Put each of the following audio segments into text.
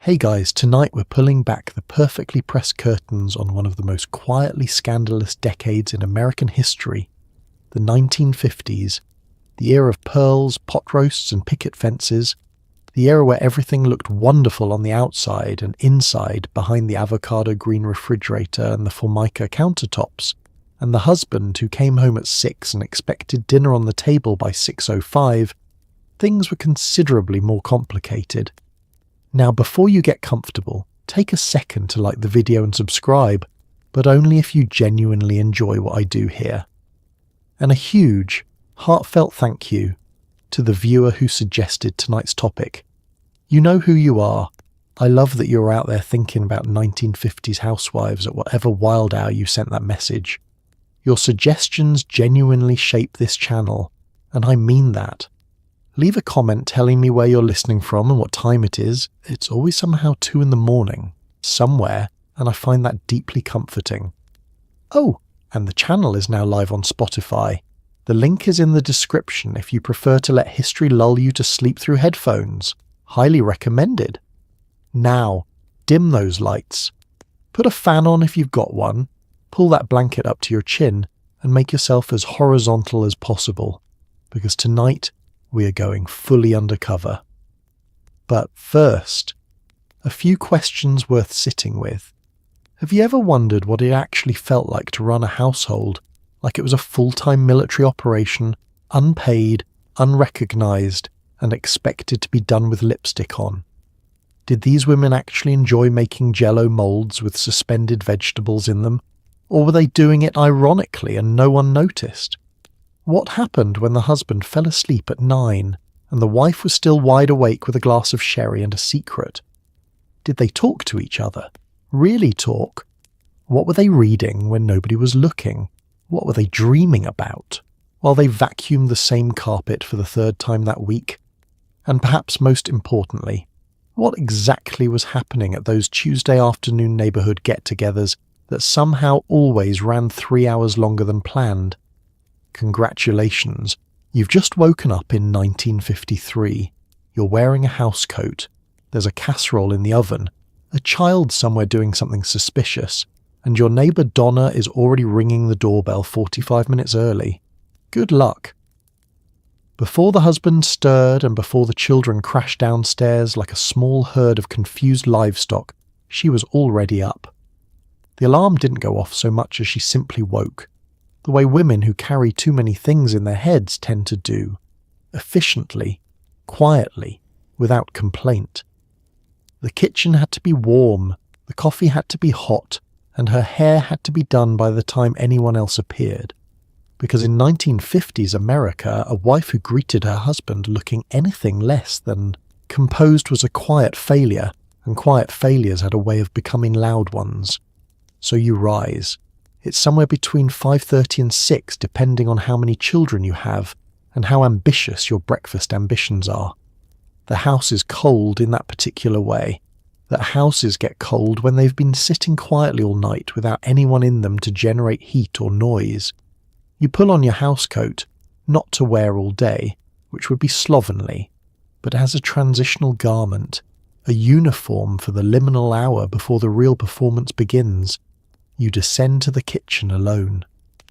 Hey guys, tonight we're pulling back the perfectly pressed curtains on one of the most quietly scandalous decades in American history, the 1950s, the era of pearls, pot roasts and picket fences, the era where everything looked wonderful on the outside and inside behind the avocado green refrigerator and the Formica countertops, and the husband who came home at 6 and expected dinner on the table by 6:05, things were considerably more complicated. Now, before you get comfortable, take a second to like the video and subscribe, but only if you genuinely enjoy what I do here. And a huge, heartfelt thank you to the viewer who suggested tonight's topic. You know who you are. I love that you're out there thinking about 1950s housewives at whatever wild hour you sent that message. Your suggestions genuinely shape this channel, and I mean that. Leave a comment telling me where you're listening from and what time it is. It's always somehow 2 a.m, somewhere, and I find that deeply comforting. Oh, and the channel is now live on Spotify. The link is in the description if you prefer to let history lull you to sleep through headphones. Highly recommended. Now, dim those lights. Put a fan on if you've got one, pull that blanket up to your chin, and make yourself as horizontal as possible, because tonight we are going fully undercover. But first, a few questions worth sitting with. Have you ever wondered what it actually felt like to run a household like it was a full-time military operation, unpaid, unrecognised, and expected to be done with lipstick on? Did these women actually enjoy making jello moulds with suspended vegetables in them, or were they doing it ironically and no one noticed? What happened when the husband fell asleep at 9 and the wife was still wide awake with a glass of sherry and a secret? Did they talk to each other? Really talk? What were they reading when nobody was looking? What were they dreaming about? While they vacuumed the same carpet for the 3rd time that week? And perhaps most importantly, what exactly was happening at those Tuesday afternoon neighbourhood get-togethers that somehow always ran 3 hours longer than planned? Congratulations, you've just woken up in 1953. You're wearing a housecoat. There's a casserole in the oven, a child somewhere doing something suspicious, and your neighbour Donna is already ringing the doorbell 45 minutes early. Good luck. Before the husband stirred and before the children crashed downstairs like a small herd of confused livestock, she was already up. The alarm didn't go off so much as she simply woke, the way women who carry too many things in their heads tend to do, efficiently, quietly, without complaint. The kitchen had to be warm, the coffee had to be hot, and her hair had to be done by the time anyone else appeared. Because in 1950s America, a wife who greeted her husband looking anything less than composed was a quiet failure, and quiet failures had a way of becoming loud ones. So you rise. It's somewhere between 5:30 and 6, depending on how many children you have and how ambitious your breakfast ambitions are. The house is cold in that particular way, that houses get cold when they've been sitting quietly all night without anyone in them to generate heat or noise. You pull on your housecoat, not to wear all day, which would be slovenly, but as a transitional garment, a uniform for the liminal hour before the real performance begins. You descend to the kitchen alone.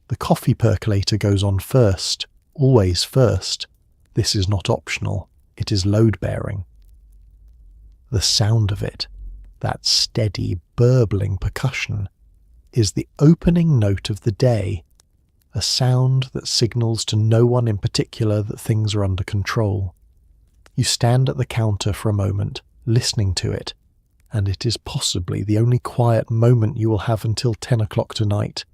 The coffee percolator goes on first, always first. This is not optional, it is load-bearing. The sound of it, that steady, burbling percussion, is the opening note of the day, a sound that signals to no one in particular that things are under control. You stand at the counter for a moment, listening to it, and it is possibly the only quiet moment you will have until 10 o'clock tonight.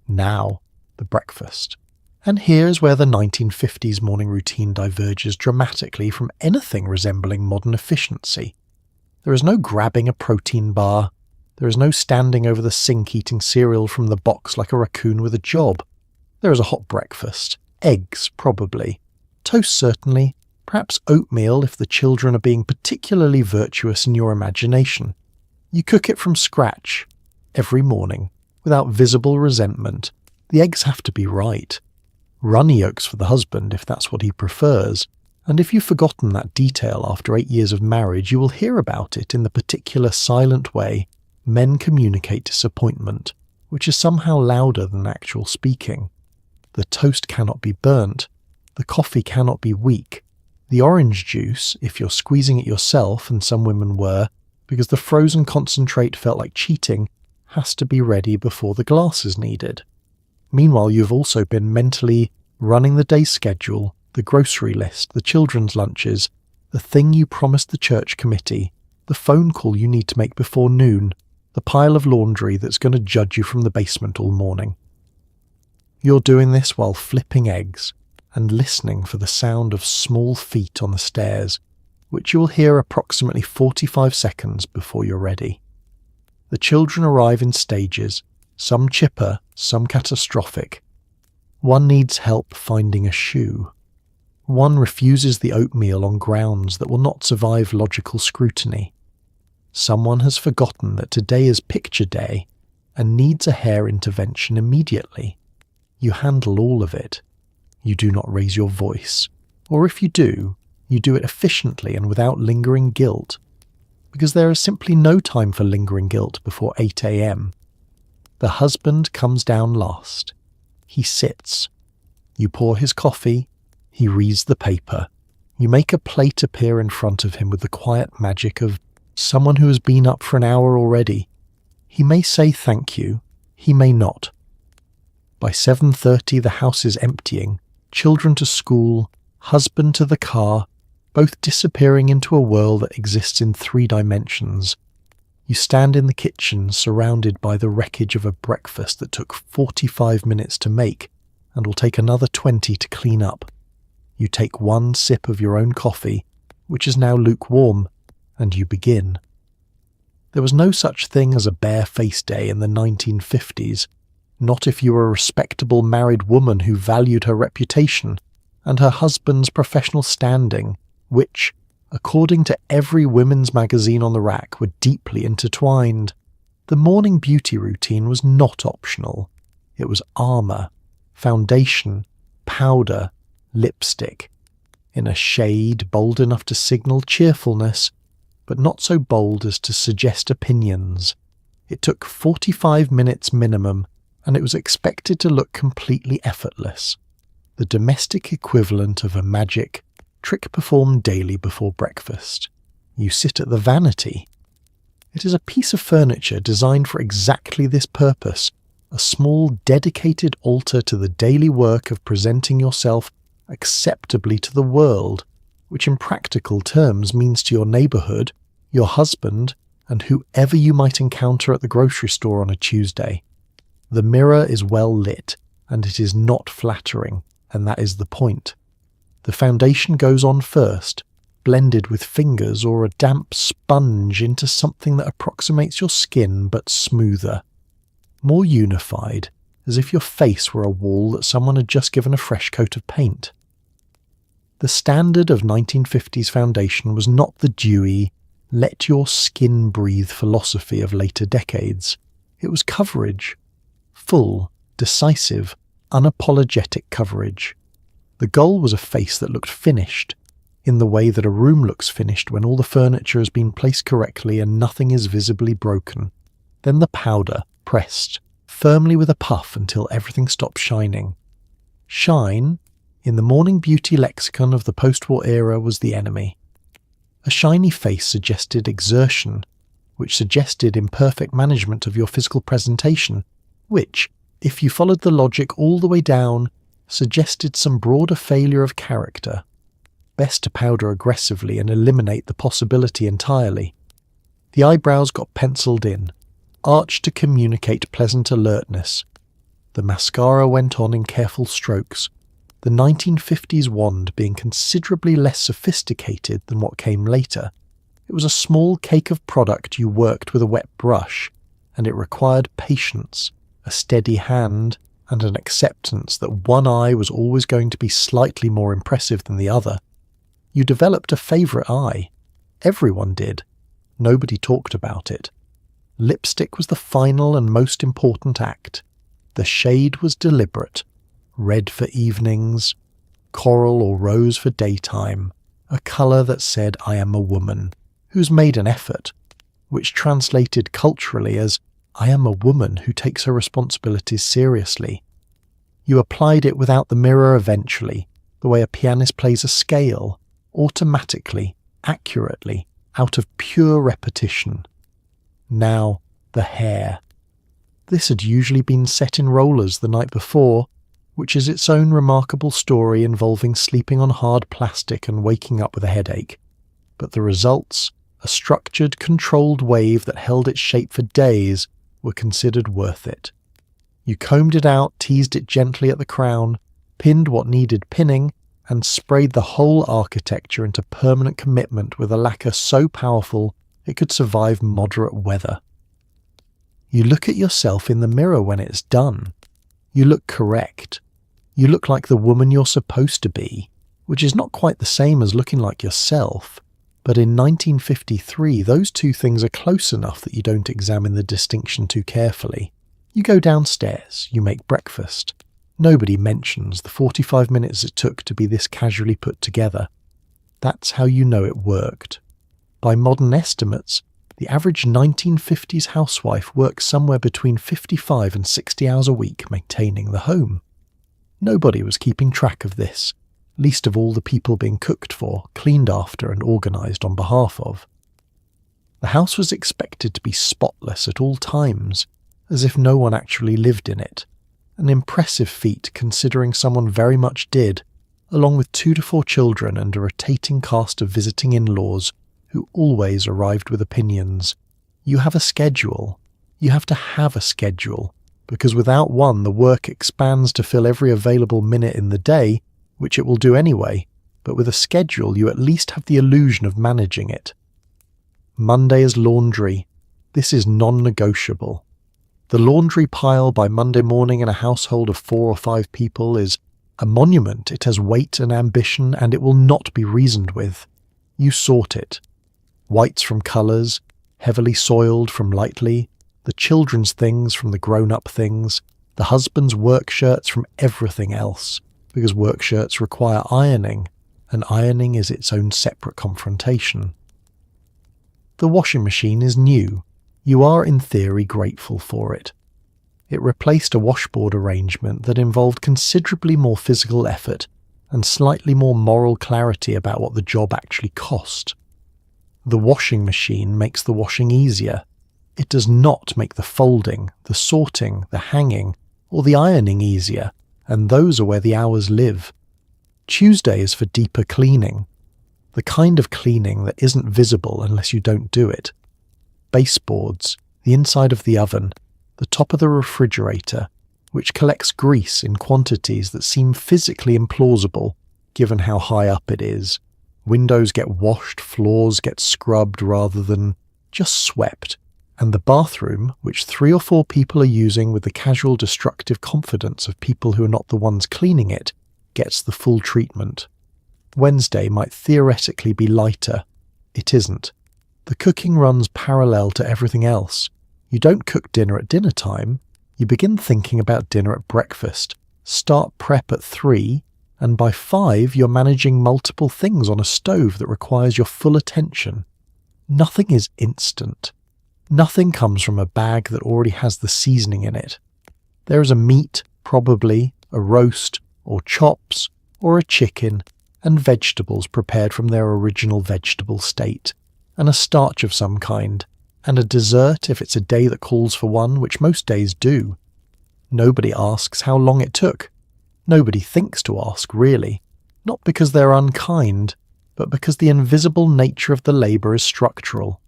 Now, the breakfast. And here's where the 1950s morning routine diverges dramatically from anything resembling modern efficiency. There is no grabbing a protein bar. There is no standing over the sink eating cereal from the box like a raccoon with a job. There is a hot breakfast. Eggs, probably. Toast, certainly. Perhaps oatmeal if the children are being particularly virtuous in your imagination. You cook it from scratch, every morning, without visible resentment. The eggs have to be right. Runny yolks for the husband if that's what he prefers, And if you've forgotten that detail after 8 years of marriage, you will hear about it in the particular silent way men communicate disappointment, which is somehow louder than actual speaking. The toast cannot be burnt, the coffee cannot be weak, the orange juice, if you're squeezing it yourself, and some women were, because the frozen concentrate felt like cheating, has to be ready before the glass is needed. Meanwhile, you've also been mentally running the day's schedule, the grocery list, the children's lunches, the thing you promised the church committee, the phone call you need to make before noon, the pile of laundry that's going to judge you from the basement all morning. You're doing this while flipping eggs and listening for the sound of small feet on the stairs, which you'll hear approximately 45 seconds before you're ready. The children arrive in stages, some chipper, some catastrophic. One needs help finding a shoe. One refuses the oatmeal on grounds that will not survive logical scrutiny. Someone has forgotten that today is picture day and needs a hair intervention immediately. You handle all of it. You do not raise your voice, or if you do it efficiently and without lingering guilt, because there is simply no time for lingering guilt before 8 a.m. The husband comes down last. He sits. You pour his coffee. He reads the paper. You make a plate appear in front of him with the quiet magic of someone who has been up for an hour already. He may say thank you. He may not. By 7:30 the house is emptying, children to school, husband to the car, both disappearing into a world that exists in 3 dimensions. You stand in the kitchen surrounded by the wreckage of a breakfast that took 45 minutes to make and will take another 20 to clean up. You take one sip of your own coffee, which is now lukewarm, and you begin. There was no such thing as a bare-faced day in the 1950s, not if you were a respectable married woman who valued her reputation and her husband's professional standing, which, according to every women's magazine on the rack, were deeply intertwined. The morning beauty routine was not optional. It was armour, foundation, powder, lipstick, in a shade bold enough to signal cheerfulness, but not so bold as to suggest opinions. It took 45 minutes minimum, and it was expected to look completely effortless. The domestic equivalent of a magic trick performed daily before breakfast. You sit at the vanity. It is a piece of furniture designed for exactly this purpose, a small dedicated altar to the daily work of presenting yourself acceptably to the world, which in practical terms means to your neighbourhood, your husband, and whoever you might encounter at the grocery store on a Tuesday. The mirror is well lit, and it is not flattering, and that is the point. The foundation goes on first, blended with fingers or a damp sponge into something that approximates your skin but smoother, more unified, as if your face were a wall that someone had just given a fresh coat of paint. The standard of 1950s foundation was not the dewy, let your skin breathe philosophy of later decades. It was coverage. Full, decisive, unapologetic coverage. The goal was a face that looked finished, in the way that a room looks finished when all the furniture has been placed correctly and nothing is visibly broken. Then the powder, pressed, firmly with a puff until everything stops shining. Shine, in the morning beauty lexicon of the post-war era, was the enemy. A shiny face suggested exertion, which suggested imperfect management of your physical presentation, which, if you followed the logic all the way down, suggested some broader failure of character. Best to powder aggressively and eliminate the possibility entirely. The eyebrows got penciled in, arched to communicate pleasant alertness. The mascara went on in careful strokes, the 1950s wand being considerably less sophisticated than what came later. It was a small cake of product you worked with a wet brush, and it required patience, a steady hand, and an acceptance that one eye was always going to be slightly more impressive than the other. You developed a favourite eye. Everyone did. Nobody talked about it. Lipstick was the final and most important act. The shade was deliberate. Red for evenings, coral or rose for daytime, a colour that said "I am a woman who's made an effort," which translated culturally as "I am a woman who takes her responsibilities seriously." You applied it without the mirror eventually, the way a pianist plays a scale, automatically, accurately, out of pure repetition. Now, the hair. This had usually been set in rollers the night before, which is its own remarkable story involving sleeping on hard plastic and waking up with a headache. But the results, a structured, controlled wave that held its shape for days, were considered worth it. You combed it out, teased it gently at the crown, pinned what needed pinning, and sprayed the whole architecture into permanent commitment with a lacquer so powerful it could survive moderate weather. You look at yourself in the mirror when it's done. You look correct. You look like the woman you're supposed to be, which is not quite the same as looking like yourself. But in 1953, those two things are close enough that you don't examine the distinction too carefully. You go downstairs, you make breakfast. Nobody mentions the 45 minutes it took to be this casually put together. That's how you know it worked. By modern estimates, the average 1950s housewife works somewhere between 55 and 60 hours a week maintaining the home. Nobody was keeping track of this, least of all the people being cooked for, cleaned after and organised on behalf of. The house was expected to be spotless at all times, as if no one actually lived in it, an impressive feat considering someone very much did, along with 2 to 4 children and a rotating cast of visiting in-laws who always arrived with opinions. You have a schedule. You have to have a schedule, because without one the work expands to fill every available minute in the day, which it will do anyway, but with a schedule you at least have the illusion of managing it. Monday is laundry. This is non-negotiable. The laundry pile by Monday morning in a household of 4 or 5 people is a monument. It has weight and ambition, and it will not be reasoned with. You sort it. Whites from colours, heavily soiled from lightly, the children's things from the grown-up things, the husband's work shirts from everything else, because work shirts require ironing, and ironing is its own separate confrontation. The washing machine is new. You are in theory grateful for it. It replaced a washboard arrangement that involved considerably more physical effort and slightly more moral clarity about what the job actually cost. The washing machine makes the washing easier. It does not make the folding, the sorting, the hanging, or the ironing easier, and those are where the hours live. Tuesday is for deeper cleaning, the kind of cleaning that isn't visible unless you don't do it. Baseboards, the inside of the oven, the top of the refrigerator, which collects grease in quantities that seem physically implausible given how high up it is. Windows get washed, floors get scrubbed rather than just swept, and the bathroom, which 3 or 4 people are using with the casual destructive confidence of people who are not the ones cleaning it, gets the full treatment. Wednesday might theoretically be lighter. It isn't. The cooking runs parallel to everything else. You don't cook dinner at dinner time. You begin thinking about dinner at breakfast, start prep at 3, and by 5 you're managing multiple things on a stove that requires your full attention. Nothing is instant. Nothing comes from a bag that already has the seasoning in it. There is a meat, probably, a roast, or chops, or a chicken, and vegetables prepared from their original vegetable state, and a starch of some kind, and a dessert if it's a day that calls for one, which most days do. Nobody asks how long it took. Nobody thinks to ask, really, not because they're unkind, but because the invisible nature of the labour is structural.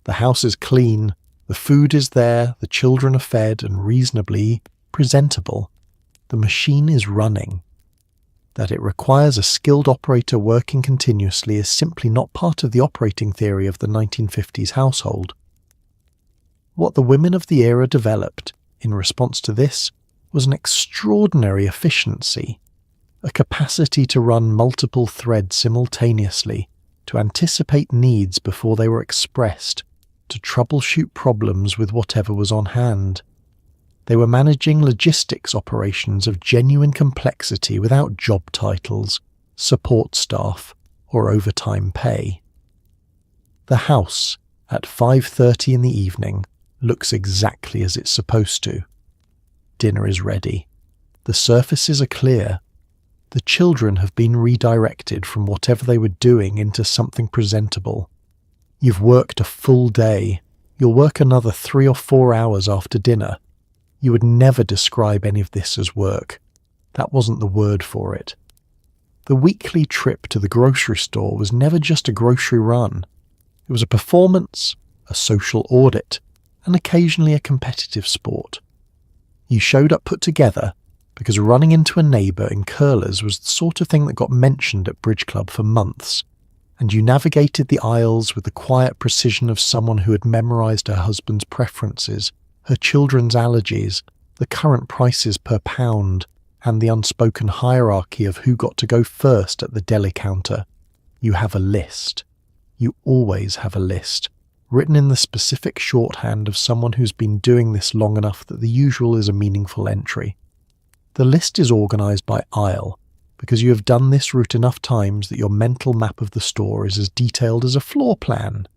The house is clean, the food is there, the children are fed and reasonably presentable. The machine is running. That it requires a skilled operator working continuously is simply not part of the operating theory of the 1950s household. What the women of the era developed, in response to this, was an extraordinary efficiency, a capacity to run multiple threads simultaneously, to anticipate needs before they were expressed, to troubleshoot problems with whatever was on hand. They were managing logistics operations of genuine complexity without job titles, support staff, or overtime pay. The house, at 5:30 in the evening, looks exactly as it's supposed to. Dinner is ready. The surfaces are clear. The children have been redirected from whatever they were doing into something presentable. You've worked a full day. You'll work another 3 or 4 hours after dinner. You would never describe any of this as work. That wasn't the word for it. The weekly trip to the grocery store was never just a grocery run. It was a performance, a social audit, and occasionally a competitive sport. You showed up put together because running into a neighbour in curlers was the sort of thing that got mentioned at Bridge Club for months, and you navigated the aisles with the quiet precision of someone who had memorised her husband's preferences, her children's allergies, the current prices per pound, and the unspoken hierarchy of who got to go first at the deli counter. You have a list. You always have a list, written in the specific shorthand of someone who's been doing this long enough that the usual is a meaningful entry. The list is organised by aisle, because you have done this route enough times that your mental map of the store is as detailed as a floor plan.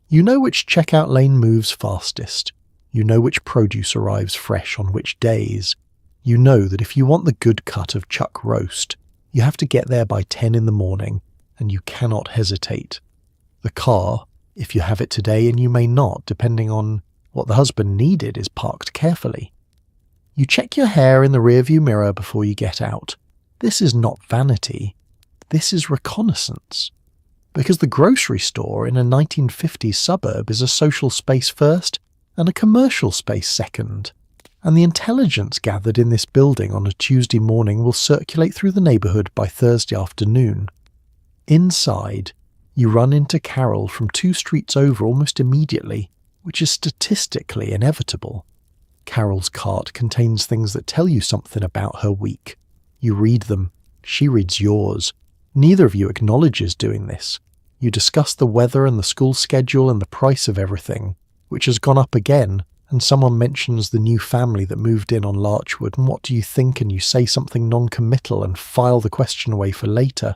You know which checkout lane moves fastest. You know which produce arrives fresh on which days. You know that if you want the good cut of chuck roast, you have to get there by 10 in the morning, and you cannot hesitate. The car, if you have it today and you may not, depending on what the husband needed, is parked carefully. You check your hair in the rearview mirror before you get out. This is not vanity. This is reconnaissance. Because the grocery store in a 1950s suburb is a social space first and a commercial space second. And the intelligence gathered in this building on a Tuesday morning will circulate through the neighbourhood by Thursday afternoon. Inside, you run into Carol from 2 streets over almost immediately, which is statistically inevitable. Carol's cart contains things that tell you something about her week. You read them. She reads yours. Neither of you acknowledges doing this. You discuss the weather and the school schedule and the price of everything, which has gone up again, and someone mentions the new family that moved in on Larchwood, and what do you think, and you say something non-committal and file the question away for later.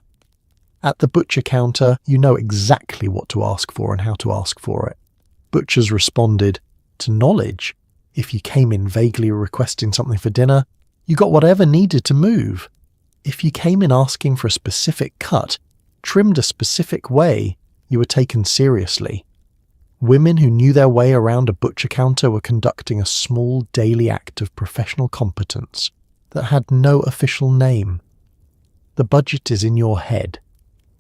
At the butcher counter, you know exactly what to ask for and how to ask for it. Butchers responded to knowledge. If you came in vaguely requesting something for dinner, you got whatever needed to move. If you came in asking for a specific cut, trimmed a specific way, you were taken seriously. Women who knew their way around a butcher counter were conducting a small daily act of professional competence that had no official name. The budget is in your head.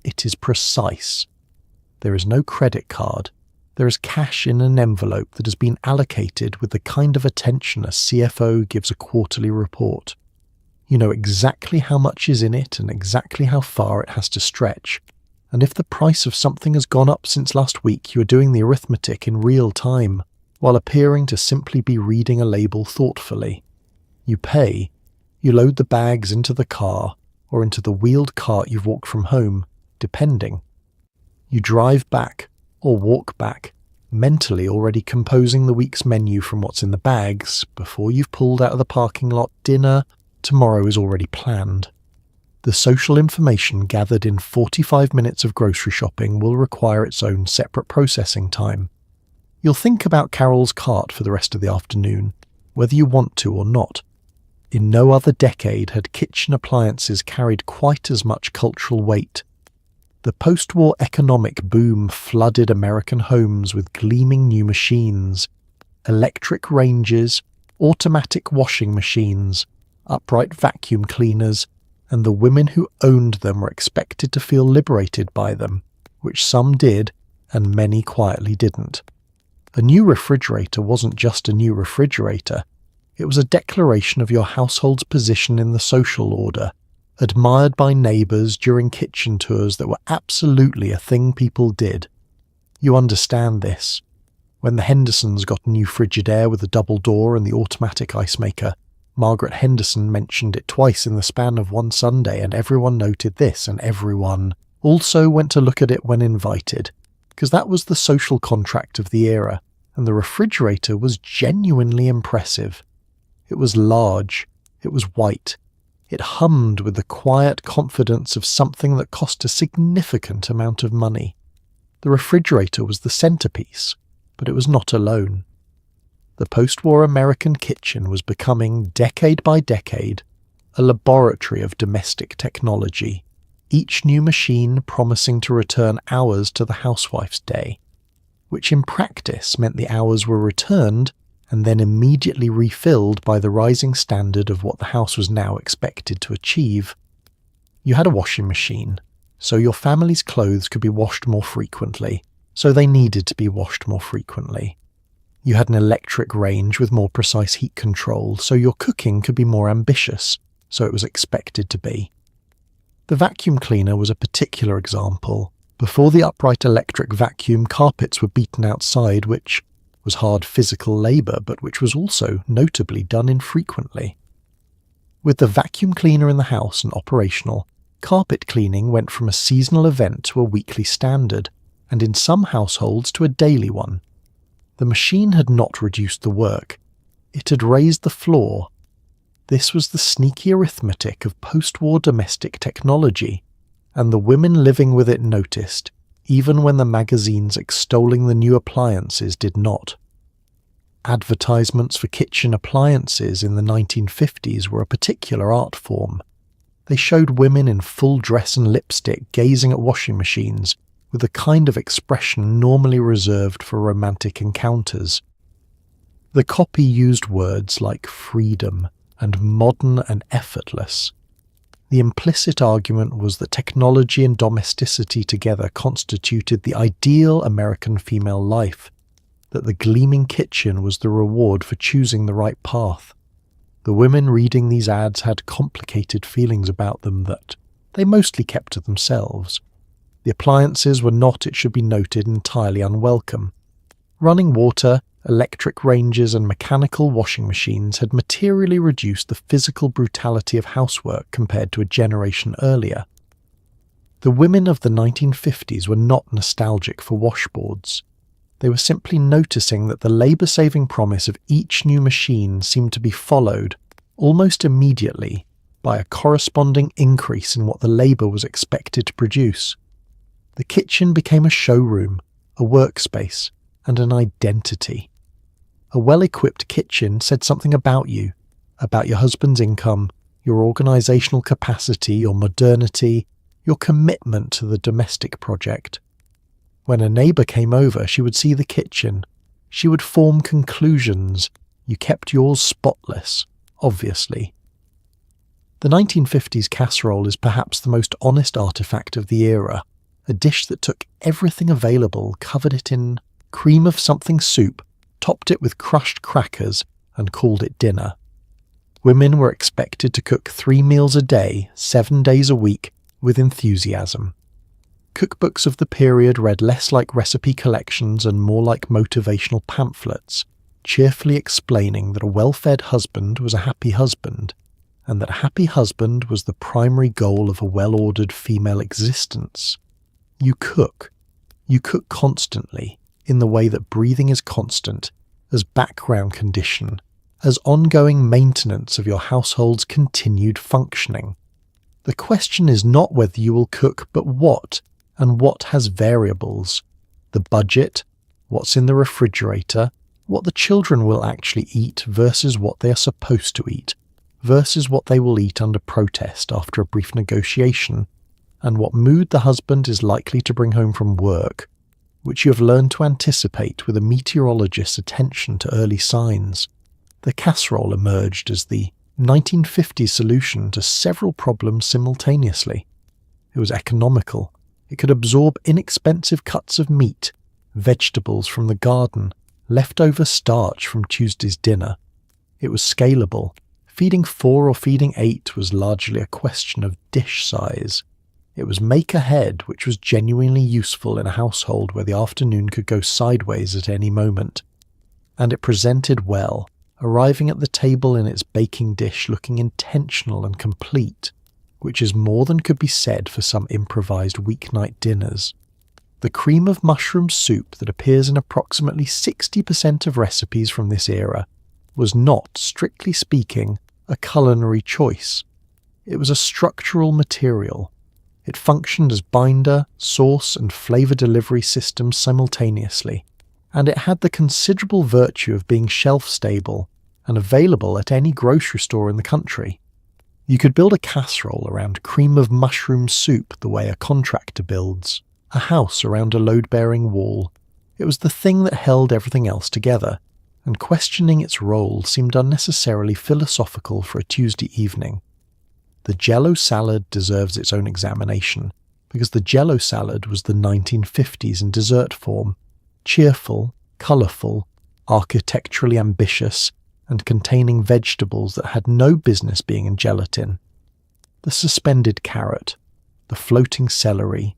It is precise. There is no credit card. There is cash in an envelope that has been allocated with the kind of attention a CFO gives a quarterly report. You know exactly how much is in it and exactly how far it has to stretch. And if the price of something has gone up since last week, you are doing the arithmetic in real time, while appearing to simply be reading a label thoughtfully. You pay. You load the bags into the car, or into the wheeled cart you've walked from home, depending. You drive back, or walk back, mentally already composing the week's menu from what's in the bags. Before you've pulled out of the parking lot, dinner tomorrow is already planned. The social information gathered in 45 minutes of grocery shopping will require its own separate processing time. You'll think about Carol's cart for the rest of the afternoon, whether you want to or not. In no other decade had kitchen appliances carried quite as much cultural weight. The post-war economic boom flooded American homes with gleaming new machines, electric ranges, automatic washing machines, upright vacuum cleaners, and the women who owned them were expected to feel liberated by them, which some did and many quietly didn't. A new refrigerator wasn't just a new refrigerator. It was a declaration of your household's position in the social order, admired by neighbours during kitchen tours that were absolutely a thing people did. You understand this. When the Hendersons got a new Frigidaire with a double door and the automatic ice maker, Margaret Henderson mentioned it twice in the span of one Sunday, and everyone noted this, and everyone also went to look at it when invited, because that was the social contract of the era, and the refrigerator was genuinely impressive. It was large, it was white, It hummed with the quiet confidence of something that cost a significant amount of money. The refrigerator was the centerpiece, but it was not alone. The post-war American kitchen was becoming, decade by decade, a laboratory of domestic technology, each new machine promising to return hours to the housewife's day, which in practice meant the hours were returned and then immediately refilled by the rising standard of what the house was now expected to achieve. You had a washing machine, so your family's clothes could be washed more frequently, so they needed to be washed more frequently. You had an electric range with more precise heat control, so your cooking could be more ambitious, so it was expected to be. The vacuum cleaner was a particular example. Before the upright electric vacuum, carpets were beaten outside, which was hard physical labour, but which was also notably done infrequently. With the vacuum cleaner in the house and operational, carpet cleaning went from a seasonal event to a weekly standard, and in some households to a daily one. The machine had not reduced the work, it had raised the floor. This was the sneaky arithmetic of post-war domestic technology, and the women living with it noticed, even when the magazines extolling the new appliances did not. Advertisements for kitchen appliances in the 1950s were a particular art form. They showed women in full dress and lipstick gazing at washing machines with the kind of expression normally reserved for romantic encounters. The copy used words like freedom and modern and effortless. The implicit argument was that technology and domesticity together constituted the ideal American female life, that the gleaming kitchen was the reward for choosing the right path. The women reading these ads had complicated feelings about them that they mostly kept to themselves. The appliances were not, it should be noted, entirely unwelcome. Running water, electric ranges and mechanical washing machines had materially reduced the physical brutality of housework compared to a generation earlier. The women of the 1950s were not nostalgic for washboards. They were simply noticing that the labour-saving promise of each new machine seemed to be followed, almost immediately, by a corresponding increase in what the labour was expected to produce. The kitchen became a showroom, a workspace, and an identity. A well-equipped kitchen said something about you, about your husband's income, your organisational capacity, your modernity, your commitment to the domestic project. When a neighbour came over, she would see the kitchen. She would form conclusions. You kept yours spotless, obviously. The 1950s casserole is perhaps the most honest artefact of the era, a dish that took everything available, covered it in cream of something soup, topped it with crushed crackers, and called it dinner. Women were expected to cook 3 meals a day, 7 days a week, with enthusiasm. Cookbooks of the period read less like recipe collections and more like motivational pamphlets, cheerfully explaining that a well-fed husband was a happy husband, and that a happy husband was the primary goal of a well-ordered female existence. You cook constantly, in the way that breathing is constant, as background condition, as ongoing maintenance of your household's continued functioning. The question is not whether you will cook, but what, and what has variables. The budget, what's in the refrigerator, what the children will actually eat versus what they are supposed to eat, versus what they will eat under protest after a brief negotiation, and what mood the husband is likely to bring home from work, which you have learned to anticipate with a meteorologist's attention to early signs. The casserole emerged as the 1950s solution to several problems simultaneously. It was economical. It could absorb inexpensive cuts of meat, vegetables from the garden, leftover starch from Tuesday's dinner. It was scalable. Feeding 4 or feeding 8 was largely a question of dish size. It was make ahead, which was genuinely useful in a household where the afternoon could go sideways at any moment. And it presented well, arriving at the table in its baking dish looking intentional and complete, which is more than could be said for some improvised weeknight dinners. The cream of mushroom soup that appears in approximately 60% of recipes from this era was not, strictly speaking, a culinary choice. It was a structural material. It functioned as binder, sauce, and flavour delivery systems simultaneously, and it had the considerable virtue of being shelf-stable and available at any grocery store in the country. You could build a casserole around cream of mushroom soup the way a contractor builds, a house around a load-bearing wall. It was the thing that held everything else together, and questioning its role seemed unnecessarily philosophical for a Tuesday evening. The Jell-O salad deserves its own examination, because the Jell-O salad was the 1950s in dessert form, cheerful, colourful, architecturally ambitious, and containing vegetables that had no business being in gelatin. The suspended carrot, the floating celery,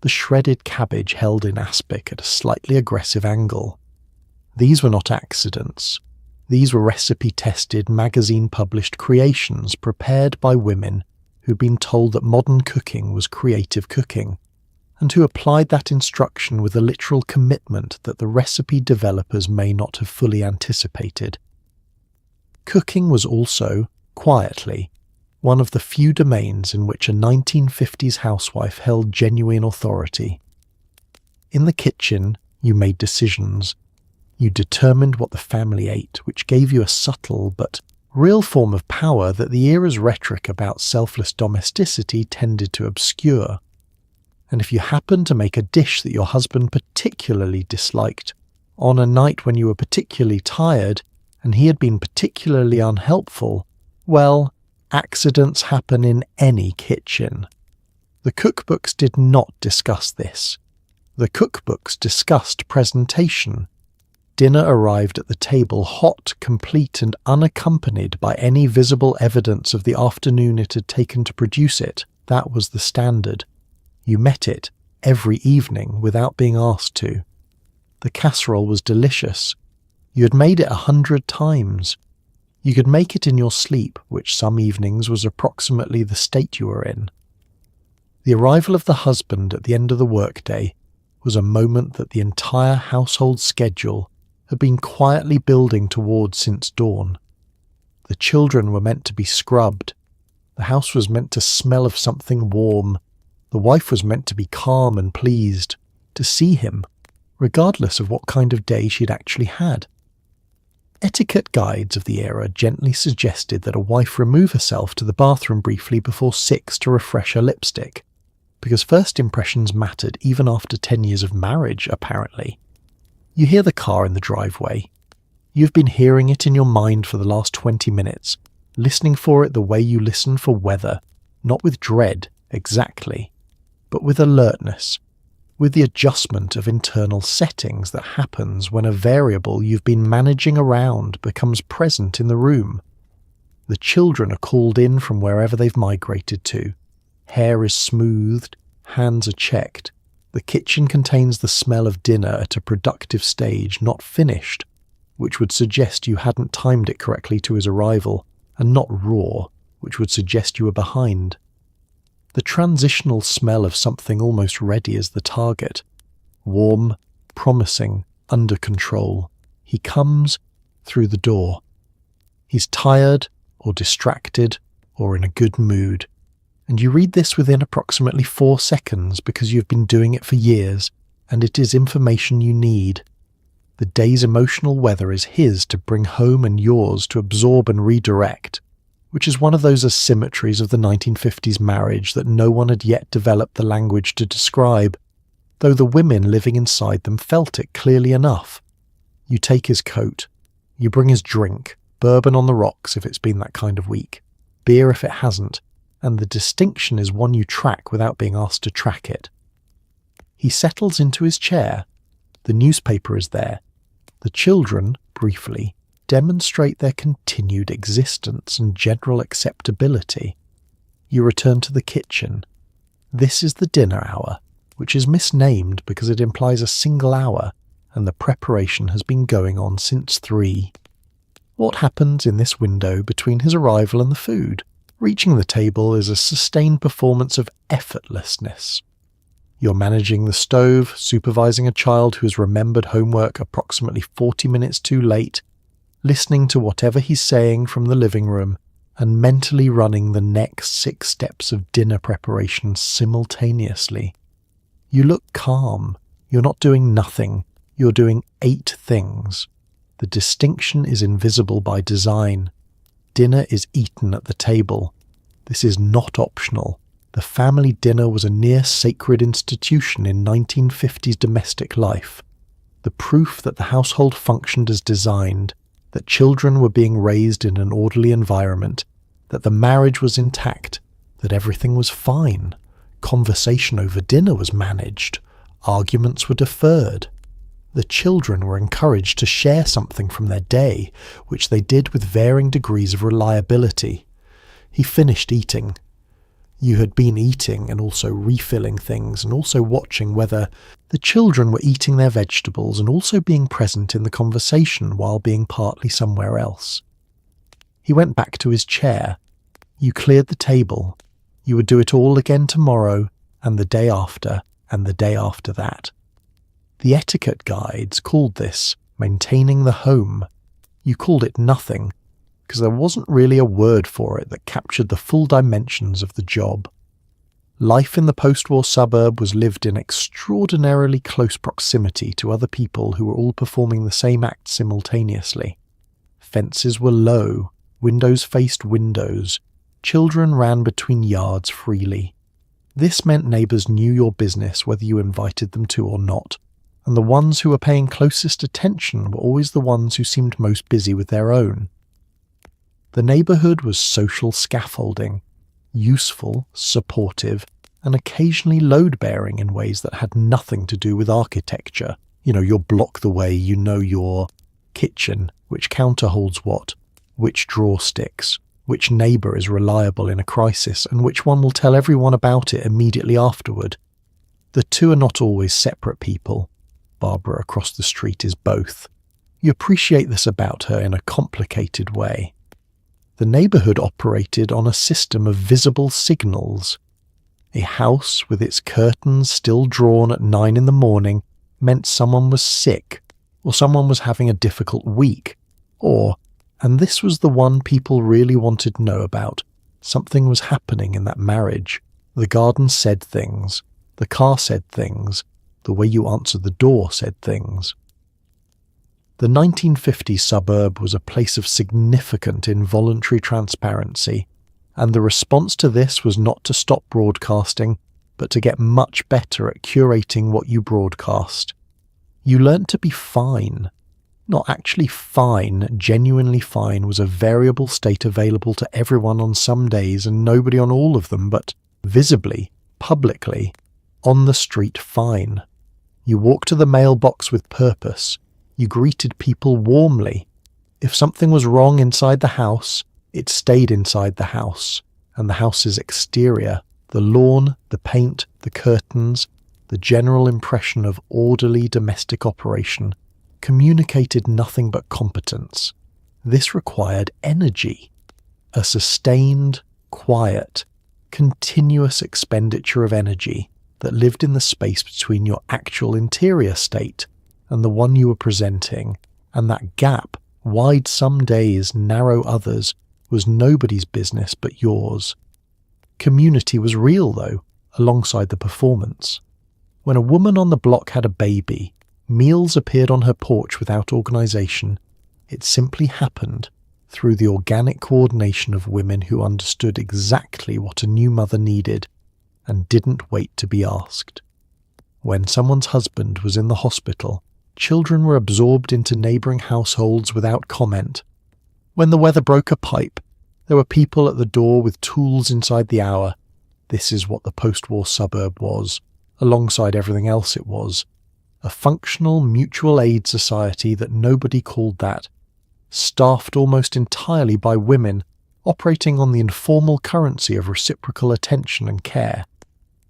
the shredded cabbage held in aspic at a slightly aggressive angle. These were not accidents. These were recipe-tested, magazine-published creations prepared by women who'd been told that modern cooking was creative cooking, and who applied that instruction with a literal commitment that the recipe developers may not have fully anticipated. Cooking was also, quietly, one of the few domains in which a 1950s housewife held genuine authority. In the kitchen, you made decisions. You determined what the family ate, which gave you a subtle but real form of power that the era's rhetoric about selfless domesticity tended to obscure. And if you happened to make a dish that your husband particularly disliked, on a night when you were particularly tired and he had been particularly unhelpful, well, accidents happen in any kitchen. The cookbooks did not discuss this. The cookbooks discussed presentation. Dinner arrived at the table hot, complete, and unaccompanied by any visible evidence of the afternoon it had taken to produce it. That was the standard. You met it every evening without being asked to. The casserole was delicious. You had made it 100 times. You could make it in your sleep, which some evenings was approximately the state you were in. The arrival of the husband at the end of the workday was a moment that the entire household schedule had been quietly building towards since dawn. The children were meant to be scrubbed. The house was meant to smell of something warm. The wife was meant to be calm and pleased, to see him, regardless of what kind of day she'd actually had. Etiquette guides of the era gently suggested that a wife remove herself to the bathroom briefly before 6 to refresh her lipstick, because first impressions mattered even after 10 years of marriage, apparently. You hear the car in the driveway. You've been hearing it in your mind for the last 20 minutes, listening for it the way you listen for weather, not with dread, exactly, but with alertness, with the adjustment of internal settings that happens when a variable you've been managing around becomes present in the room. The children are called in from wherever they've migrated to. Hair is smoothed, hands are checked. The kitchen contains the smell of dinner at a productive stage, not finished, which would suggest you hadn't timed it correctly to his arrival, and not raw, which would suggest you were behind. The transitional smell of something almost ready is the target. Warm, promising, under control. He comes through the door. He's tired, or distracted, or in a good mood. And you read this within approximately 4 seconds because you've been doing it for years, and it is information you need. The day's emotional weather is his to bring home and yours to absorb and redirect, which is one of those asymmetries of the 1950s marriage that no one had yet developed the language to describe, though the women living inside them felt it clearly enough. You take his coat. You bring his drink, bourbon on the rocks if it's been that kind of week, beer if it hasn't, and the distinction is one you track without being asked to track it. He settles into his chair. The newspaper is there. The children, briefly, demonstrate their continued existence and general acceptability. You return to the kitchen. This is the dinner hour, which is misnamed because it implies a single hour, and the preparation has been going on since 3. What happens in this window between his arrival and the food? Reaching the table is a sustained performance of effortlessness. You're managing the stove, supervising a child who has remembered homework approximately 40 minutes too late, listening to whatever he's saying from the living room, and mentally running the next 6 steps of dinner preparation simultaneously. You look calm. You're not doing nothing. You're doing 8 things. The distinction is invisible by design. Dinner is eaten at the table. This is not optional. The family dinner was a near sacred institution in 1950s domestic life. The proof that the household functioned as designed, that children were being raised in an orderly environment, that the marriage was intact, that everything was fine. Conversation over dinner was managed. Arguments were deferred. The children were encouraged to share something from their day, which they did with varying degrees of reliability. He finished eating. You had been eating and also refilling things and also watching whether the children were eating their vegetables and also being present in the conversation while being partly somewhere else. He went back to his chair. You cleared the table. You would do it all again tomorrow and the day after and the day after that. The etiquette guides called this maintaining the home. You called it nothing, because there wasn't really a word for it that captured the full dimensions of the job. Life in the post-war suburb was lived in extraordinarily close proximity to other people who were all performing the same act simultaneously. Fences were low, windows faced windows, children ran between yards freely. This meant neighbours knew your business whether you invited them to or not, and the ones who were paying closest attention were always the ones who seemed most busy with their own. The neighbourhood was social scaffolding, useful, supportive, and occasionally load-bearing in ways that had nothing to do with architecture. You know, your block the way you know your kitchen, which counter holds what, which drawer sticks, which neighbour is reliable in a crisis, and which one will tell everyone about it immediately afterward. The two are not always separate people. Barbara across the street is both. You appreciate this about her in a complicated way. The neighbourhood operated on a system of visible signals. A house with its curtains still drawn at 9 in the morning meant someone was sick, or someone was having a difficult week, or, and this was the one people really wanted to know about, something was happening in that marriage. The garden said things, the car said things, the way you answered the door said things. The 1950s suburb was a place of significant involuntary transparency, and the response to this was not to stop broadcasting, but to get much better at curating what you broadcast. You learnt to be fine. Not actually fine, genuinely fine was a variable state available to everyone on some days and nobody on all of them, but visibly, publicly, on the street fine. You walked to the mailbox with purpose. You greeted people warmly. If something was wrong inside the house, it stayed inside the house, and the house's exterior, the lawn, the paint, the curtains, the general impression of orderly domestic operation, communicated nothing but competence. This required energy, a sustained, quiet, continuous expenditure of energy that lived in the space between your actual interior state and the one you were presenting, and that gap, wide some days, narrow others, was nobody's business but yours. Community was real, though, alongside the performance. When a woman on the block had a baby, meals appeared on her porch without organisation. It simply happened through the organic coordination of women who understood exactly what a new mother needed and didn't wait to be asked. When someone's husband was in the hospital, children were absorbed into neighbouring households without comment. When the weather broke a pipe, there were people at the door with tools inside the hour. This is what the post-war suburb was, alongside everything else it was. A functional mutual aid society that nobody called that, staffed almost entirely by women, operating on the informal currency of reciprocal attention and care.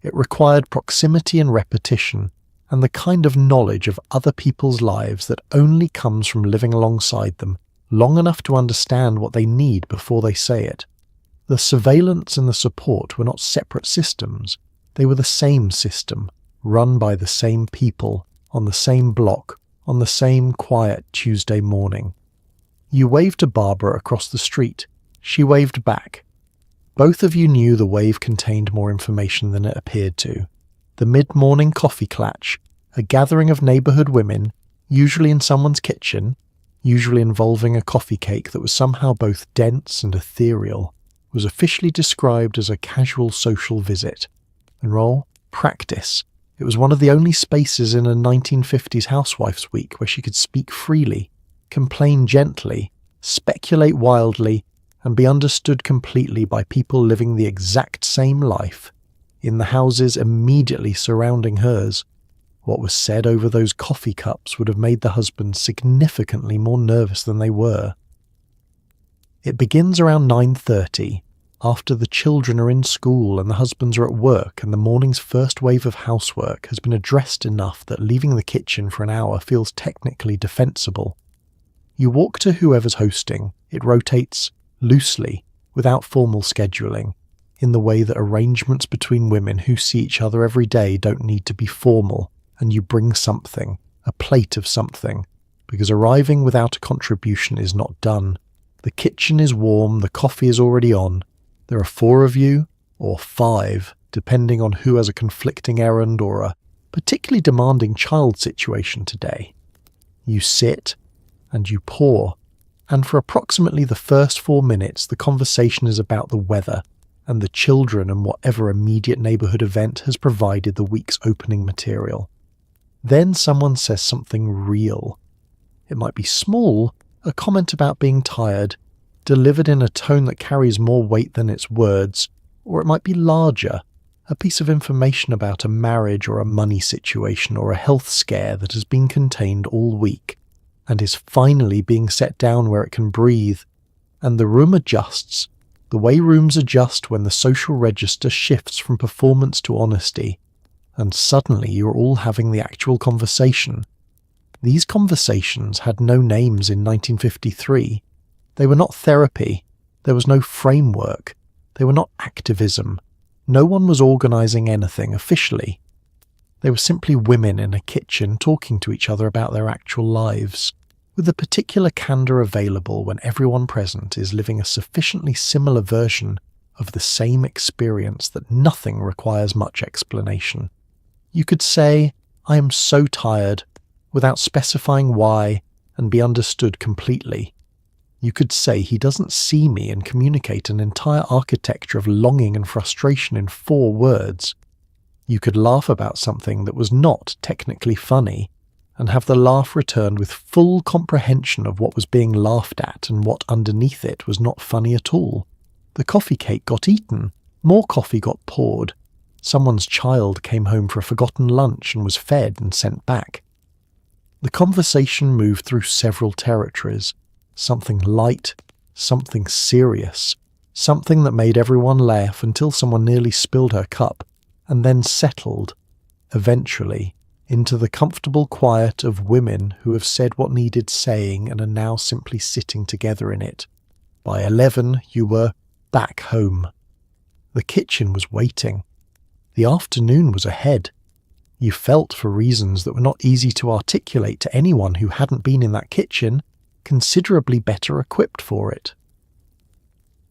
It required proximity and repetition, and the kind of knowledge of other people's lives that only comes from living alongside them, long enough to understand what they need before they say it. The surveillance and the support were not separate systems. They were the same system, run by the same people, on the same block, on the same quiet Tuesday morning. You waved to Barbara across the street. She waved back. Both of you knew the wave contained more information than it appeared to. The mid-morning coffee clatch, a gathering of neighbourhood women, usually in someone's kitchen, usually involving a coffee cake that was somehow both dense and ethereal, was officially described as a casual social visit. And roll, practice. It was one of the only spaces in a 1950s Housewives week where she could speak freely, complain gently, speculate wildly, and be understood completely by people living the exact same life in the houses immediately surrounding hers. What was said over those coffee cups would have made the husbands significantly more nervous than they were. It begins around 9:30, after the children are in school and the husbands are at work, and the morning's first wave of housework has been addressed enough that leaving the kitchen for an hour feels technically defensible. You walk to whoever's hosting. It rotates loosely, without formal scheduling, in the way that arrangements between women who see each other every day don't need to be formal, and you bring something, a plate of something, because arriving without a contribution is not done. The kitchen is warm, the coffee is already on. There are 4 of you, or 5, depending on who has a conflicting errand or a particularly demanding child situation today. You sit, and you pour, and for approximately the first 4 minutes the conversation is about the weather and the children and whatever immediate neighbourhood event has provided the week's opening material. Then someone says something real. It might be small, a comment about being tired, delivered in a tone that carries more weight than its words, or it might be larger, a piece of information about a marriage or a money situation or a health scare that has been contained all week and is finally being set down where it can breathe, and the room adjusts, the way rooms adjust when the social register shifts from performance to honesty, and suddenly you're all having the actual conversation. These conversations had no names in 1953. They were not therapy. There was no framework. They were not activism. No one was organising anything officially. They were simply women in a kitchen talking to each other about their actual lives, with the particular candour available when everyone present is living a sufficiently similar version of the same experience that nothing requires much explanation. You could say, "I am so tired," without specifying why, and be understood completely. You could say, "He doesn't see me," and communicate an entire architecture of longing and frustration in 4 words. You could laugh about something that was not technically funny, and have the laugh returned with full comprehension of what was being laughed at and what underneath it was not funny at all. The coffee cake got eaten, more coffee got poured, someone's child came home for a forgotten lunch and was fed and sent back. The conversation moved through several territories, something light, something serious, something that made everyone laugh until someone nearly spilled her cup, and then settled, eventually, into the comfortable quiet of women who have said what needed saying and are now simply sitting together in it. By 11, you were back home. The kitchen was waiting. The afternoon was ahead. You felt, for reasons that were not easy to articulate to anyone who hadn't been in that kitchen, considerably better equipped for it.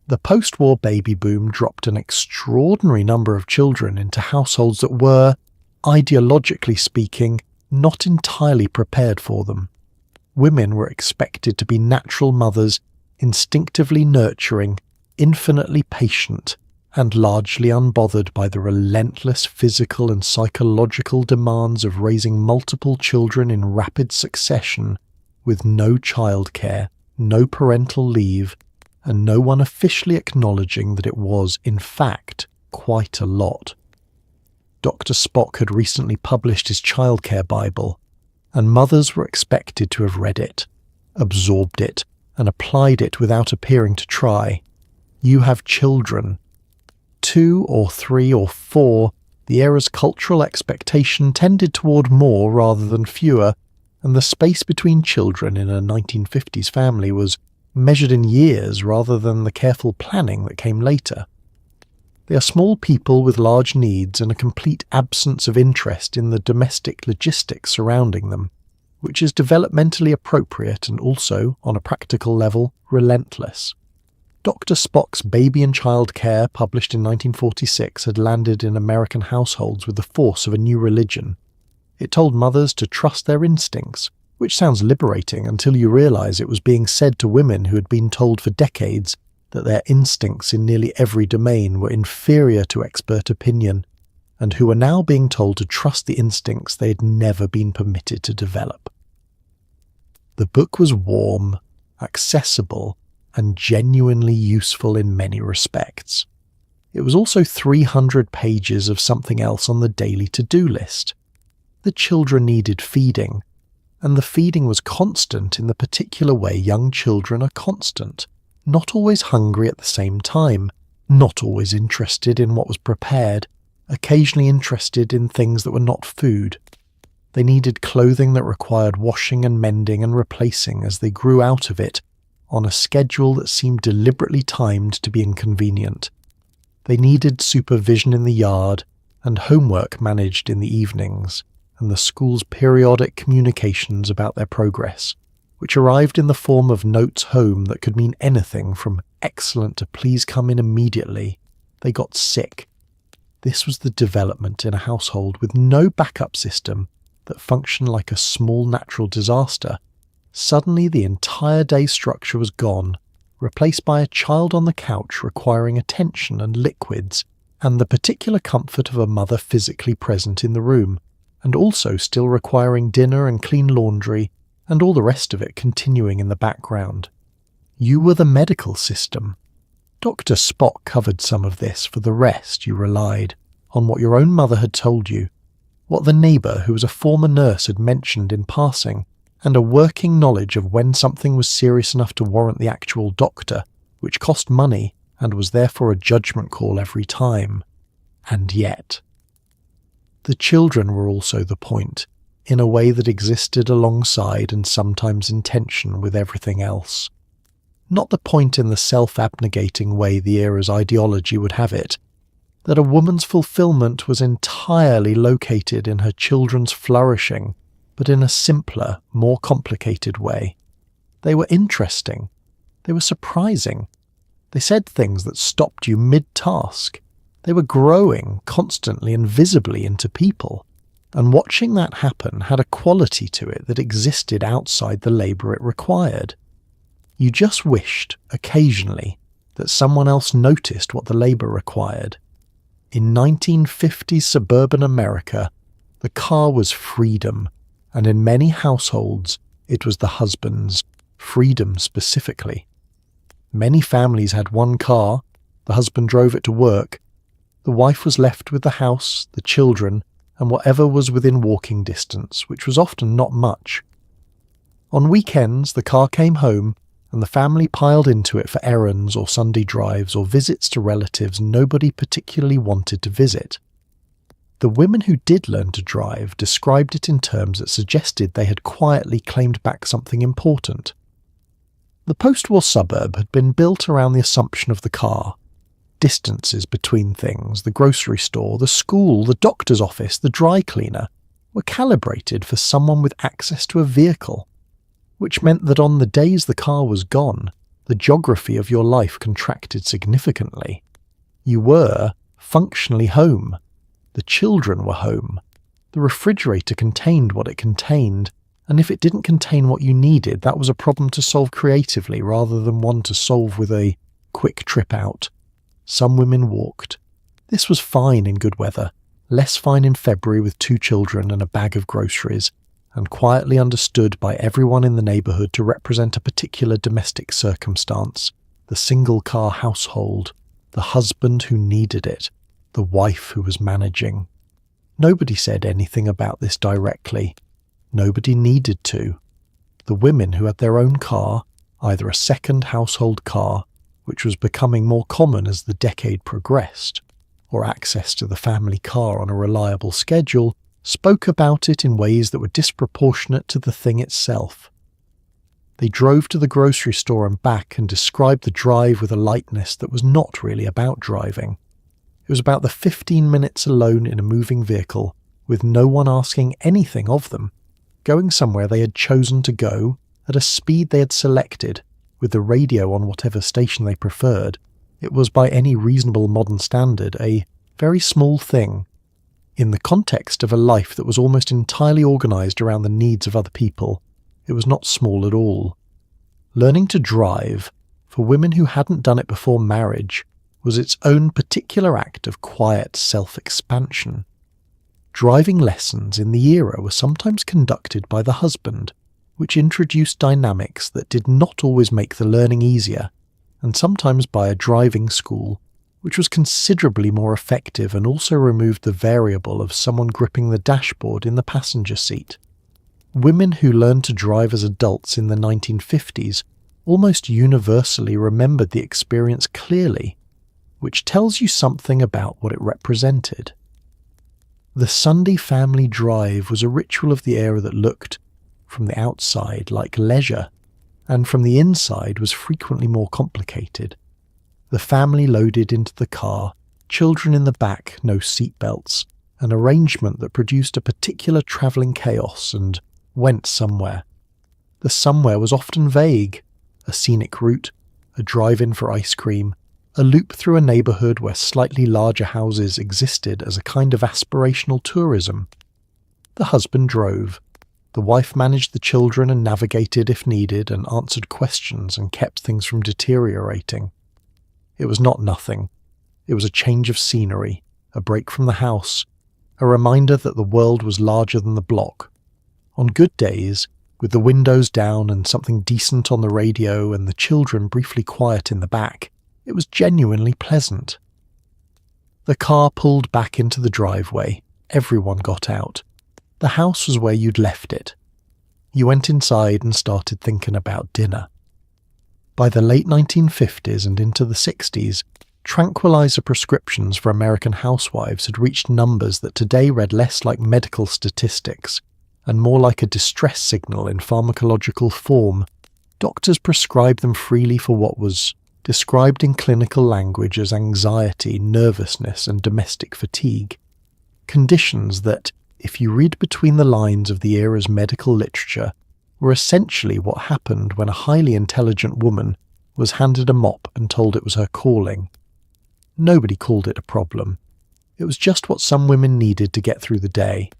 The post-war baby boom dropped an extraordinary number of children into households that were, ideologically speaking, not entirely prepared for them. Women were expected to be natural mothers, instinctively nurturing, infinitely patient, and largely unbothered by the relentless physical and psychological demands of raising multiple children in rapid succession, with no childcare, no parental leave, and no one officially acknowledging that it was, in fact, quite a lot. Dr. Spock had recently published his childcare Bible, and mothers were expected to have read it, absorbed it, and applied it without appearing to try. You have children. 2 or 3 or 4, the era's cultural expectation tended toward more rather than fewer, and the space between children in a 1950s family was measured in years rather than the careful planning that came later. They are small people with large needs and a complete absence of interest in the domestic logistics surrounding them, which is developmentally appropriate and also, on a practical level, relentless. Dr. Spock's Baby and Child Care, published in 1946, had landed in American households with the force of a new religion. It told mothers to trust their instincts, which sounds liberating until you realise it was being said to women who had been told for decades that their instincts in nearly every domain were inferior to expert opinion, and who were now being told to trust the instincts they had never been permitted to develop. The book was warm, accessible, and genuinely useful in many respects. It was also 300 pages of something else on the daily to-do list. The children needed feeding, and the feeding was constant in the particular way young children are constant, not always hungry at the same time, not always interested in what was prepared, occasionally interested in things that were not food. They needed clothing that required washing and mending and replacing as they grew out of it, on a schedule that seemed deliberately timed to be inconvenient. They needed supervision in the yard and homework managed in the evenings, and the school's periodic communications about their progress, which arrived in the form of notes home that could mean anything from excellent to please come in immediately. They got sick. This was the development in a household with no backup system that functioned like a small natural disaster. Suddenly the entire day structure was gone, replaced by a child on the couch requiring attention and liquids, and the particular comfort of a mother physically present in the room, and also still requiring dinner and clean laundry, and all the rest of it continuing in the background. You were the medical system. Dr. Spock covered some of this. For the rest, you relied on what your own mother had told you, what the neighbour who was a former nurse had mentioned in passing, and a working knowledge of when something was serious enough to warrant the actual doctor, which cost money and was therefore a judgment call every time. And yet, the children were also the point, in a way that existed alongside and sometimes in tension with everything else. Not the point in the self-abnegating way the era's ideology would have it, that a woman's fulfillment was entirely located in her children's flourishing, but in a simpler, more complicated way. They were interesting. They were surprising. They said things that stopped you mid-task. They were growing constantly and visibly into people, and watching that happen had a quality to it that existed outside the labour it required. You just wished, occasionally, that someone else noticed what the labour required. In 1950s suburban America, the car was freedom, and in many households it was the husband's, freedom specifically. Many families had one car, the husband drove it to work, the wife was left with the house, the children, and whatever was within walking distance, which was often not much. On weekends the car came home, and the family piled into it for errands or Sunday drives or visits to relatives nobody particularly wanted to visit. The women who did learn to drive described it in terms that suggested they had quietly claimed back something important. The post-war suburb had been built around the assumption of the car. Distances between things, the grocery store, the school, the doctor's office, the dry cleaner, were calibrated for someone with access to a vehicle, which meant that on the days the car was gone, the geography of your life contracted significantly. You were functionally home. The children were home. The refrigerator contained what it contained, and if it didn't contain what you needed, that was a problem to solve creatively rather than one to solve with a quick trip out. Some women walked. This was fine in good weather, less fine in February with 2 children and a bag of groceries, and quietly understood by everyone in the neighbourhood to represent a particular domestic circumstance, the single-car household, the husband who needed it, the wife who was managing. Nobody said anything about this directly. Nobody needed to. The women who had their own car, either a second household car, which was becoming more common as the decade progressed, or access to the family car on a reliable schedule, spoke about it in ways that were disproportionate to the thing itself. They drove to the grocery store and back and described the drive with a lightness that was not really about driving. It was about the 15 minutes alone in a moving vehicle, with no one asking anything of them, going somewhere they had chosen to go, at a speed they had selected, with the radio on whatever station they preferred, it was by any reasonable modern standard a very small thing. In the context of a life that was almost entirely organised around the needs of other people, it was not small at all. Learning to drive, for women who hadn't done it before marriage, was its own particular act of quiet self-expansion. Driving lessons in the era were sometimes conducted by the husband, which introduced dynamics that did not always make the learning easier, and sometimes by a driving school, which was considerably more effective and also removed the variable of someone gripping the dashboard in the passenger seat. Women who learned to drive as adults in the 1950s almost universally remembered the experience clearly, which tells you something about what it represented. The Sunday family drive was a ritual of the era that looked, from the outside, like leisure, and from the inside was frequently more complicated. The family loaded into the car, children in the back, no seatbelts, an arrangement that produced a particular travelling chaos and went somewhere. The somewhere was often vague: a scenic route, a drive-in for ice cream, a loop through a neighbourhood where slightly larger houses existed as a kind of aspirational tourism. The husband drove. The wife managed the children and navigated if needed and answered questions and kept things from deteriorating. It was not nothing. It was a change of scenery, a break from the house, a reminder that the world was larger than the block. On good days, with the windows down and something decent on the radio and the children briefly quiet in the back, it was genuinely pleasant. The car pulled back into the driveway. Everyone got out. The house was where you'd left it. You went inside and started thinking about dinner. By the late 1950s and into the 60s, tranquilizer prescriptions for American housewives had reached numbers that today read less like medical statistics and more like a distress signal in pharmacological form. Doctors prescribed them freely for what was described in clinical language as anxiety, nervousness, and domestic fatigue. Conditions that, if you read between the lines of the era's medical literature, were essentially what happened when a highly intelligent woman was handed a mop and told it was her calling. Nobody called it a problem. It was just what some women needed to get through the day.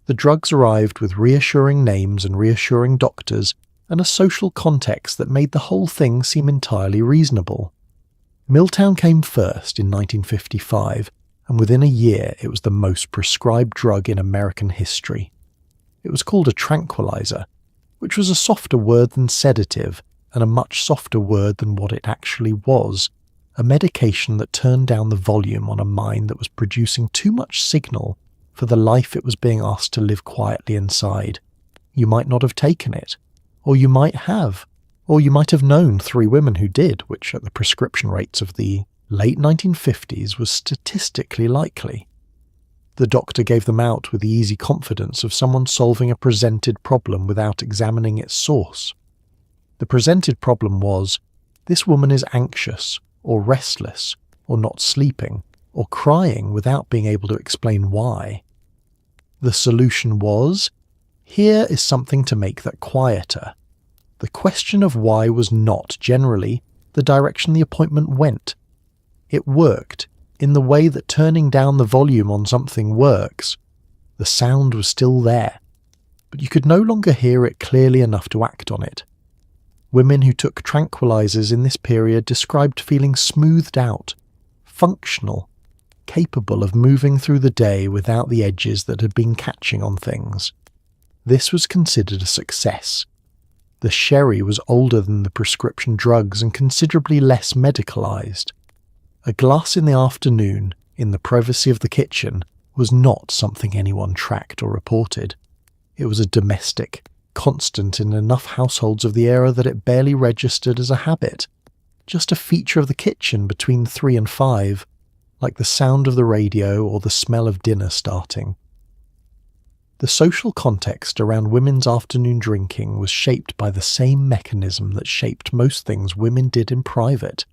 The drugs arrived with reassuring names and reassuring doctors, and a social context that made the whole thing seem entirely reasonable. Milltown came first in 1955, and within a year it was the most prescribed drug in American history. It was called a tranquilizer, which was a softer word than sedative, and a much softer word than what it actually was, a medication that turned down the volume on a mind that was producing too much signal for the life it was being asked to live quietly inside. You might not have taken it, or you might have, or you might have known 3 women who did, which at the prescription rates of the late 1950s was statistically likely. The doctor gave them out with the easy confidence of someone solving a presented problem without examining its source. The presented problem was, this woman is anxious, or restless, or not sleeping, or crying without being able to explain why. The solution was, here is something to make that quieter. The question of why was not, generally, the direction the appointment went. It worked, in the way that turning down the volume on something works. The sound was still there, but you could no longer hear it clearly enough to act on it. Women who took tranquilizers in this period described feeling smoothed out, functional, capable of moving through the day without the edges that had been catching on things. This was considered a success. The sherry was older than the prescription drugs and considerably less medicalized. A glass in the afternoon, in the privacy of the kitchen, was not something anyone tracked or reported. It was a domestic, constant in enough households of the era that it barely registered as a habit, just a feature of the kitchen between 3 and 5, like the sound of the radio or the smell of dinner starting. The social context around women's afternoon drinking was shaped by the same mechanism that shaped most things women did in private.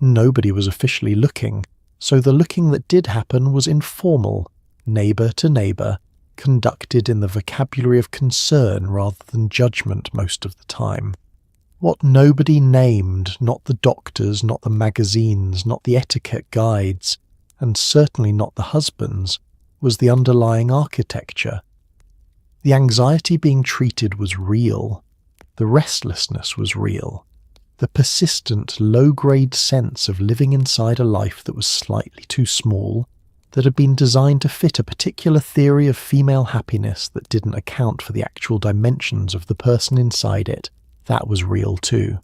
Nobody was officially looking, so the looking that did happen was informal, neighbour to neighbour, conducted in the vocabulary of concern rather than judgment most of the time. What nobody named, not the doctors, not the magazines, not the etiquette guides, and certainly not the husbands, was the underlying architecture. The anxiety being treated was real. The restlessness was real. The persistent, low-grade sense of living inside a life that was slightly too small, that had been designed to fit a particular theory of female happiness that didn't account for the actual dimensions of the person inside it, that was real too.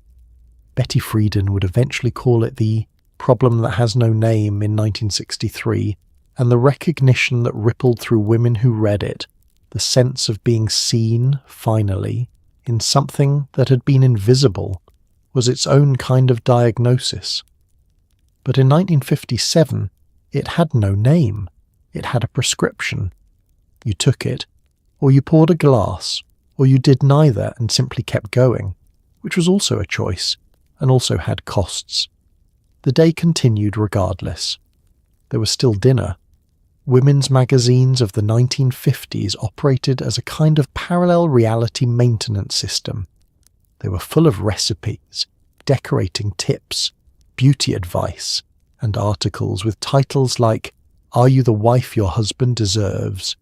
Betty Friedan would eventually call it the problem that has no name in 1963, and the recognition that rippled through women who read it, the sense of being seen, finally, in something that had been invisible, was its own kind of diagnosis. But in 1957, it had no name. It had a prescription. You took it, or you poured a glass, or you did neither and simply kept going, which was also a choice, and also had costs. The day continued regardless. There was still dinner. Women's magazines of the 1950s operated as a kind of parallel reality maintenance system. They were full of recipes, decorating tips, beauty advice, and articles with titles like "Are You the Wife Your Husband Deserves?",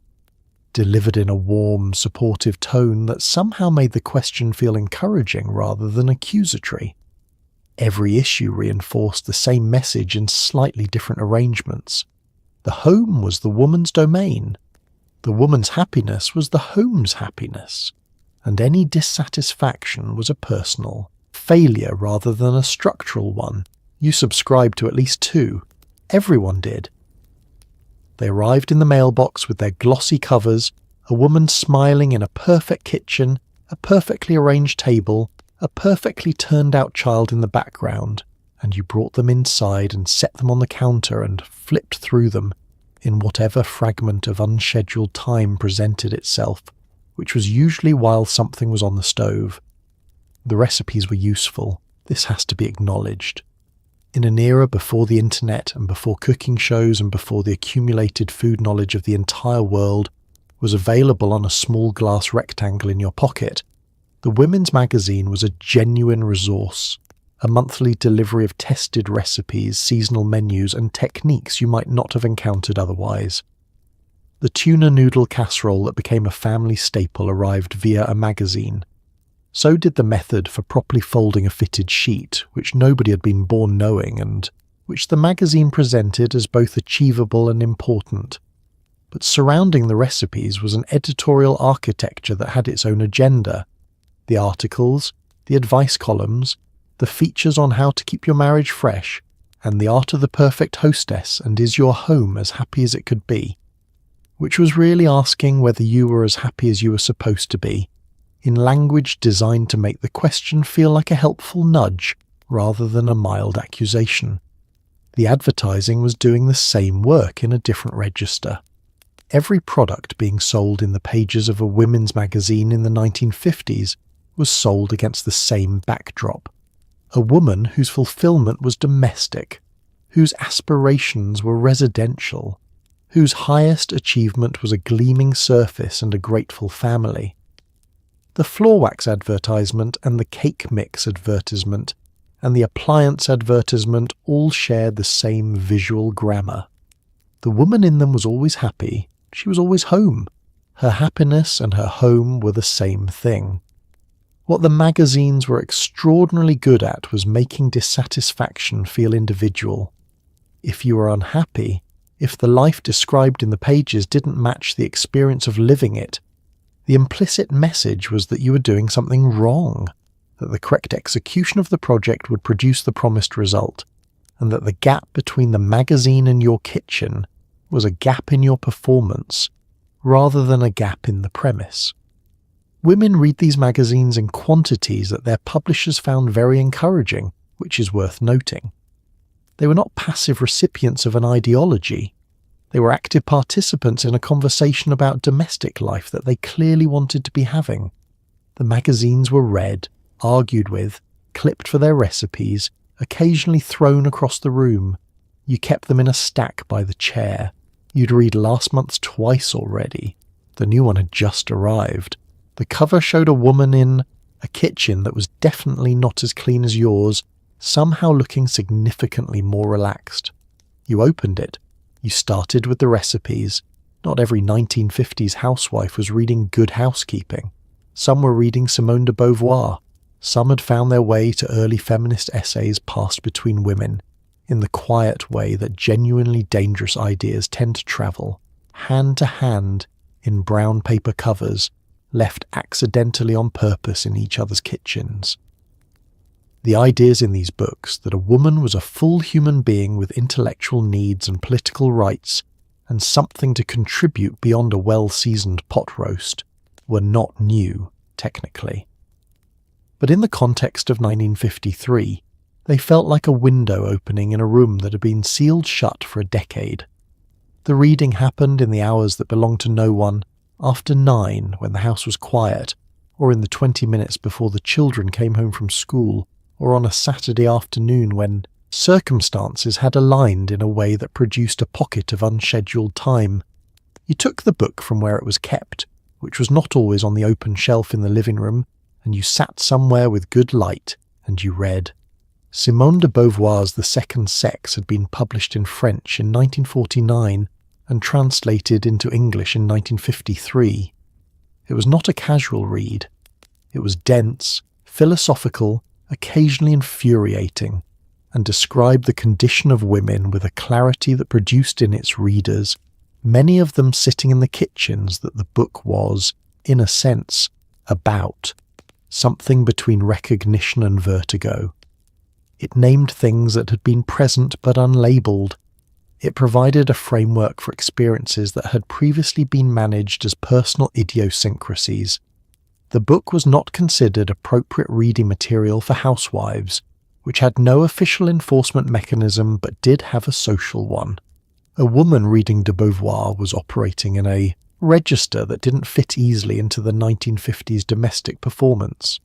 delivered in a warm, supportive tone that somehow made the question feel encouraging rather than accusatory. Every issue reinforced the same message in slightly different arrangements. The home was the woman's domain. The woman's happiness was the home's happiness. And any dissatisfaction was a personal failure rather than a structural one. You subscribed to at least two. Everyone did. They arrived in the mailbox with their glossy covers, a woman smiling in a perfect kitchen, a perfectly arranged table, a perfectly turned-out child in the background, and you brought them inside and set them on the counter and flipped through them in whatever fragment of unscheduled time presented itself, which was usually while something was on the stove. The recipes were useful. This has to be acknowledged. In an era before the internet and before cooking shows and before the accumulated food knowledge of the entire world was available on a small glass rectangle in your pocket, the women's magazine was a genuine resource, a monthly delivery of tested recipes, seasonal menus, and techniques you might not have encountered otherwise. The tuna noodle casserole that became a family staple arrived via a magazine. So did the method for properly folding a fitted sheet, which nobody had been born knowing and which the magazine presented as both achievable and important. But surrounding the recipes was an editorial architecture that had its own agenda. The articles, the advice columns, the features on how to keep your marriage fresh, and the art of the perfect hostess and is your home as happy as it could be, which was really asking whether you were as happy as you were supposed to be, in language designed to make the question feel like a helpful nudge rather than a mild accusation. The advertising was doing the same work in a different register. Every product being sold in the pages of a women's magazine in the 1950s was sold against the same backdrop. A woman whose fulfillment was domestic, whose aspirations were residential, whose highest achievement was a gleaming surface and a grateful family. The floor wax advertisement and the cake mix advertisement and the appliance advertisement all shared the same visual grammar. The woman in them was always happy. She was always home. Her happiness and her home were the same thing. What the magazines were extraordinarily good at was making dissatisfaction feel individual. If you were unhappy, if the life described in the pages didn't match the experience of living it, the implicit message was that you were doing something wrong, that the correct execution of the project would produce the promised result, and that the gap between the magazine and your kitchen was a gap in your performance, rather than a gap in the premise. Women read these magazines in quantities that their publishers found very encouraging, which is worth noting. They were not passive recipients of an ideology. They were active participants in a conversation about domestic life that they clearly wanted to be having. The magazines were read, argued with, clipped for their recipes, occasionally thrown across the room. You kept them in a stack by the chair. You'd read last month's twice already. The new one had just arrived. The cover showed a woman in A kitchen that was definitely not as clean as yours, somehow looking significantly more relaxed. You opened it. You started with the recipes. Not every 1950s housewife was reading Good Housekeeping. Some were reading Simone de Beauvoir. Some had found their way to early feminist essays passed between women, in the quiet way that genuinely dangerous ideas tend to travel, hand to hand, in brown paper covers, left accidentally on purpose in each other's kitchens. The ideas in these books that a woman was a full human being with intellectual needs and political rights, and something to contribute beyond a well-seasoned pot roast, were not new, technically. But in the context of 1953, they felt like a window opening in a room that had been sealed shut for a decade. The reading happened in the hours that belonged to no one, after 9 when the house was quiet, or in the 20 minutes before the children came home from school, or on a Saturday afternoon when circumstances had aligned in a way that produced a pocket of unscheduled time. You took the book from where it was kept, which was not always on the open shelf in the living room, and you sat somewhere with good light, and you read. Simone de Beauvoir's The Second Sex had been published in French in 1949 and translated into English in 1953. It was not a casual read. It was dense, philosophical, occasionally infuriating, and described the condition of women with a clarity that produced in its readers, many of them sitting in the kitchens that the book was, in a sense, about, something between recognition and vertigo. It named things that had been present but unlabeled. It provided a framework for experiences that had previously been managed as personal idiosyncrasies. The book was not considered appropriate reading material for housewives, which had no official enforcement mechanism but did have a social one. A woman reading de Beauvoir was operating in a register that didn't fit easily into the 1950s domestic performance.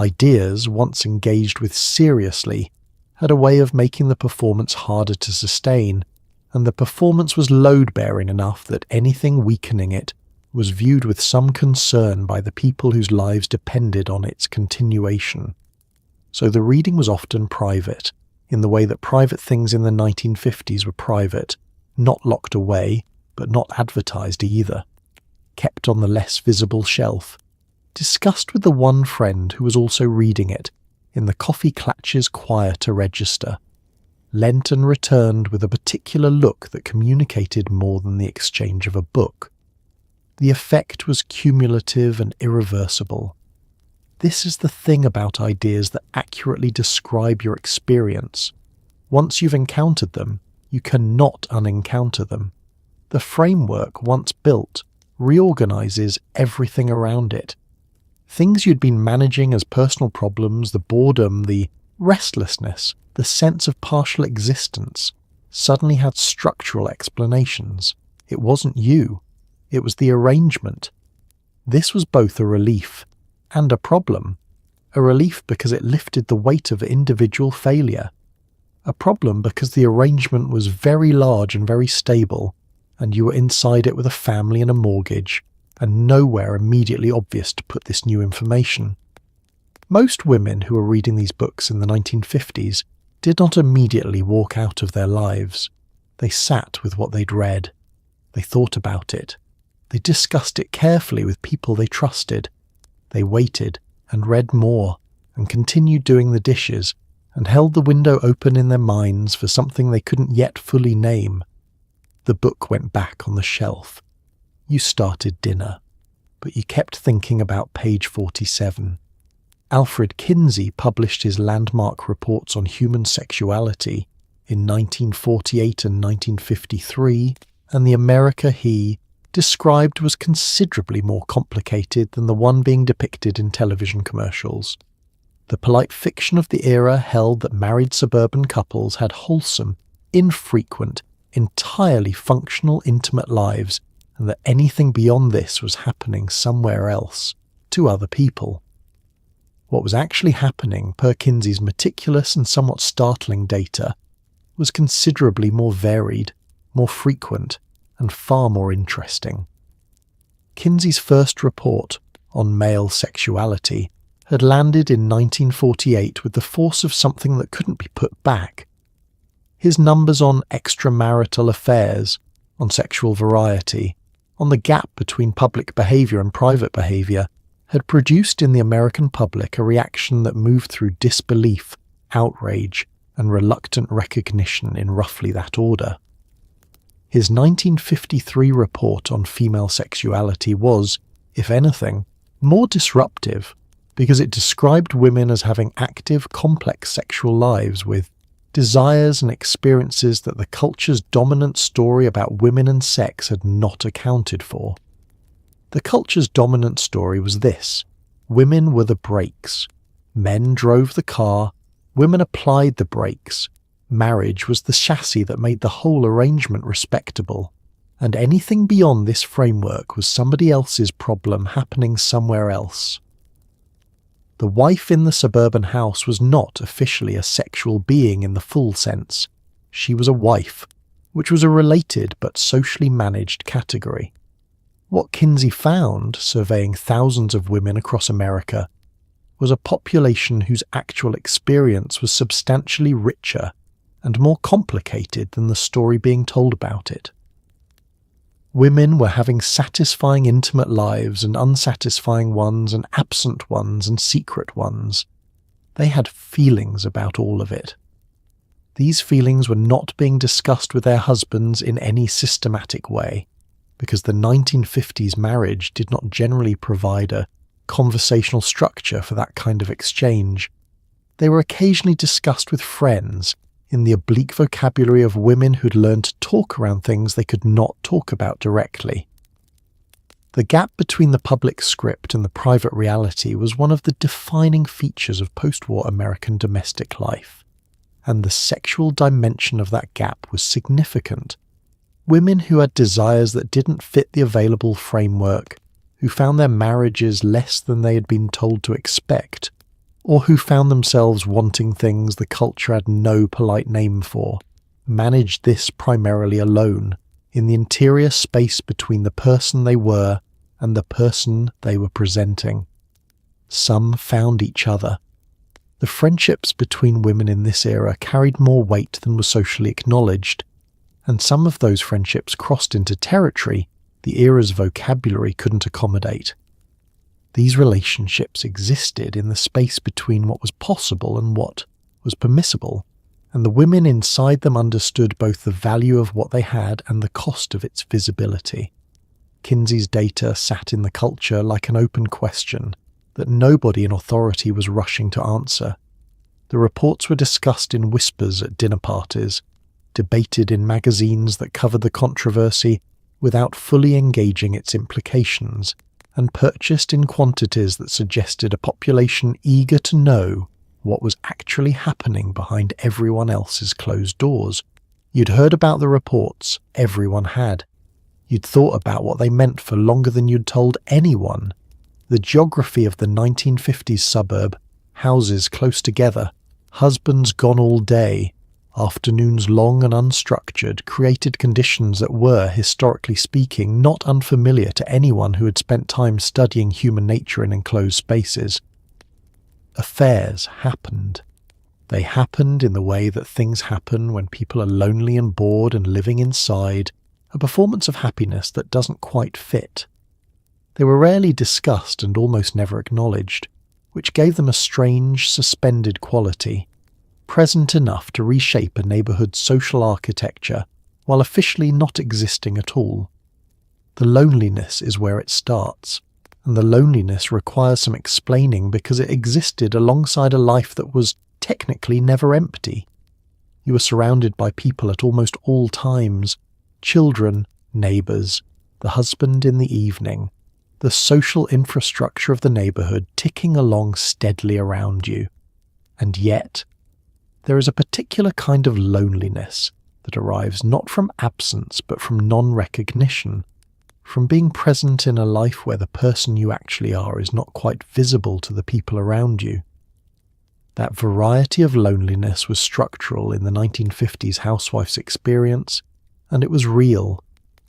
Ideas, once engaged with seriously, had a way of making the performance harder to sustain, and the performance was load-bearing enough that anything weakening it was viewed with some concern by the people whose lives depended on its continuation. So the reading was often private, in the way that private things in the 1950s were private, not locked away, but not advertised either, kept on the less visible shelf, discussed with the one friend who was also reading it, in the coffee clatch's quieter register, lent and returned with a particular look that communicated more than the exchange of a book. The effect was cumulative and irreversible. This is the thing about ideas that accurately describe your experience. Once you've encountered them, you cannot unencounter them. The framework, once built, reorganizes everything around it. Things you'd been managing as personal problems, the boredom, the restlessness, the sense of partial existence, suddenly had structural explanations. It wasn't you. It was the arrangement. This was both a relief and a problem. A relief because it lifted the weight of individual failure. A problem because the arrangement was very large and very stable, and you were inside it with a family and a mortgage, and nowhere immediately obvious to put this new information. Most women who were reading these books in the 1950s did not immediately walk out of their lives. They sat with what they'd read. They thought about it. They discussed it carefully with people they trusted. They waited and read more and continued doing the dishes and held the window open in their minds for something they couldn't yet fully name. The book went back on the shelf. You started dinner, but you kept thinking about page 47. Alfred Kinsey published his landmark reports on human sexuality in 1948 and 1953, and the America he described was considerably more complicated than the one being depicted in television commercials. The polite fiction of the era held that married suburban couples had wholesome, infrequent, entirely functional intimate lives, and that anything beyond this was happening somewhere else, to other people. What was actually happening, per Kinsey's meticulous and somewhat startling data, was considerably more varied, more frequent, and far more interesting. Kinsey's first report, on male sexuality, had landed in 1948 with the force of something that couldn't be put back. His numbers on extramarital affairs, on sexual variety, on the gap between public behaviour and private behaviour, had produced in the American public a reaction that moved through disbelief, outrage, and reluctant recognition in roughly that order. His 1953 report on female sexuality was, if anything, more disruptive because it described women as having active, complex sexual lives with desires and experiences that the culture's dominant story about women and sex had not accounted for. The culture's dominant story was this: women were the brakes, men drove the car, women applied the brakes, marriage was the chassis that made the whole arrangement respectable, and anything beyond this framework was somebody else's problem happening somewhere else. The wife in the suburban house was not officially a sexual being in the full sense. She was a wife, which was a related but socially managed category. What Kinsey found, surveying thousands of women across America, was a population whose actual experience was substantially richer and more complicated than the story being told about it. Women were having satisfying intimate lives and unsatisfying ones and absent ones and secret ones. They had feelings about all of it. These feelings were not being discussed with their husbands in any systematic way, because the 1950s marriage did not generally provide a conversational structure for that kind of exchange. They were occasionally discussed with friends, in the oblique vocabulary of women who'd learned to talk around things they could not talk about directly. The gap between the public script and the private reality was one of the defining features of post-war American domestic life, and the sexual dimension of that gap was significant. Women who had desires that didn't fit the available framework, who found their marriages less than they had been told to expect, or who found themselves wanting things the culture had no polite name for, managed this primarily alone, in the interior space between the person they were and the person they were presenting. Some found each other. The friendships between women in this era carried more weight than was socially acknowledged, and some of those friendships crossed into territory the era's vocabulary couldn't accommodate. These relationships existed in the space between what was possible and what was permissible, and the women inside them understood both the value of what they had and the cost of its visibility. Kinsey's data sat in the culture like an open question that nobody in authority was rushing to answer. The reports were discussed in whispers at dinner parties, debated in magazines that covered the controversy without fully engaging its implications, and purchased in quantities that suggested a population eager to know what was actually happening behind everyone else's closed doors. You'd heard about the reports, everyone had. You'd thought about what they meant for longer than you'd told anyone. The geography of the 1950s suburb, houses close together, husbands gone all day, afternoons long and unstructured, created conditions that were, historically speaking, not unfamiliar to anyone who had spent time studying human nature in enclosed spaces. Affairs happened. They happened in the way that things happen when people are lonely and bored and living inside, a performance of happiness that doesn't quite fit. They were rarely discussed and almost never acknowledged, which gave them a strange, suspended quality, present enough to reshape a neighbourhood's social architecture while officially not existing at all. The loneliness is where it starts, and the loneliness requires some explaining because it existed alongside a life that was technically never empty. You were surrounded by people at almost all times, children, neighbours, the husband in the evening, the social infrastructure of the neighbourhood ticking along steadily around you. And yet, there is a particular kind of loneliness that arrives not from absence but from non-recognition, from being present in a life where the person you actually are is not quite visible to the people around you. That variety of loneliness was structural in the 1950s Housewife's experience, and it was real,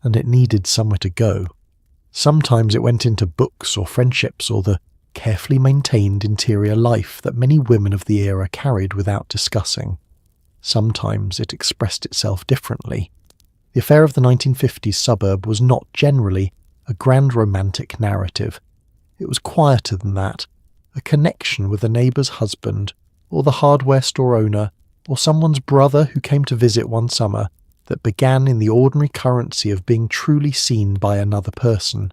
and it needed somewhere to go. Sometimes it went into books or friendships or the carefully maintained interior life that many women of the era carried without discussing. Sometimes it expressed itself differently. The affair of the 1950s suburb was not generally a grand romantic narrative. It was quieter than that, a connection with a neighbour's husband, or the hardware store owner, or someone's brother who came to visit one summer, that began in the ordinary currency of being truly seen by another person,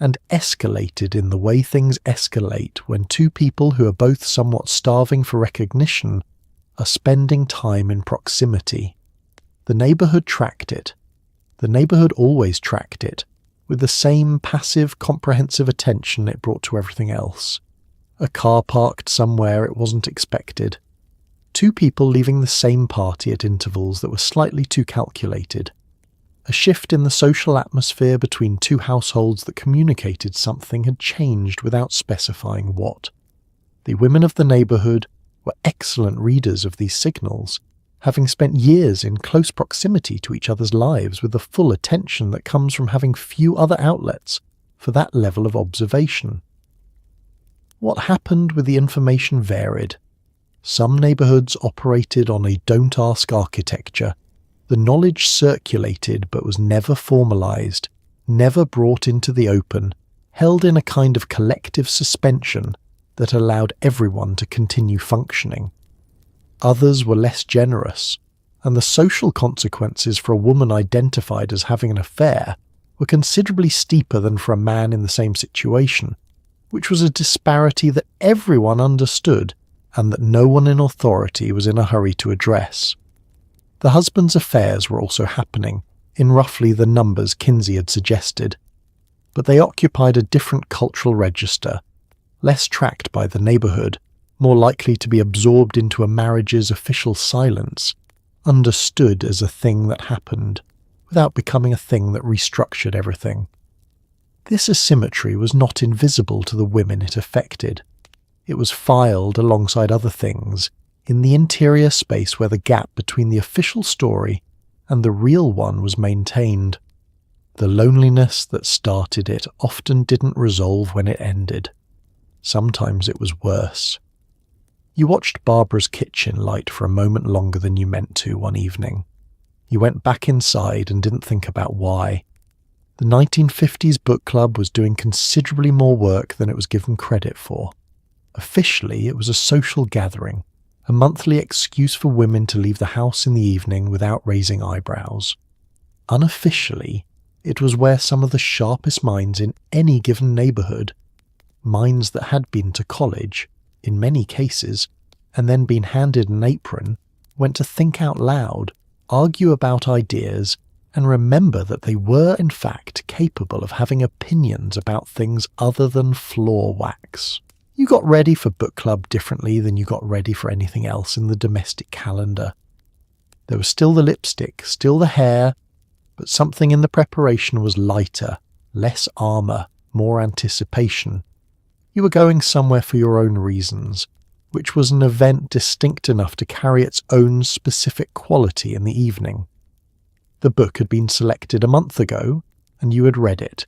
and escalated in the way things escalate when two people who are both somewhat starving for recognition are spending time in proximity. The neighbourhood tracked it. The neighbourhood always tracked it, with the same passive, comprehensive attention it brought to everything else. A car parked somewhere it wasn't expected. Two people leaving the same party at intervals that were slightly too calculated. A shift in the social atmosphere between two households that communicated something had changed without specifying what. The women of the neighbourhood were excellent readers of these signals, having spent years in close proximity to each other's lives with the full attention that comes from having few other outlets for that level of observation. What happened with the information varied. Some neighbourhoods operated on a don't-ask architecture. The knowledge circulated but was never formalised, never brought into the open, held in a kind of collective suspension that allowed everyone to continue functioning. Others were less generous, and the social consequences for a woman identified as having an affair were considerably steeper than for a man in the same situation, which was a disparity that everyone understood and that no one in authority was in a hurry to address. The husbands' affairs were also happening, in roughly the numbers Kinsey had suggested, but they occupied a different cultural register, less tracked by the neighbourhood, more likely to be absorbed into a marriage's official silence, understood as a thing that happened, without becoming a thing that restructured everything. This asymmetry was not invisible to the women it affected. It was filed alongside other things, in the interior space where the gap between the official story and the real one was maintained. The loneliness that started it often didn't resolve when it ended. Sometimes it was worse. You watched Barbara's kitchen light for a moment longer than you meant to one evening. You went back inside and didn't think about why. The 1950s book club was doing considerably more work than it was given credit for. Officially, it was a social gathering, a monthly excuse for women to leave the house in the evening without raising eyebrows. Unofficially, it was where some of the sharpest minds in any given neighbourhood, minds that had been to college, in many cases, and then been handed an apron, went to think out loud, argue about ideas, and remember that they were in fact capable of having opinions about things other than floor wax. You got ready for book club differently than you got ready for anything else in the domestic calendar. There was still the lipstick, still the hair, but something in the preparation was lighter, less armour, more anticipation. You were going somewhere for your own reasons, which was an event distinct enough to carry its own specific quality in the evening. The book had been selected a month ago, and you had read it,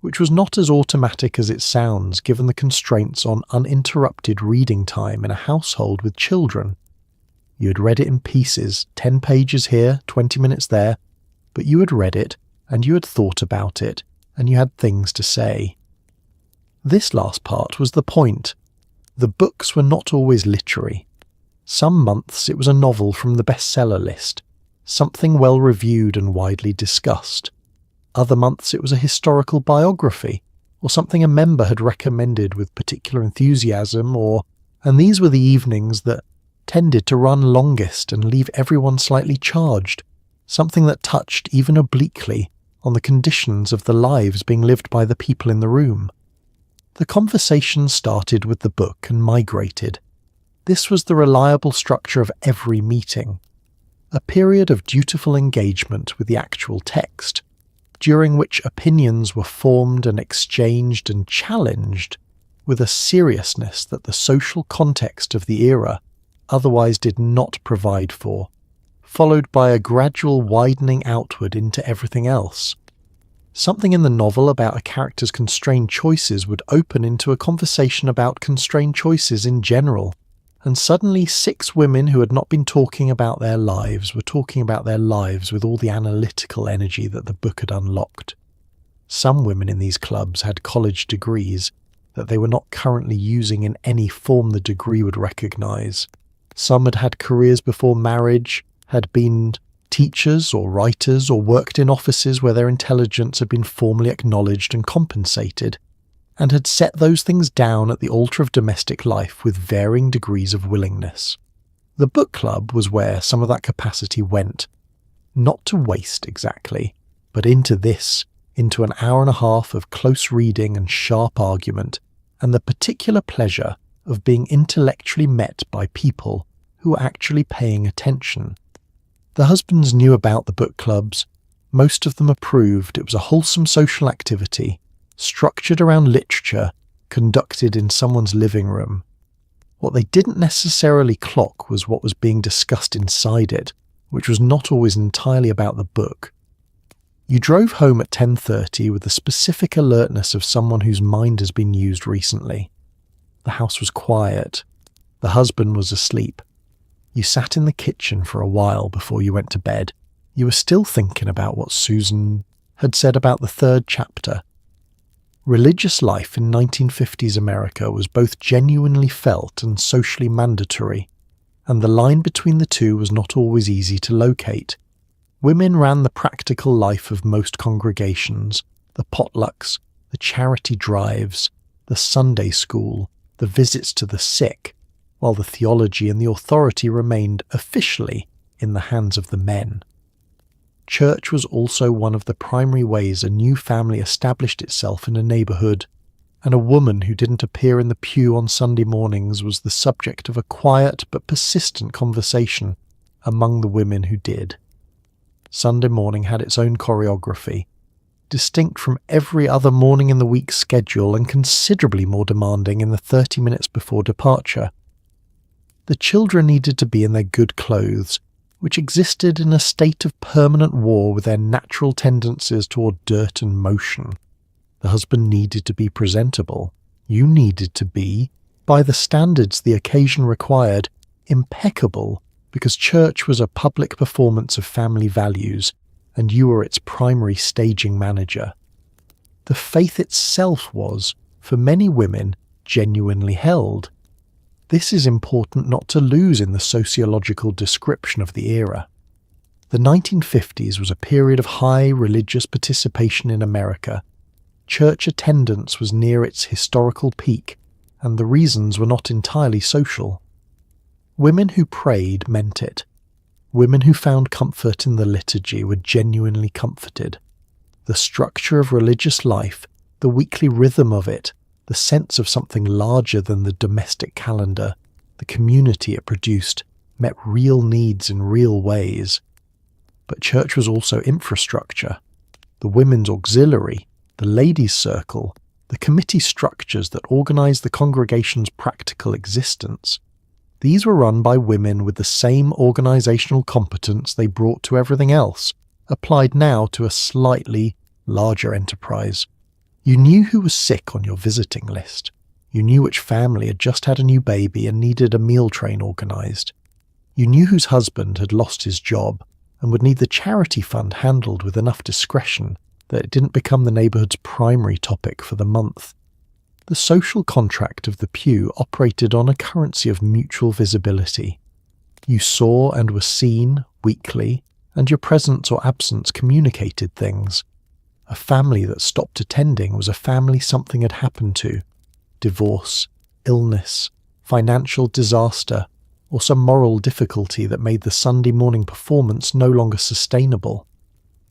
which was not as automatic as it sounds given the constraints on uninterrupted reading time in a household with children. You had read it in pieces, 10 pages here, 20 minutes there, but you had read it, and you had thought about it, and you had things to say. This last part was the point. The books were not always literary. Some months it was a novel from the bestseller list, something well reviewed and widely discussed. Other months it was a historical biography, or something a member had recommended with particular enthusiasm, and these were the evenings that tended to run longest and leave everyone slightly charged, something that touched even obliquely on the conditions of the lives being lived by the people in the room. The conversation started with the book and migrated. This was the reliable structure of every meeting. A period of dutiful engagement with the actual text, during which opinions were formed and exchanged and challenged with a seriousness that the social context of the era otherwise did not provide for, followed by a gradual widening outward into everything else. Something in the novel about a character's constrained choices would open into a conversation about constrained choices in general, and suddenly 6 women who had not been talking about their lives were talking about their lives with all the analytical energy that the book had unlocked. Some women in these clubs had college degrees that they were not currently using in any form the degree would recognise. Some had had careers before marriage, had been teachers or writers, or worked in offices where their intelligence had been formally acknowledged and compensated, and had set those things down at the altar of domestic life with varying degrees of willingness. The book club was where some of that capacity went, not to waste exactly, but into an hour and a half of close reading and sharp argument, and the particular pleasure of being intellectually met by people who were actually paying attention. The husbands knew about the book clubs. Most of them approved it was a wholesome social activity, structured around literature, conducted in someone's living room. What they didn't necessarily clock was what was being discussed inside it, which was not always entirely about the book. You drove home at 10:30 with the specific alertness of someone whose mind has been used recently. The house was quiet. The husband was asleep. You sat in the kitchen for a while before you went to bed. You were still thinking about what Susan had said about the 3rd chapter. Religious life in 1950s America was both genuinely felt and socially mandatory, and the line between the two was not always easy to locate. Women ran the practical life of most congregations, the potlucks, the charity drives, the Sunday school, the visits to the sick, while the theology and the authority remained officially in the hands of the men. Church was also one of the primary ways a new family established itself in a neighbourhood, and a woman who didn't appear in the pew on Sunday mornings was the subject of a quiet but persistent conversation among the women who did. Sunday morning had its own choreography, distinct from every other morning in the week's schedule and considerably more demanding in the 30 minutes before departure. The children needed to be in their good clothes, which existed in a state of permanent war with their natural tendencies toward dirt and motion. The husband needed to be presentable. You needed to be, by the standards the occasion required, impeccable, because church was a public performance of family values, and you were its primary staging manager. The faith itself was, for many women, genuinely held. This is important not to lose in the sociological description of the era. The 1950s was a period of high religious participation in America. Church attendance was near its historical peak, and the reasons were not entirely social. Women who prayed meant it. Women who found comfort in the liturgy were genuinely comforted. The structure of religious life, the weekly rhythm of it, the sense of something larger than the domestic calendar, the community it produced, met real needs in real ways. But church was also infrastructure. The women's auxiliary, the ladies' circle, the committee structures that organised the congregation's practical existence. These were run by women with the same organisational competence they brought to everything else, applied now to a slightly larger enterprise. You knew who was sick on your visiting list. You knew which family had just had a new baby and needed a meal train organised. You knew whose husband had lost his job and would need the charity fund handled with enough discretion that it didn't become the neighbourhood's primary topic for the month. The social contract of the pew operated on a currency of mutual visibility. You saw and were seen weekly, and your presence or absence communicated things. A family that stopped attending was a family something had happened to. Divorce, illness, financial disaster, or some moral difficulty that made the Sunday morning performance no longer sustainable.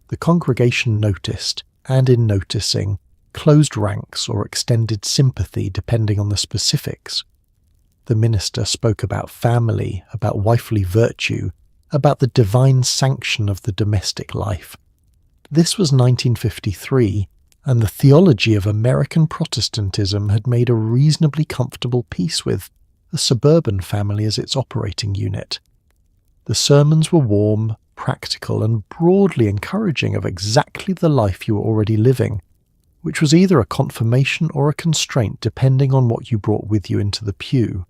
The congregation noticed, and in noticing, closed ranks or extended sympathy depending on the specifics. The minister spoke about family, about wifely virtue, about the divine sanction of the domestic life. This was 1953, and the theology of American Protestantism had made a reasonably comfortable peace with a suburban family as its operating unit. The sermons were warm, practical and broadly encouraging of exactly the life you were already living, which was either a confirmation or a constraint depending on what you brought with you into the pew.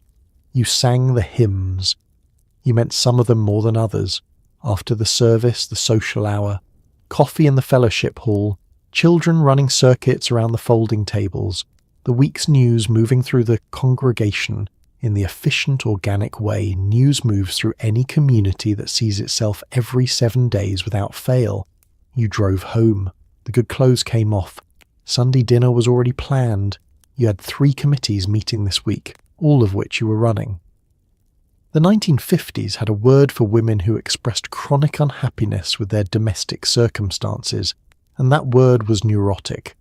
You sang the hymns. You meant some of them more than others. After the service, the social hour, coffee in the fellowship hall, children running circuits around the folding tables, the week's news moving through the congregation. In the efficient, organic way news moves through any community that sees itself every 7 days without fail. You drove home. The good clothes came off. Sunday dinner was already planned. You had 3 committees meeting this week, all of which you were running. The 1950s had a word for women who expressed chronic unhappiness with their domestic circumstances, and that word was neurotic.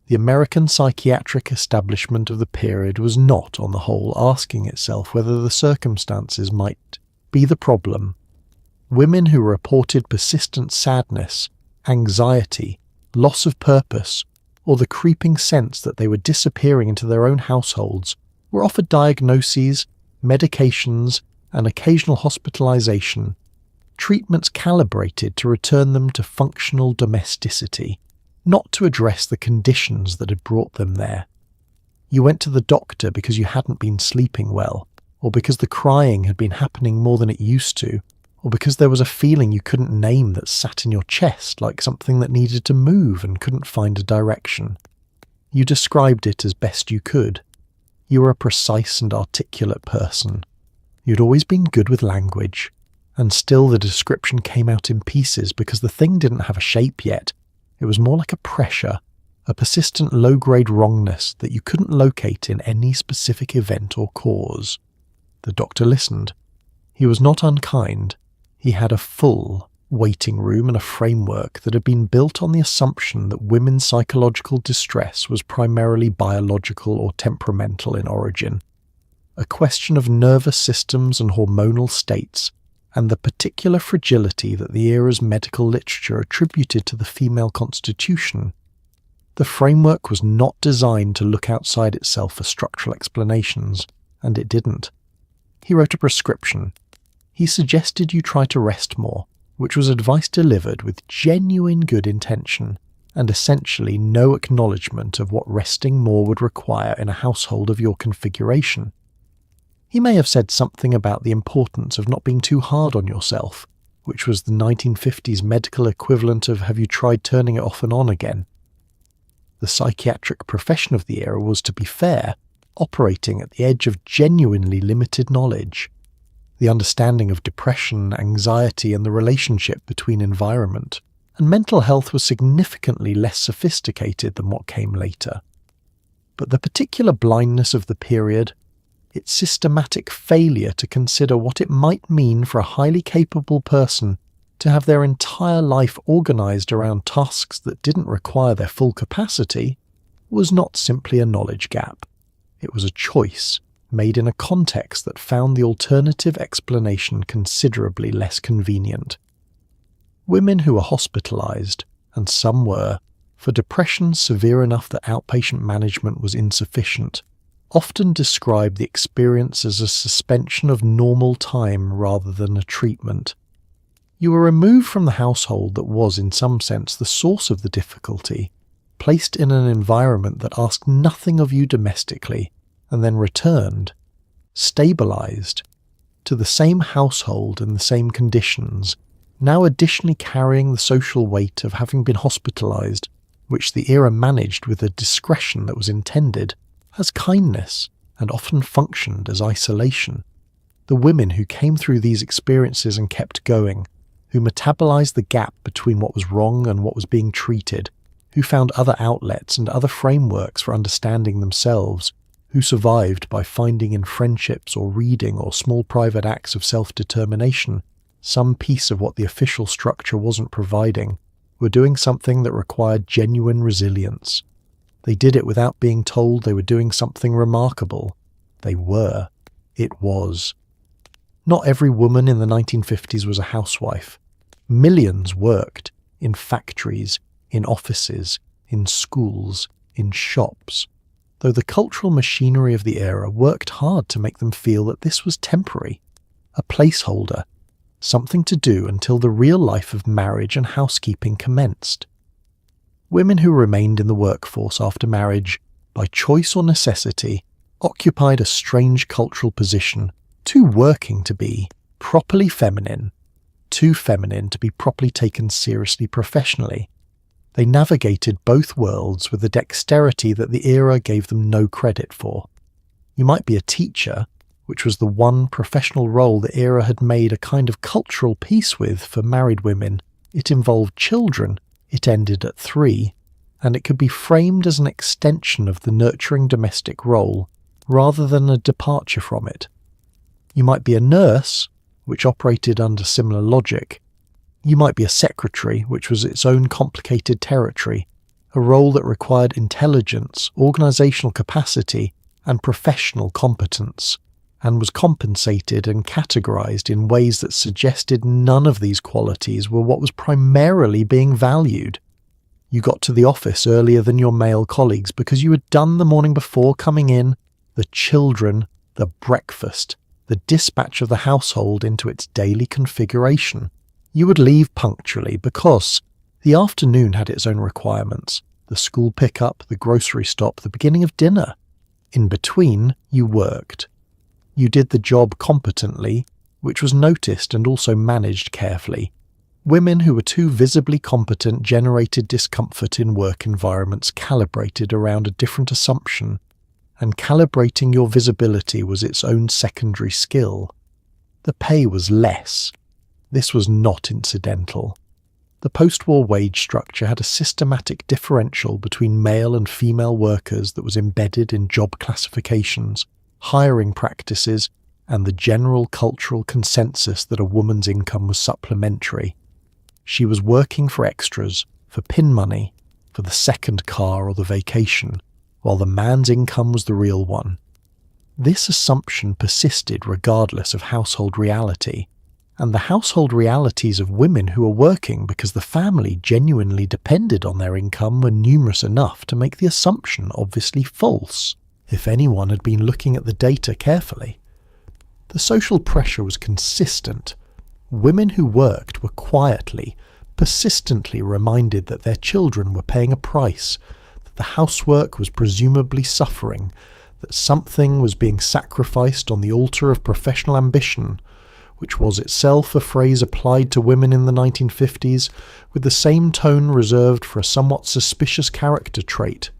The American psychiatric establishment of the period was not, on the whole, asking itself whether the circumstances might be the problem. Women who reported persistent sadness, anxiety, loss of purpose, or the creeping sense that they were disappearing into their own households were offered diagnoses, medications, and occasional hospitalization, treatments calibrated to return them to functional domesticity, not to address the conditions that had brought them there. You went to the doctor because you hadn't been sleeping well, or because the crying had been happening more than it used to, or because there was a feeling you couldn't name that sat in your chest like something that needed to move and couldn't find a direction. You described it as best you could. You were a precise and articulate person. You'd always been good with language, and still the description came out in pieces because the thing didn't have a shape yet. It was more like a pressure, a persistent low-grade wrongness that you couldn't locate in any specific event or cause. The doctor listened. He was not unkind. He had a full waiting room and a framework that had been built on the assumption that women's psychological distress was primarily biological or temperamental in origin, a question of nervous systems and hormonal states, and the particular fragility that the era's medical literature attributed to the female constitution. The framework was not designed to look outside itself for structural explanations, and it didn't. He wrote a prescription. He suggested you try to rest more, which was advice delivered with genuine good intention, and essentially no acknowledgement of what resting more would require in a household of your configuration. He may have said something about the importance of not being too hard on yourself, which was the 1950s medical equivalent of "have you tried turning it off and on again?" The psychiatric profession of the era was, to be fair, operating at the edge of genuinely limited knowledge. The understanding of depression, anxiety, and the relationship between environment and mental health was significantly less sophisticated than what came later. But the particular blindness of the period, its systematic failure to consider what it might mean for a highly capable person to have their entire life organized around tasks that didn't require their full capacity, was not simply a knowledge gap. It was a choice made in a context that found the alternative explanation considerably less convenient. Women who were hospitalized, and some were, for depression severe enough that outpatient management was insufficient, often describe the experience as a suspension of normal time rather than a treatment. You were removed from the household that was, in some sense, the source of the difficulty, placed in an environment that asked nothing of you domestically, and then returned, stabilized, to the same household and the same conditions, now additionally carrying the social weight of having been hospitalized, which the era managed with a discretion that was intended as kindness and often functioned as isolation. The women who came through these experiences and kept going, who metabolized the gap between what was wrong and what was being treated, who found other outlets and other frameworks for understanding themselves, who survived by finding in friendships or reading or small private acts of self-determination some piece of what the official structure wasn't providing, were doing something that required genuine resilience. They did it without being told they were doing something remarkable. They were. It was. Not every woman in the 1950s was a housewife. Millions worked in factories, in offices, in schools, in shops, though the cultural machinery of the era worked hard to make them feel that this was temporary, a placeholder, something to do until the real life of marriage and housekeeping commenced. Women who remained in the workforce after marriage, by choice or necessity, occupied a strange cultural position, too working to be properly feminine, too feminine to be properly taken seriously professionally. They navigated both worlds with a dexterity that the era gave them no credit for. You might be a teacher, which was the one professional role the era had made a kind of cultural peace with for married women. It involved children, it ended at 3, and it could be framed as an extension of the nurturing domestic role, rather than a departure from it. You might be a nurse, which operated under similar logic. You might be a secretary, which was its own complicated territory, a role that required intelligence, organisational capacity, and professional competence, and was compensated and categorised in ways that suggested none of these qualities were what was primarily being valued. You got to the office earlier than your male colleagues because you had done the morning before coming in, the children, the breakfast, the dispatch of the household into its daily configuration. You would leave punctually because the afternoon had its own requirements, the school pick-up, the grocery stop, the beginning of dinner. In between, you worked. You did the job competently, which was noticed and also managed carefully. Women who were too visibly competent generated discomfort in work environments calibrated around a different assumption, and calibrating your visibility was its own secondary skill. The pay was less. This was not incidental. The post-war wage structure had a systematic differential between male and female workers that was embedded in job classifications, hiring practices, and the general cultural consensus that a woman's income was supplementary. She was working for extras, for pin money, for the second car or the vacation, while the man's income was the real one. This assumption persisted regardless of household reality, and the household realities of women who were working because the family genuinely depended on their income were numerous enough to make the assumption obviously false, if anyone had been looking at the data carefully. The social pressure was consistent. Women who worked were quietly, persistently reminded that their children were paying a price, that the housework was presumably suffering, that something was being sacrificed on the altar of professional ambition, which was itself a phrase applied to women in the 1950s with the same tone reserved for a somewhat suspicious character trait.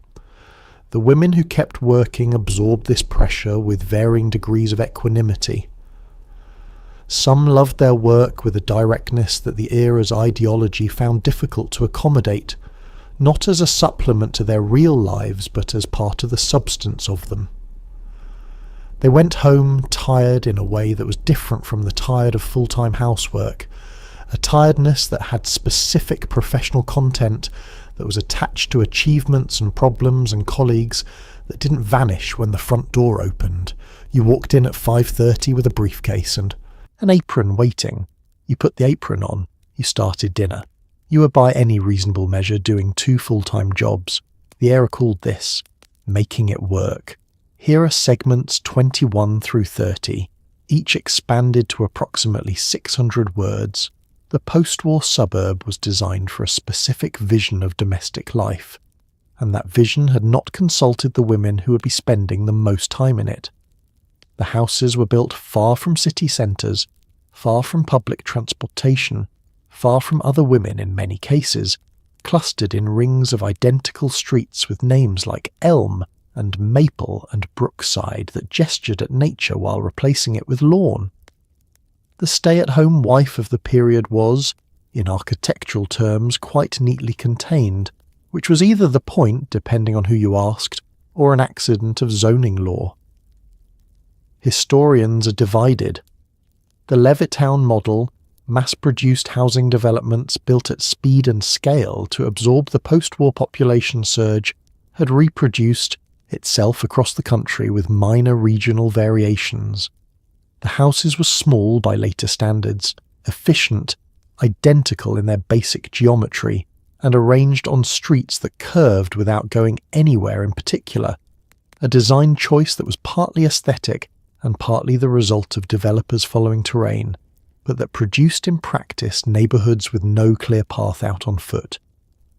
The women who kept working absorbed this pressure with varying degrees of equanimity. Some loved their work with a directness that the era's ideology found difficult to accommodate, not as a supplement to their real lives but as part of the substance of them. They went home tired in a way that was different from the tired of full-time housework, a tiredness that had specific professional content that was attached to achievements and problems and colleagues that didn't vanish when the front door opened. You walked in at 5:30 with a briefcase and an apron waiting. You put the apron on. You started dinner. You were by any reasonable measure doing 2 full-time jobs. The era called this making it work. Here are segments 21 through 30, each expanded to approximately 600 words. The post-war suburb was designed for a specific vision of domestic life, and that vision had not consulted the women who would be spending the most time in it. The houses were built far from city centres, far from public transportation, far from other women in many cases, clustered in rings of identical streets with names like Elm and Maple and Brookside that gestured at nature while replacing it with lawn. The stay-at-home wife of the period was, in architectural terms, quite neatly contained, which was either the point, depending on who you asked, or an accident of zoning law. Historians are divided. The Levittown model, mass-produced housing developments built at speed and scale to absorb the post-war population surge, had reproduced itself across the country with minor regional variations. The houses were small by later standards, efficient, identical in their basic geometry, and arranged on streets that curved without going anywhere in particular, a design choice that was partly aesthetic and partly the result of developers following terrain, but that produced in practice neighbourhoods with no clear path out on foot.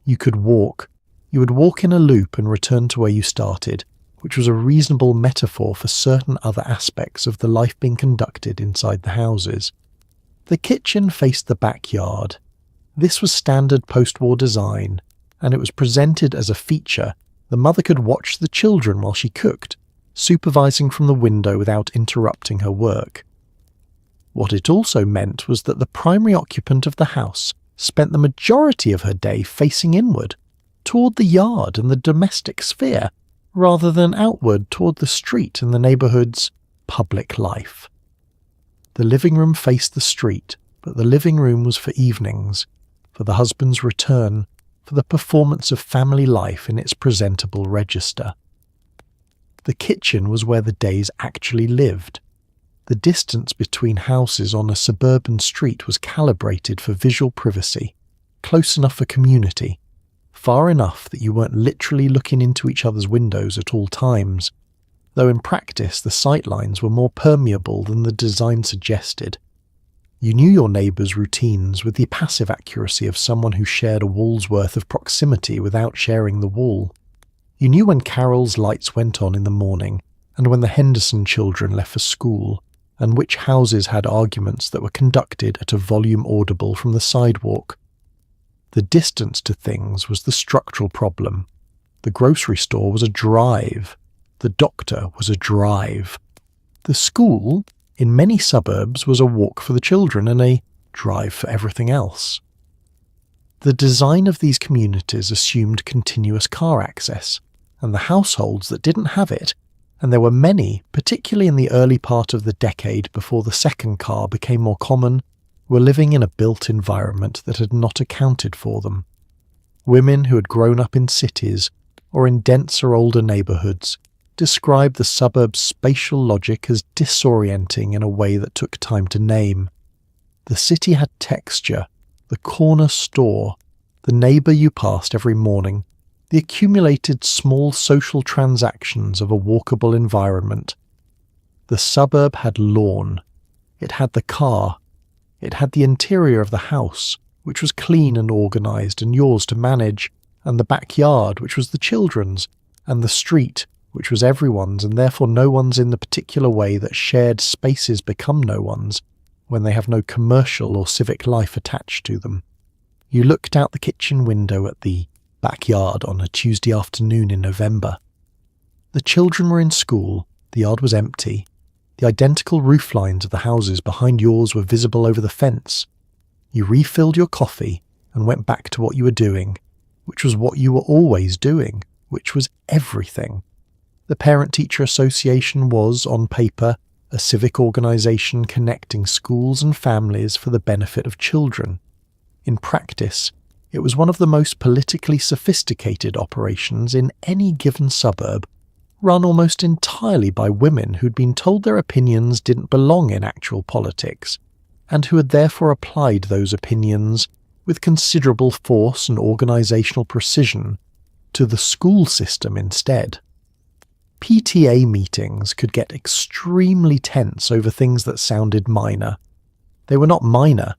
You could walk. You would walk in a loop and return to where you started, which was a reasonable metaphor for certain other aspects of the life being conducted inside the houses. The kitchen faced the backyard. This was standard post-war design, and it was presented as a feature. The mother could watch the children while she cooked, supervising from the window without interrupting her work. What it also meant was that the primary occupant of the house spent the majority of her day facing inward, toward the yard and the domestic sphere, rather than outward toward the street and the neighbourhood's public life. The living room faced the street, but the living room was for evenings, for the husband's return, for the performance of family life in its presentable register. The kitchen was where the days actually lived. The distance between houses on a suburban street was calibrated for visual privacy, close enough for community, far enough that you weren't literally looking into each other's windows at all times, though in practice the sightlines were more permeable than the design suggested. You knew your neighbours' routines with the passive accuracy of someone who shared a wall's worth of proximity without sharing the wall. You knew when Carol's lights went on in the morning, and when the Henderson children left for school, and which houses had arguments that were conducted at a volume audible from the sidewalk. The distance to things was the structural problem. The grocery store was a drive. The doctor was a drive. The school, in many suburbs, was a walk for the children and a drive for everything else. The design of these communities assumed continuous car access, and the households that didn't have it, and there were many, particularly in the early part of the decade before the second car became more common, were living in a built environment that had not accounted for them. Women who had grown up in cities or in denser older neighbourhoods described the suburb's spatial logic as disorienting in a way that took time to name. The city had texture, the corner store, the neighbour you passed every morning, the accumulated small social transactions of a walkable environment. The suburb had lawn. It had the car. It had the interior of the house, which was clean and organised and yours to manage, and the backyard, which was the children's, and the street, which was everyone's and therefore no one's in the particular way that shared spaces become no one's when they have no commercial or civic life attached to them. You looked out the kitchen window at the backyard on a Tuesday afternoon in November. The children were in school, the yard was empty, the identical roof lines of the houses behind yours were visible over the fence. You refilled your coffee and went back to what you were doing, which was what you were always doing, which was everything. The Parent-Teacher Association was, on paper, a civic organisation connecting schools and families for the benefit of children. In practice, it was one of the most politically sophisticated operations in any given suburb, run almost entirely by women who'd been told their opinions didn't belong in actual politics, and who had therefore applied those opinions with considerable force and organisational precision to the school system instead. PTA meetings could get extremely tense over things that sounded minor. They were not minor.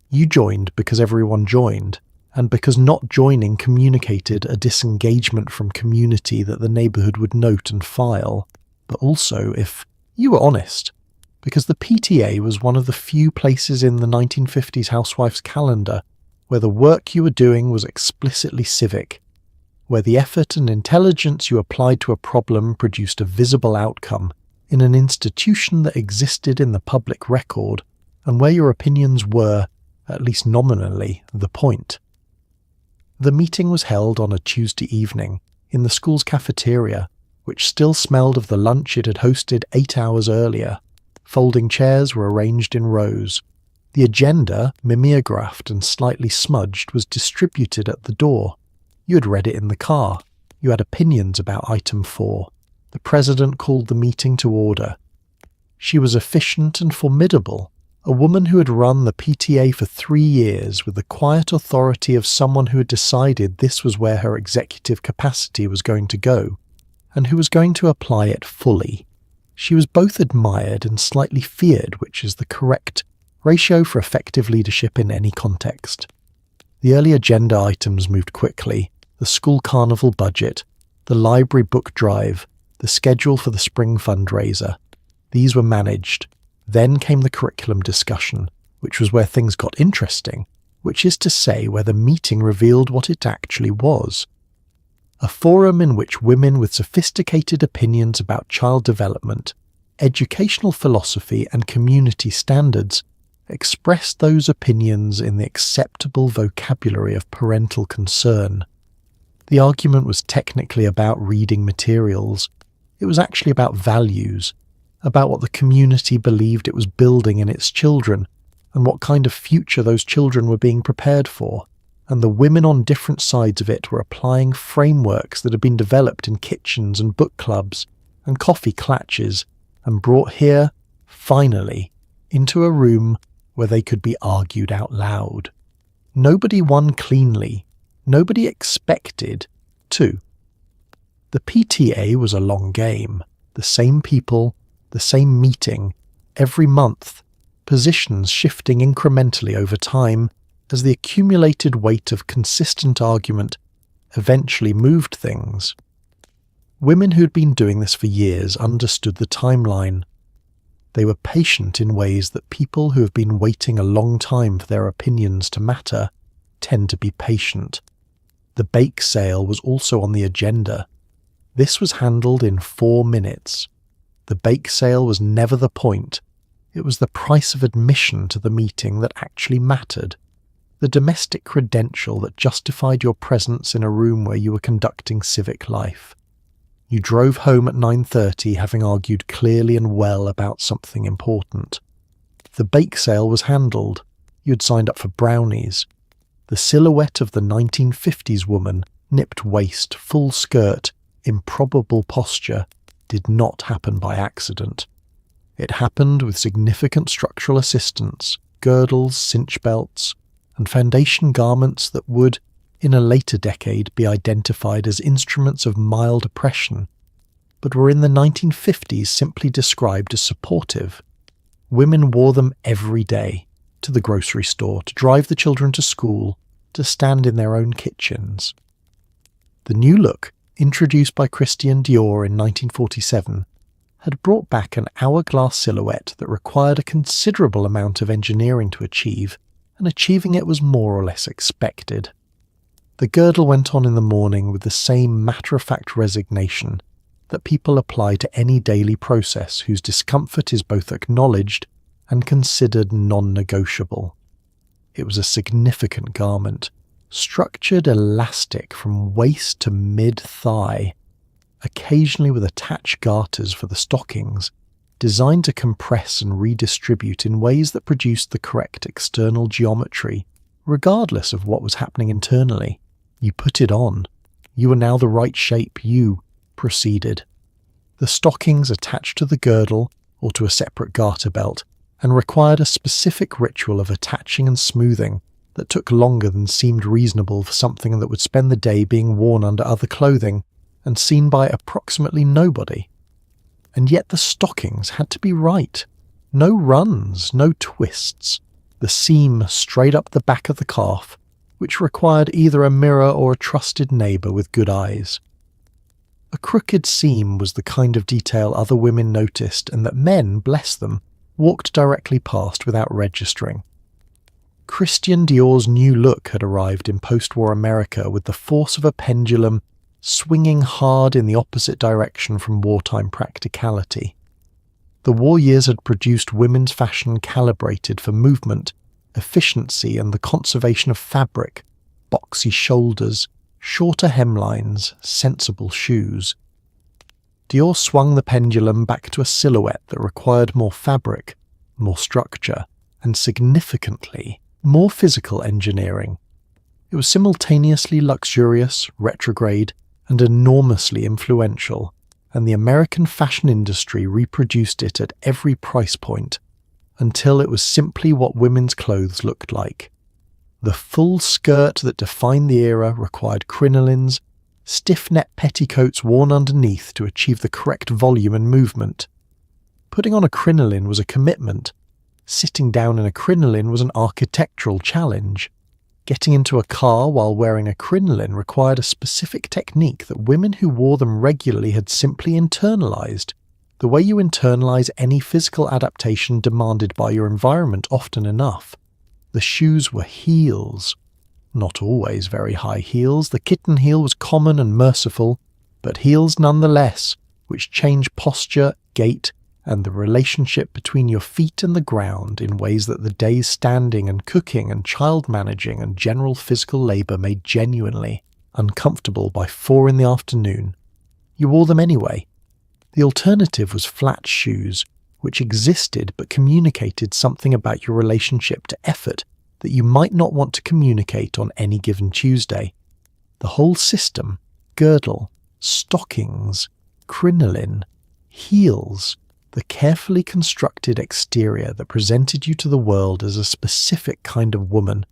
You joined because everyone joined, and because not joining communicated a disengagement from community that the neighbourhood would note and file, but also, if you were honest, because the PTA was one of the few places in the 1950s Housewives calendar where the work you were doing was explicitly civic, where the effort and intelligence you applied to a problem produced a visible outcome in an institution that existed in the public record, and where your opinions were, at least nominally, the point. The meeting was held on a Tuesday evening in the school's cafeteria, which still smelled of the lunch it had hosted 8 hours earlier. Folding chairs were arranged in rows. The agenda, mimeographed and slightly smudged, was distributed at the door. You had read it in the car. You had opinions about item 4. The president called the meeting to order. She was efficient and formidable, a woman who had run the PTA for 3 years with the quiet authority of someone who had decided this was where her executive capacity was going to go, and who was going to apply it fully. She was both admired and slightly feared, which is the correct ratio for effective leadership in any context. The early agenda items moved quickly: the school carnival budget, the library book drive, the schedule for the spring fundraiser. These were managed. Then came the curriculum discussion, which was where things got interesting, which is to say where the meeting revealed what it actually was. A forum in which women with sophisticated opinions about child development, educational philosophy and community standards expressed those opinions in the acceptable vocabulary of parental concern. The argument was technically about reading materials. It was actually about values, about what the community believed it was building in its children, and what kind of future those children were being prepared for. And the women on different sides of it were applying frameworks that had been developed in kitchens and book clubs and coffee clatches and brought here, finally, into a room where they could be argued out loud. Nobody won cleanly. Nobody expected to. The PTA was a long game. The same people, the same meeting, every month, positions shifting incrementally over time as the accumulated weight of consistent argument eventually moved things. Women who'd been doing this for years understood the timeline. They were patient in ways that people who have been waiting a long time for their opinions to matter tend to be patient. The bake sale was also on the agenda. This was handled in 4 minutes. The bake sale was never the point. It was the price of admission to the meeting that actually mattered. The domestic credential that justified your presence in a room where you were conducting civic life. You drove home at 9:30 having argued clearly and well about something important. The bake sale was handled. You had signed up for brownies. The silhouette of the 1950s woman, nipped waist, full skirt, improbable posture, did not happen by accident. It happened with significant structural assistance, girdles, cinch belts, and foundation garments that would, in a later decade, be identified as instruments of mild oppression, but were in the 1950s simply described as supportive. Women wore them every day, to the grocery store, to drive the children to school, to stand in their own kitchens. The new look, introduced by Christian Dior in 1947, had brought back an hourglass silhouette that required a considerable amount of engineering to achieve, and achieving it was more or less expected. The girdle went on in the morning with the same matter-of-fact resignation that people apply to any daily process whose discomfort is both acknowledged and considered non-negotiable. It was a significant garment, structured elastic from waist to mid-thigh, occasionally with attached garters for the stockings, designed to compress and redistribute in ways that produced the correct external geometry, regardless of what was happening internally. You put it on. You were now the right shape. You proceeded. The stockings attached to the girdle or to a separate garter belt and required a specific ritual of attaching and smoothing that took longer than seemed reasonable for something that would spend the day being worn under other clothing and seen by approximately nobody. And yet the stockings had to be right. No runs, no twists. The seam straight up the back of the calf, which required either a mirror or a trusted neighbour with good eyes. A crooked seam was the kind of detail other women noticed and that men, bless them, walked directly past without registering. Christian Dior's new look had arrived in post-war America with the force of a pendulum swinging hard in the opposite direction from wartime practicality. The war years had produced women's fashion calibrated for movement, efficiency and the conservation of fabric, boxy shoulders, shorter hemlines, sensible shoes. Dior swung the pendulum back to a silhouette that required more fabric, more structure, and significantly, more physical engineering. It was simultaneously luxurious, retrograde, and enormously influential, and the American fashion industry reproduced it at every price point, until it was simply what women's clothes looked like. The full skirt that defined the era required crinolines, stiff-net petticoats worn underneath to achieve the correct volume and movement. Putting on a crinoline was a commitment. Sitting down in a crinoline was an architectural challenge. Getting into a car while wearing a crinoline required a specific technique that women who wore them regularly had simply internalized. The way you internalize any physical adaptation demanded by your environment often enough. The shoes were heels. Not always very high heels. The kitten heel was common and merciful, but heels nonetheless, which change posture, gait, and the relationship between your feet and the ground in ways that the day's standing and cooking and child managing and general physical labour made genuinely uncomfortable by 4 in the afternoon. You wore them anyway. The alternative was flat shoes, which existed but communicated something about your relationship to effort that you might not want to communicate on any given Tuesday. The whole system, girdle, stockings, crinoline, heels, the carefully constructed exterior that presented you to the world as a specific kind of woman,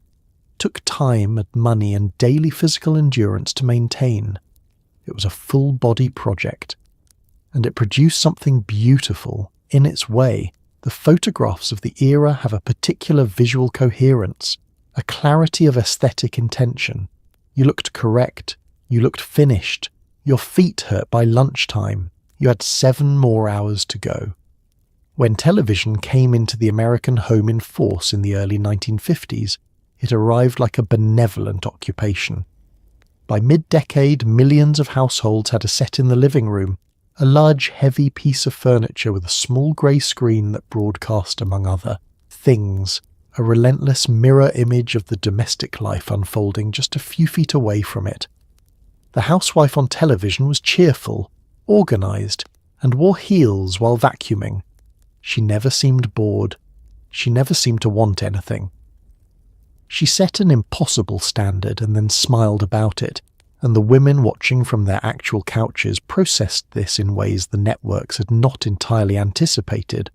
took time and money and daily physical endurance to maintain. It was a full-body project, and it produced something beautiful in its way. The photographs of the era have a particular visual coherence, a clarity of aesthetic intention. You looked correct, you looked finished, your feet hurt by lunchtime, you had 7 more hours to go. When television came into the American home in force in the early 1950s, it arrived like a benevolent occupation. By mid-decade, millions of households had a set in the living room, a large, heavy piece of furniture with a small grey screen that broadcast, among other things, a relentless mirror image of the domestic life unfolding just a few feet away from it. The housewife on television was cheerful, organised, and wore heels while vacuuming. She never seemed bored. She never seemed to want anything. She set an impossible standard and then smiled about it, and the women watching from their actual couches processed this in ways the networks had not entirely anticipated.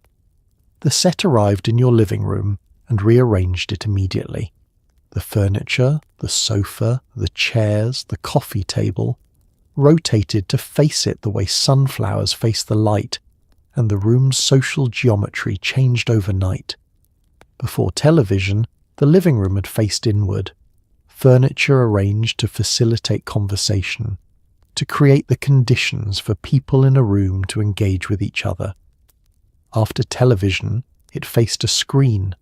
The set arrived in your living room and rearranged it immediately. The furniture, the sofa, the chairs, the coffee table rotated to face it the way sunflowers face the light, and the room's social geometry changed overnight. Before television, the living room had faced inward. Furniture arranged to facilitate conversation, to create the conditions for people in a room to engage with each other. After television, it faced a screen.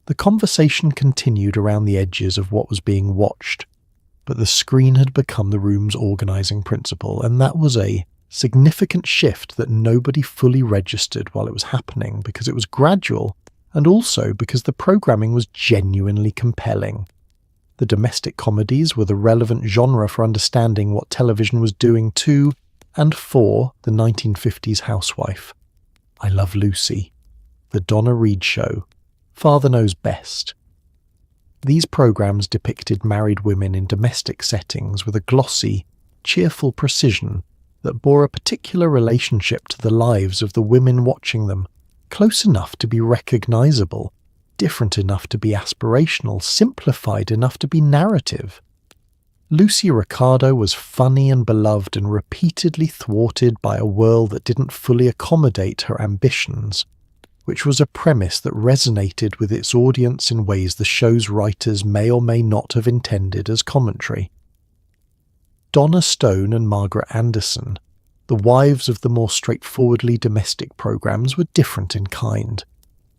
The conversation continued around the edges of what was being watched, but the screen had become the room's organising principle, and that was a significant shift that nobody fully registered while it was happening because it was gradual, and also because the programming was genuinely compelling. The domestic comedies were the relevant genre for understanding what television was doing to and for the 1950s housewife. I Love Lucy, The Donna Reed Show, Father Knows Best. These programs depicted married women in domestic settings with a glossy, cheerful precision that bore a particular relationship to the lives of the women watching them, close enough to be recognizable, different enough to be aspirational, simplified enough to be narrative. Lucy Ricardo was funny and beloved and repeatedly thwarted by a world that didn't fully accommodate her ambitions, which was a premise that resonated with its audience in ways the show's writers may or may not have intended as commentary. Donna Stone and Margaret Anderson, the wives of the more straightforwardly domestic programs, were different in kind.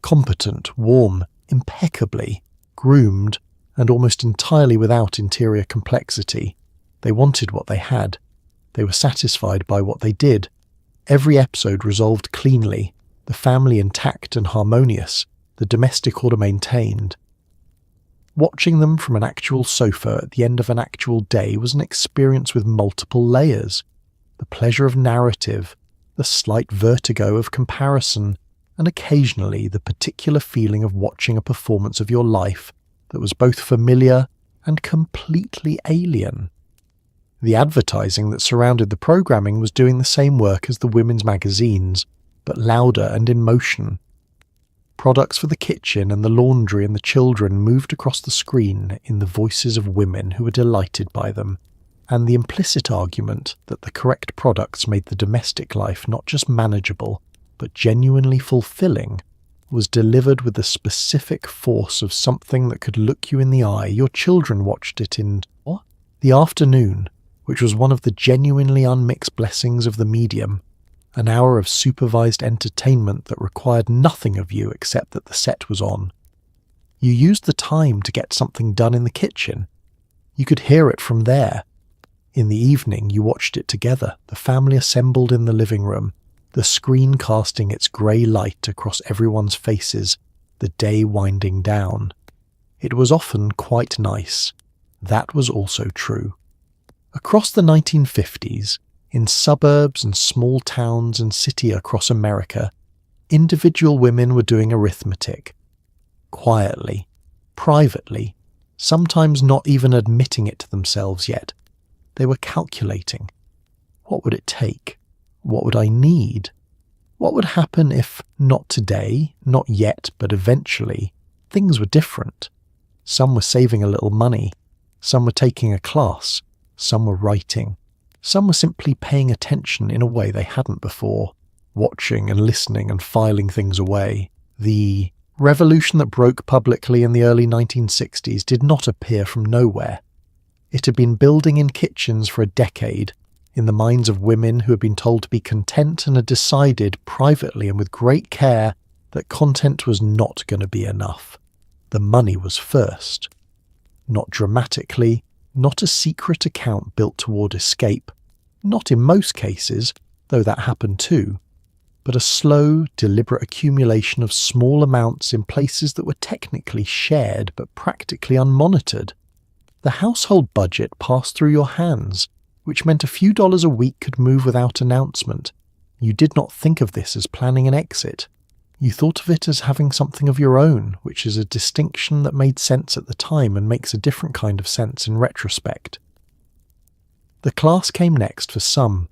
Competent, warm, impeccably groomed, and almost entirely without interior complexity. They wanted what they had. They were satisfied by what they did. Every episode resolved cleanly, the family intact and harmonious, the domestic order maintained. Watching them from an actual sofa at the end of an actual day was an experience with multiple layers. The pleasure of narrative, the slight vertigo of comparison, and occasionally the particular feeling of watching a performance of your life that was both familiar and completely alien. The advertising that surrounded the programming was doing the same work as the women's magazines, but louder and in motion. Products for the kitchen and the laundry and the children moved across the screen in the voices of women who were delighted by them, and the implicit argument that the correct products made the domestic life not just manageable, but genuinely fulfilling, was delivered with the specific force of something that could look you in the eye. Your children watched it in the afternoon, which was one of the genuinely unmixed blessings of the medium, an hour of supervised entertainment that required nothing of you except that the set was on. You used the time to get something done in the kitchen. You could hear it from there. In the evening, you watched it together, the family assembled in the living room, the screen casting its grey light across everyone's faces, the day winding down. It was often quite nice. That was also true. Across the 1950s, in suburbs and small towns and cities across America, individual women were doing arithmetic. Quietly, privately, sometimes not even admitting it to themselves yet. They were calculating. What would it take? What would I need? What would happen if, not today, not yet, but eventually, things were different? Some were saving a little money. Some were taking a class. Some were writing. Some were simply paying attention in a way they hadn't before, watching and listening and filing things away. The revolution that broke publicly in the early 1960s did not appear from nowhere. It had been building in kitchens for a decade, in the minds of women who had been told to be content and had decided privately and with great care that content was not going to be enough. The money was first. Not dramatically, not a secret account built toward escape, not in most cases, though that happened too, but a slow, deliberate accumulation of small amounts in places that were technically shared but practically unmonitored. The household budget passed through your hands, which meant a few dollars a week could move without announcement. You did not think of this as planning an exit. You thought of it as having something of your own, which is a distinction that made sense at the time and makes a different kind of sense in retrospect. The class came next for some.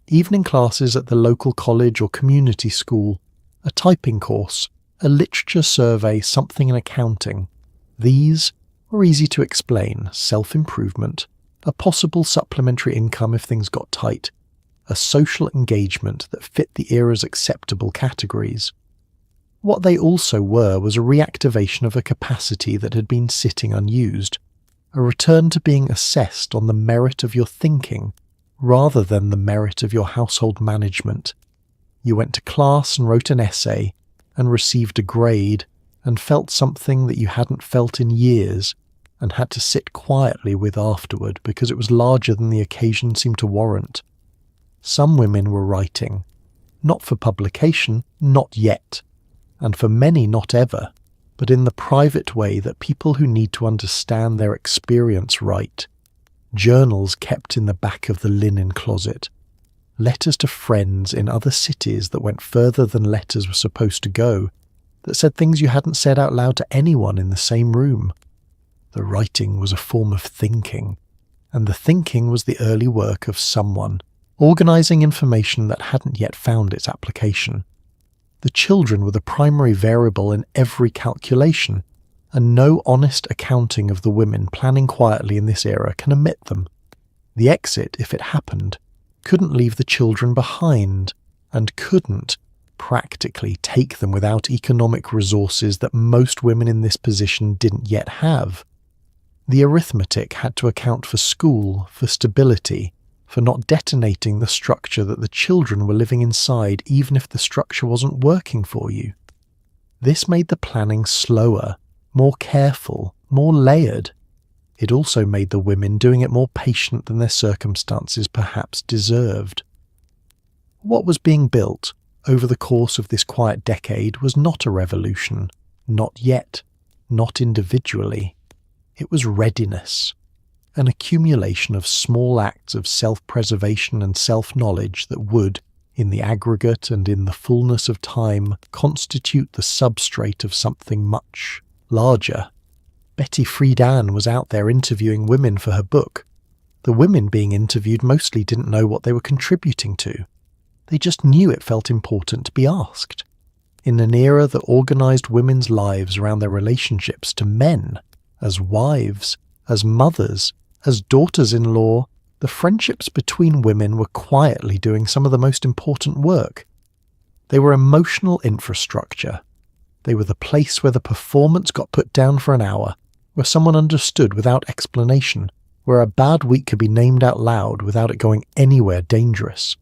Evening classes at the local college or community school, a typing course, a literature survey, something in accounting. These were easy to explain: self-improvement, a possible supplementary income if things got tight, a social engagement that fit the era's acceptable categories. What they also were was a reactivation of a capacity that had been sitting unused, a return to being assessed on the merit of your thinking rather than the merit of your household management. You went to class and wrote an essay and received a grade and felt something that you hadn't felt in years and had to sit quietly with afterward because it was larger than the occasion seemed to warrant. Some women were writing, not for publication, not yet, and for many not ever, but in the private way that people who need to understand their experience write. Journals kept in the back of the linen closet. Letters to friends in other cities that went further than letters were supposed to go, that said things you hadn't said out loud to anyone in the same room. The writing was a form of thinking, and the thinking was the early work of someone, organising information that hadn't yet found its application. The children were the primary variable in every calculation, and no honest accounting of the women planning quietly in this era can omit them. The exit, if it happened, couldn't leave the children behind, and couldn't, practically, take them without economic resources that most women in this position didn't yet have. The arithmetic had to account for school, for stability, for not detonating the structure that the children were living inside even if the structure wasn't working for you. This made the planning slower, more careful, more layered. It also made the women doing it more patient than their circumstances perhaps deserved. What was being built over the course of this quiet decade was not a revolution, not yet, not individually. It was readiness, an accumulation of small acts of self-preservation and self-knowledge that would, in the aggregate and in the fullness of time, constitute the substrate of something much larger. Betty Friedan was out there interviewing women for her book. The women being interviewed mostly didn't know what they were contributing to. They just knew it felt important to be asked. In an era that organised women's lives around their relationships to men, as wives, as mothers, as daughters-in-law, the friendships between women were quietly doing some of the most important work. They were emotional infrastructure. They were the place where the performance got put down for an hour, where someone understood without explanation, where a bad week could be named out loud without it going anywhere dangerous.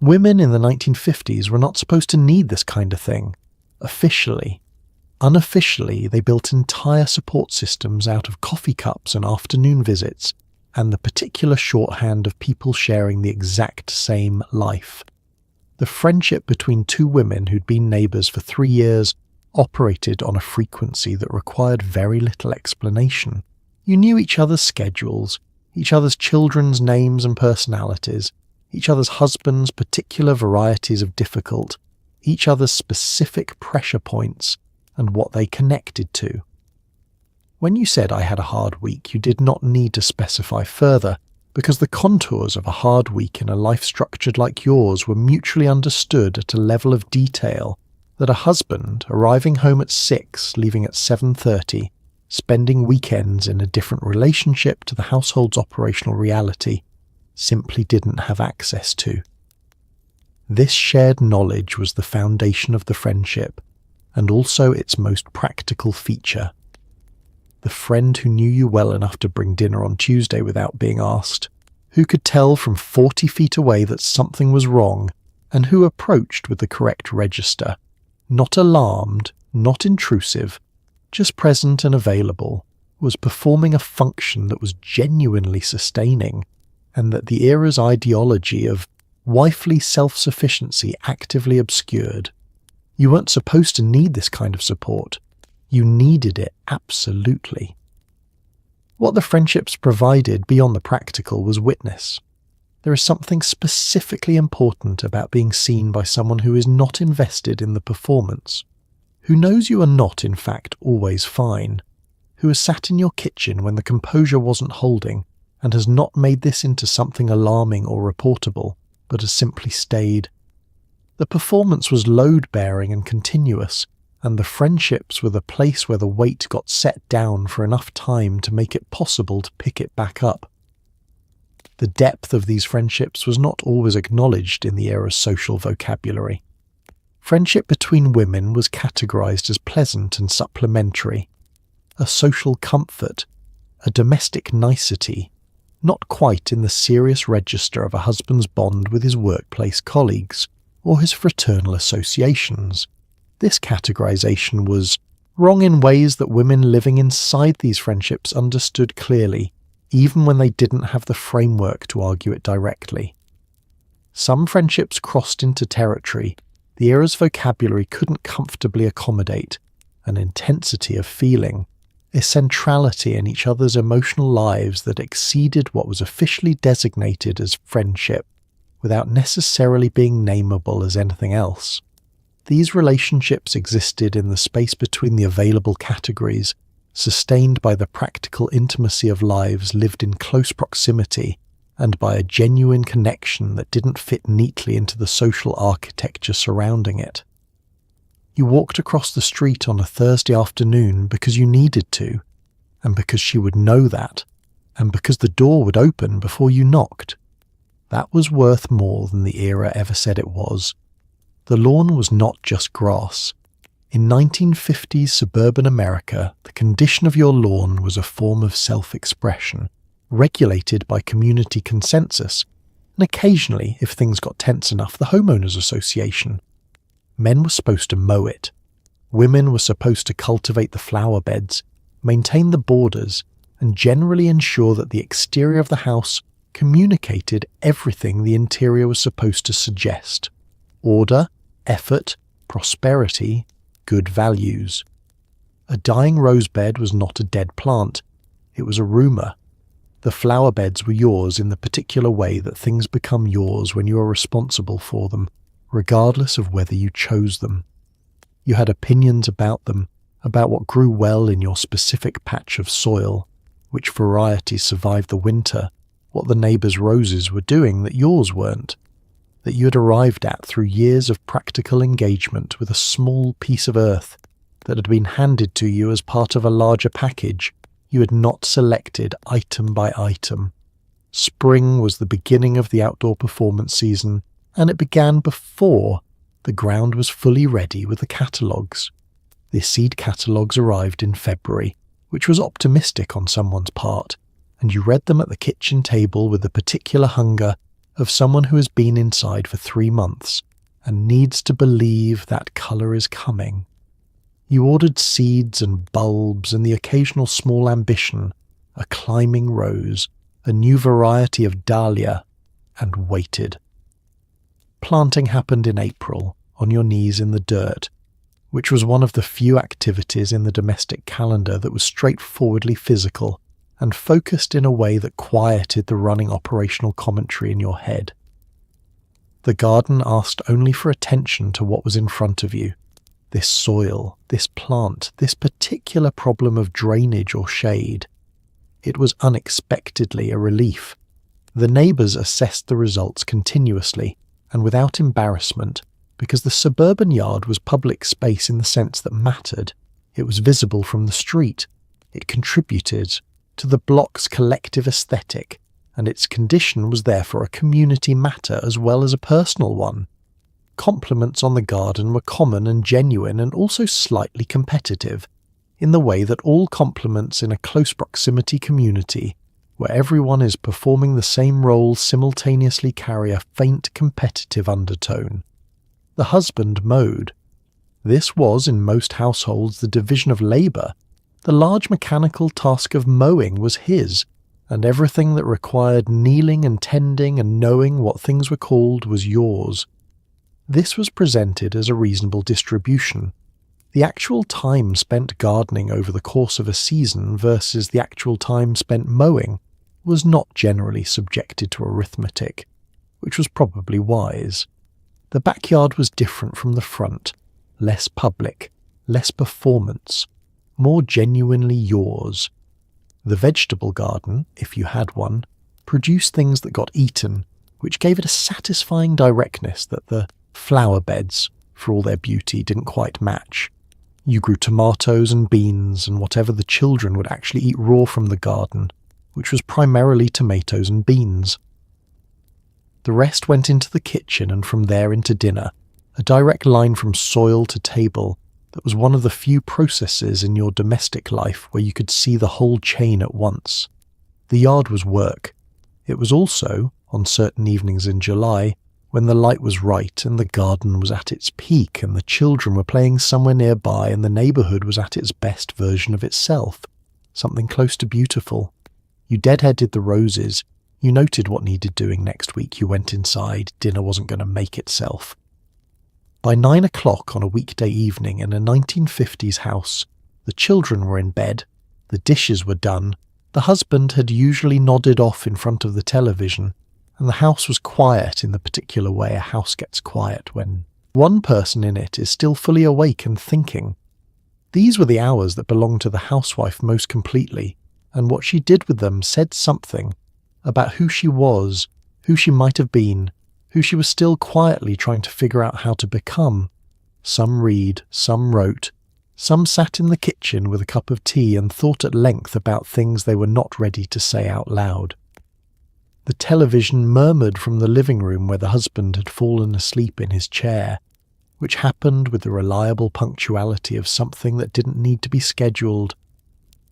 Women in the 1950s were not supposed to need this kind of thing, officially. Unofficially, they built entire support systems out of coffee cups and afternoon visits, and the particular shorthand of people sharing the exact same life. The friendship between two women who'd been neighbours for 3 years operated on a frequency that required very little explanation. You knew each other's schedules, each other's children's names and personalities, each other's husbands' particular varieties of difficult, each other's specific pressure points, and what they connected to. When you said I had a hard week, you did not need to specify further, because the contours of a hard week in a life structured like yours were mutually understood at a level of detail that a husband arriving home at 6, leaving at 7:30, spending weekends in a different relationship to the household's operational reality, simply didn't have access to. This shared knowledge was the foundation of the friendship, and also its most practical feature. The friend who knew you well enough to bring dinner on Tuesday without being asked, who could tell from 40 feet away that something was wrong, and who approached with the correct register, not alarmed, not intrusive, just present and available, was performing a function that was genuinely sustaining, and that the era's ideology of wifely self-sufficiency actively obscured. You weren't supposed to need this kind of support. You needed it absolutely. What the friendships provided beyond the practical was witness. There is something specifically important about being seen by someone who is not invested in the performance, who knows you are not, in fact, always fine, who has sat in your kitchen when the composure wasn't holding and has not made this into something alarming or reportable, but has simply stayed. The performance was load-bearing and continuous, and the friendships were the place where the weight got set down for enough time to make it possible to pick it back up. The depth of these friendships was not always acknowledged in the era's social vocabulary. Friendship between women was categorized as pleasant and supplementary, a social comfort, a domestic nicety, not quite in the serious register of a husband's bond with his workplace colleagues or his fraternal associations. This categorization was wrong in ways that women living inside these friendships understood clearly, even when they didn't have the framework to argue it directly. Some friendships crossed into territory the era's vocabulary couldn't comfortably accommodate, an intensity of feeling, a centrality in each other's emotional lives that exceeded what was officially designated as friendship, without necessarily being nameable as anything else. These relationships existed in the space between the available categories, sustained by the practical intimacy of lives lived in close proximity, and by a genuine connection that didn't fit neatly into the social architecture surrounding it. You walked across the street on a Thursday afternoon because you needed to, and because she would know that, and because the door would open before you knocked. That was worth more than the era ever said it was. The lawn was not just grass. In 1950s suburban America, the condition of your lawn was a form of self-expression, regulated by community consensus, and occasionally, if things got tense enough, the homeowners association. Men were supposed to mow it. Women were supposed to cultivate the flower beds, maintain the borders, and generally ensure that the exterior of the house communicated everything the interior was supposed to suggest: order, effort, prosperity, good values. A dying rosebed was not a dead plant. It was a rumour. The flower beds were yours in the particular way that things become yours when you are responsible for them, regardless of whether you chose them. You had opinions about them, about what grew well in your specific patch of soil, which varieties survived the winter, what the neighbours' roses were doing that yours weren't, that you had arrived at through years of practical engagement with a small piece of earth that had been handed to you as part of a larger package you had not selected item by item. Spring was the beginning of the outdoor performance season, and it began before the ground was fully ready with the catalogues. The seed catalogues arrived in February, which was optimistic on someone's part, and you read them at the kitchen table with the particular hunger of someone who has been inside for 3 months and needs to believe that colour is coming. You ordered seeds and bulbs and the occasional small ambition, a climbing rose, a new variety of dahlia, and waited. Planting happened in April, on your knees in the dirt, which was one of the few activities in the domestic calendar that was straightforwardly physical and focused in a way that quieted the running operational commentary in your head. The garden asked only for attention to what was in front of you. This soil, this plant, this particular problem of drainage or shade. It was unexpectedly a relief. The neighbours assessed the results continuously and without embarrassment, because the suburban yard was public space in the sense that mattered. It was visible from the street. It contributed to the block's collective aesthetic, and its condition was therefore a community matter as well as a personal one. Compliments on the garden were common and genuine and also slightly competitive, in the way that all compliments in a close proximity community, where everyone is performing the same role, simultaneously carry a faint competitive undertone. The husband mowed. This was, in most households, the division of labour. The large mechanical task of mowing was his, and everything that required kneeling and tending and knowing what things were called was yours. This was presented as a reasonable distribution. The actual time spent gardening over the course of a season versus the actual time spent mowing was not generally subjected to arithmetic, which was probably wise. The backyard was different from the front, less public, less performance, more genuinely yours. The vegetable garden, if you had one, produced things that got eaten, which gave it a satisfying directness that the flower beds, for all their beauty, didn't quite match. You grew tomatoes and beans and whatever the children would actually eat raw from the garden, which was primarily tomatoes and beans. The rest went into the kitchen and from there into dinner, a direct line from soil to table that was one of the few processes in your domestic life where you could see the whole chain at once. The yard was work. It was also, on certain evenings in July, when the light was right and the garden was at its peak and the children were playing somewhere nearby and the neighbourhood was at its best version of itself, something close to beautiful. You deadheaded the roses. You noted what needed doing next week. You went inside. Dinner wasn't going to make itself. By 9 o'clock on a weekday evening in a 1950s house, the children were in bed, the dishes were done, the husband had usually nodded off in front of the television, and the house was quiet in the particular way a house gets quiet when one person in it is still fully awake and thinking. These were the hours that belonged to the housewife most completely, and what she did with them said something about who she was, who she might have been, who she was still quietly trying to figure out how to become. Some read, some wrote, some sat in the kitchen with a cup of tea and thought at length about things they were not ready to say out loud. The television murmured from the living room where the husband had fallen asleep in his chair, which happened with the reliable punctuality of something that didn't need to be scheduled.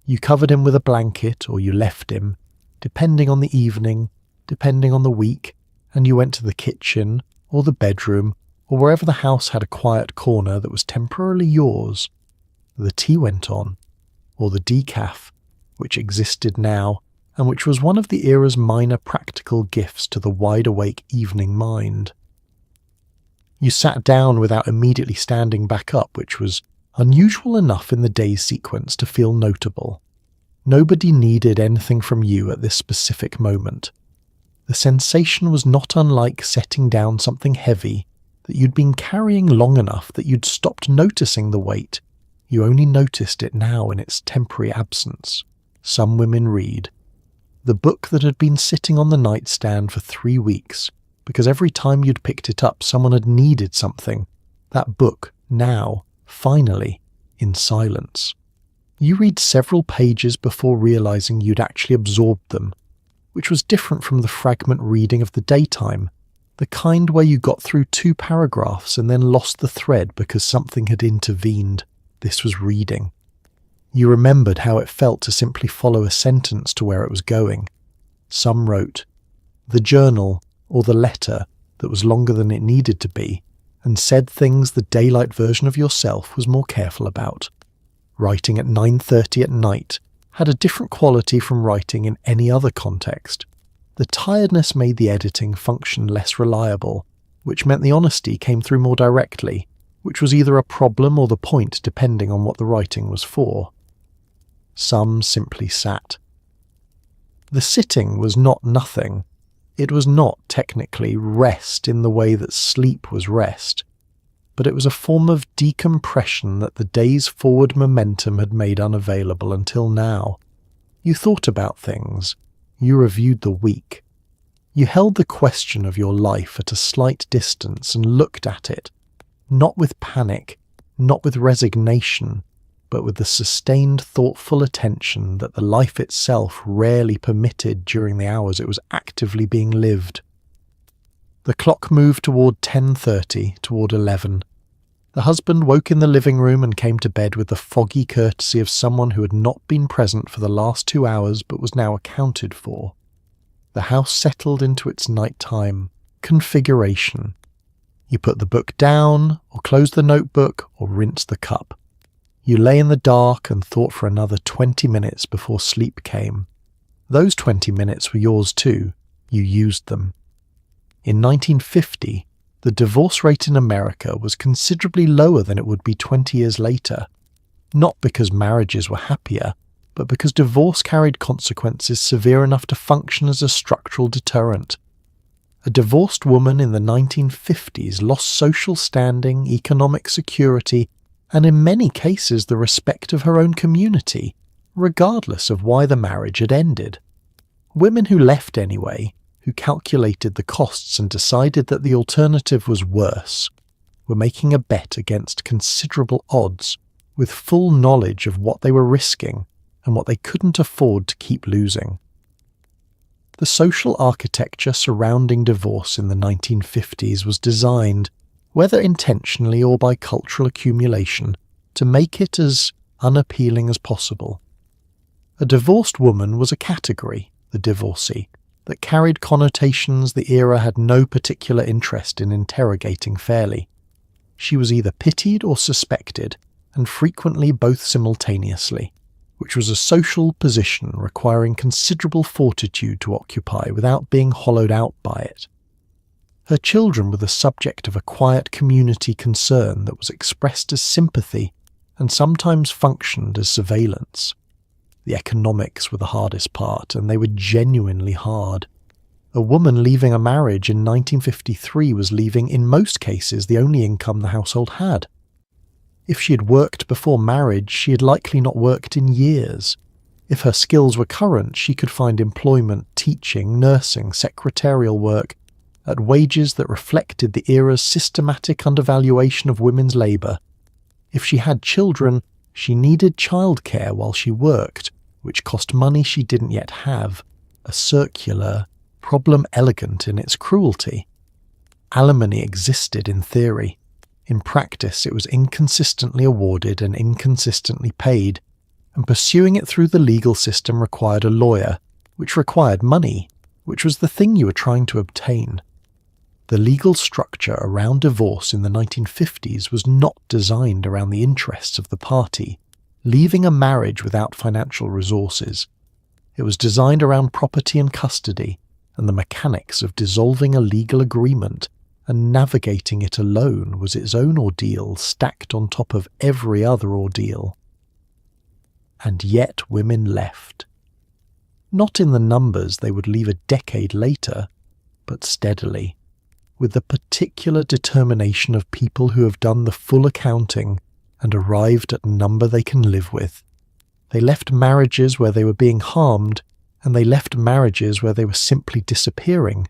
You covered him with a blanket or you left him, depending on the evening, depending on the week, and you went to the kitchen or the bedroom or wherever the house had a quiet corner that was temporarily yours. The tea went on, or the decaf, which existed now and which was one of the era's minor practical gifts to the wide-awake evening mind. You sat down without immediately standing back up, which was unusual enough in the day's sequence to feel notable. Nobody needed anything from you at this specific moment. The sensation was not unlike setting down something heavy that you'd been carrying long enough that you'd stopped noticing the weight. You only noticed it now in its temporary absence. Some women read. The book that had been sitting on the nightstand for 3 weeks, because every time you'd picked it up someone had needed something. That book, now, finally, in silence. You read several pages before realizing you'd actually absorbed them, which was different from the fragment reading of the daytime, the kind where you got through 2 paragraphs and then lost the thread because something had intervened. This was reading. You remembered how it felt to simply follow a sentence to where it was going. Some wrote, the journal or the letter that was longer than it needed to be, and said things the daylight version of yourself was more careful about. Writing at 9:30 at night had a different quality from writing in any other context. The tiredness made the editing function less reliable, which meant the honesty came through more directly, which was either a problem or the point depending on what the writing was for. Some simply sat. The sitting was not nothing. It was not, technically, rest in the way that sleep was rest, but it was a form of decompression that the day's forward momentum had made unavailable until now. You thought about things. You reviewed the week. You held the question of your life at a slight distance and looked at it, not with panic, not with resignation, but with the sustained, thoughtful attention that the life itself rarely permitted during the hours it was actively being lived. The clock moved toward 10:30, toward 11. The husband woke in the living room and came to bed with the foggy courtesy of someone who had not been present for the last 2 hours but was now accounted for. The house settled into its nighttime configuration. You put the book down, or closed the notebook, or rinsed the cup. You lay in the dark and thought for another 20 minutes before sleep came. Those 20 minutes were yours too. You used them. In 1950, the divorce rate in America was considerably lower than it would be 20 years later. Not because marriages were happier, but because divorce carried consequences severe enough to function as a structural deterrent. A divorced woman in the 1950s lost social standing, economic security, and in many cases the respect of her own community, regardless of why the marriage had ended. Women who left anyway, who calculated the costs and decided that the alternative was worse, were making a bet against considerable odds, with full knowledge of what they were risking and what they couldn't afford to keep losing. The social architecture surrounding divorce in the 1950s was designed, whether intentionally or by cultural accumulation, to make it as unappealing as possible. A divorced woman was a category, the divorcee, that carried connotations the era had no particular interest in interrogating fairly. She was either pitied or suspected, and frequently both simultaneously, which was a social position requiring considerable fortitude to occupy without being hollowed out by it. Her children were the subject of a quiet community concern that was expressed as sympathy and sometimes functioned as surveillance. The economics were the hardest part, and they were genuinely hard. A woman leaving a marriage in 1953 was leaving, in most cases, the only income the household had. If she had worked before marriage, she had likely not worked in years. If her skills were current, she could find employment, teaching, nursing, secretarial work, at wages that reflected the era's systematic undervaluation of women's labour. If she had children, she needed childcare while she worked, which cost money she didn't yet have, a circular problem elegant in its cruelty. Alimony existed in theory. In practice, it was inconsistently awarded and inconsistently paid, and pursuing it through the legal system required a lawyer, which required money, which was the thing you were trying to obtain. The legal structure around divorce in the 1950s was not designed around the interests of the party, leaving a marriage without financial resources. It was designed around property and custody, and the mechanics of dissolving a legal agreement and navigating it alone was its own ordeal stacked on top of every other ordeal. And yet women left. Not in the numbers they would leave a decade later, but steadily, with the particular determination of people who have done the full accounting and arrived at a number they can live with. They left marriages where they were being harmed, and they left marriages where they were simply disappearing,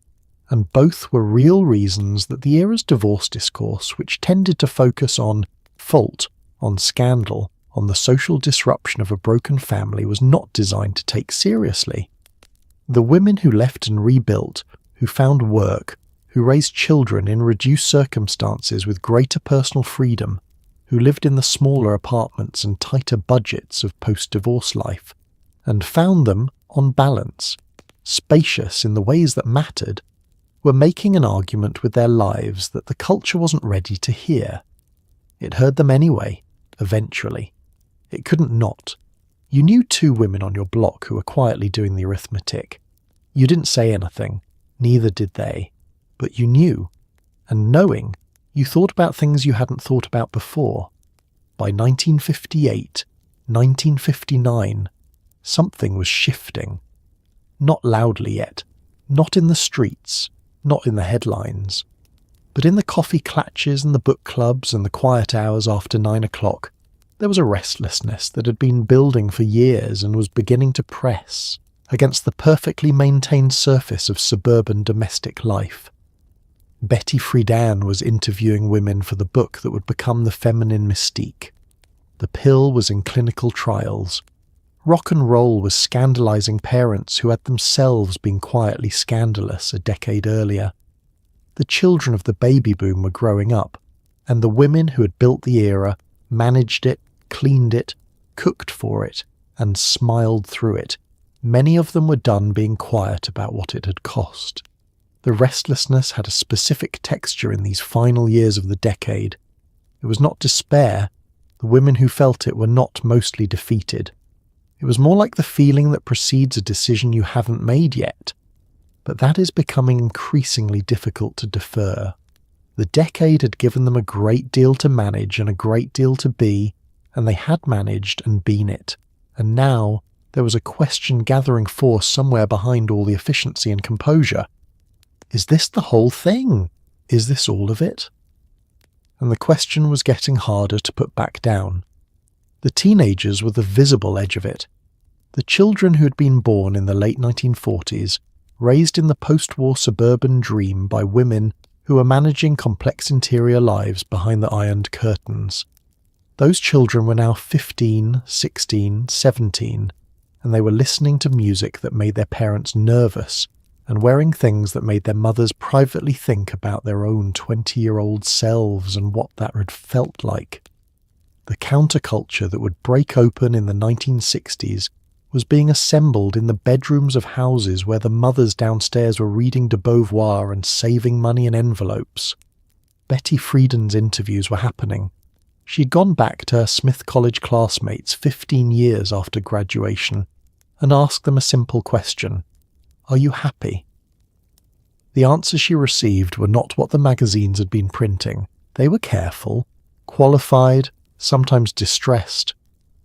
and both were real reasons that the era's divorce discourse, which tended to focus on fault, on scandal, on the social disruption of a broken family, was not designed to take seriously. The women who left and rebuilt, who found work, who raised children in reduced circumstances with greater personal freedom, who lived in the smaller apartments and tighter budgets of post-divorce life, and found them, on balance, spacious in the ways that mattered, were making an argument with their lives that the culture wasn't ready to hear. It heard them anyway, eventually. It couldn't not. You knew 2 women on your block who were quietly doing the arithmetic. You didn't say anything, neither did they, but you knew, and knowing, you thought about things you hadn't thought about before. By 1958, 1959, something was shifting. Not loudly yet, not in the streets, not in the headlines, but in the coffee clatches and the book clubs and the quiet hours after 9 o'clock, there was a restlessness that had been building for years and was beginning to press against the perfectly maintained surface of suburban domestic life. Betty Friedan was interviewing women for the book that would become The Feminine Mystique. The pill was in clinical trials. Rock and roll was scandalizing parents who had themselves been quietly scandalous a decade earlier. The children of the baby boom were growing up, and the women who had built the era managed it, cleaned it, cooked for it, and smiled through it. Many of them were done being quiet about what it had cost. The restlessness had a specific texture in these final years of the decade. It was not despair. The women who felt it were not mostly defeated. It was more like the feeling that precedes a decision you haven't made yet. But that is becoming increasingly difficult to defer. The decade had given them a great deal to manage and a great deal to be, and they had managed and been it. And now there was a question gathering force somewhere behind all the efficiency and composure. Is this the whole thing? Is this all of it? And the question was getting harder to put back down. The teenagers were the visible edge of it. The children who had been born in the late 1940s, raised in the post-war suburban dream by women who were managing complex interior lives behind the ironed curtains. Those children were now 15, 16, 17, and they were listening to music that made their parents nervous and wearing things that made their mothers privately think about their own 20-year-old selves and what that had felt like. The counterculture that would break open in the 1960s was being assembled in the bedrooms of houses where the mothers downstairs were reading de Beauvoir and saving money in envelopes. Betty Friedan's interviews were happening. She'd gone back to her Smith College classmates 15 years after graduation and asked them a simple question: "Are you happy?" The answers she received were not what the magazines had been printing. They were careful, qualified, sometimes distressed,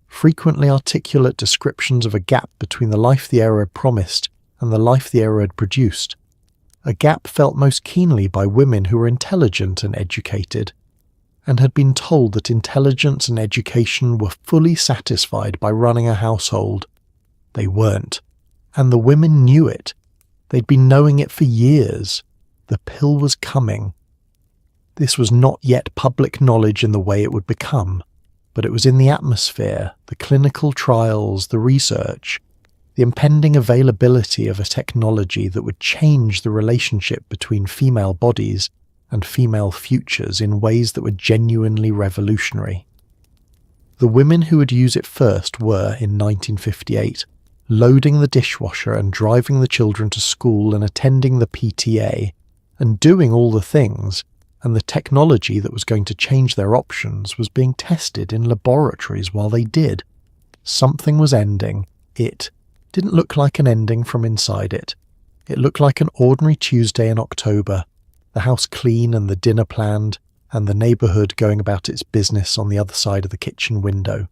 frequently articulate descriptions of a gap between the life the era had promised and the life the era had produced. A gap felt most keenly by women who were intelligent and educated, and had been told that intelligence and education were fully satisfied by running a household. They weren't, and the women knew it. They'd been knowing it for years. The pill was coming. This was not yet public knowledge in the way it would become, but it was in the atmosphere, the clinical trials, the research, the impending availability of a technology that would change the relationship between female bodies and female futures in ways that were genuinely revolutionary. The women who would use it first were, in 1958, loading the dishwasher and driving the children to school and attending the PTA, and doing all the things, and the technology that was going to change their options was being tested in laboratories while they did. Something was ending. It didn't look like an ending from inside it. It looked like an ordinary Tuesday in October, the house clean and the dinner planned, and the neighbourhood going about its business on the other side of the kitchen window.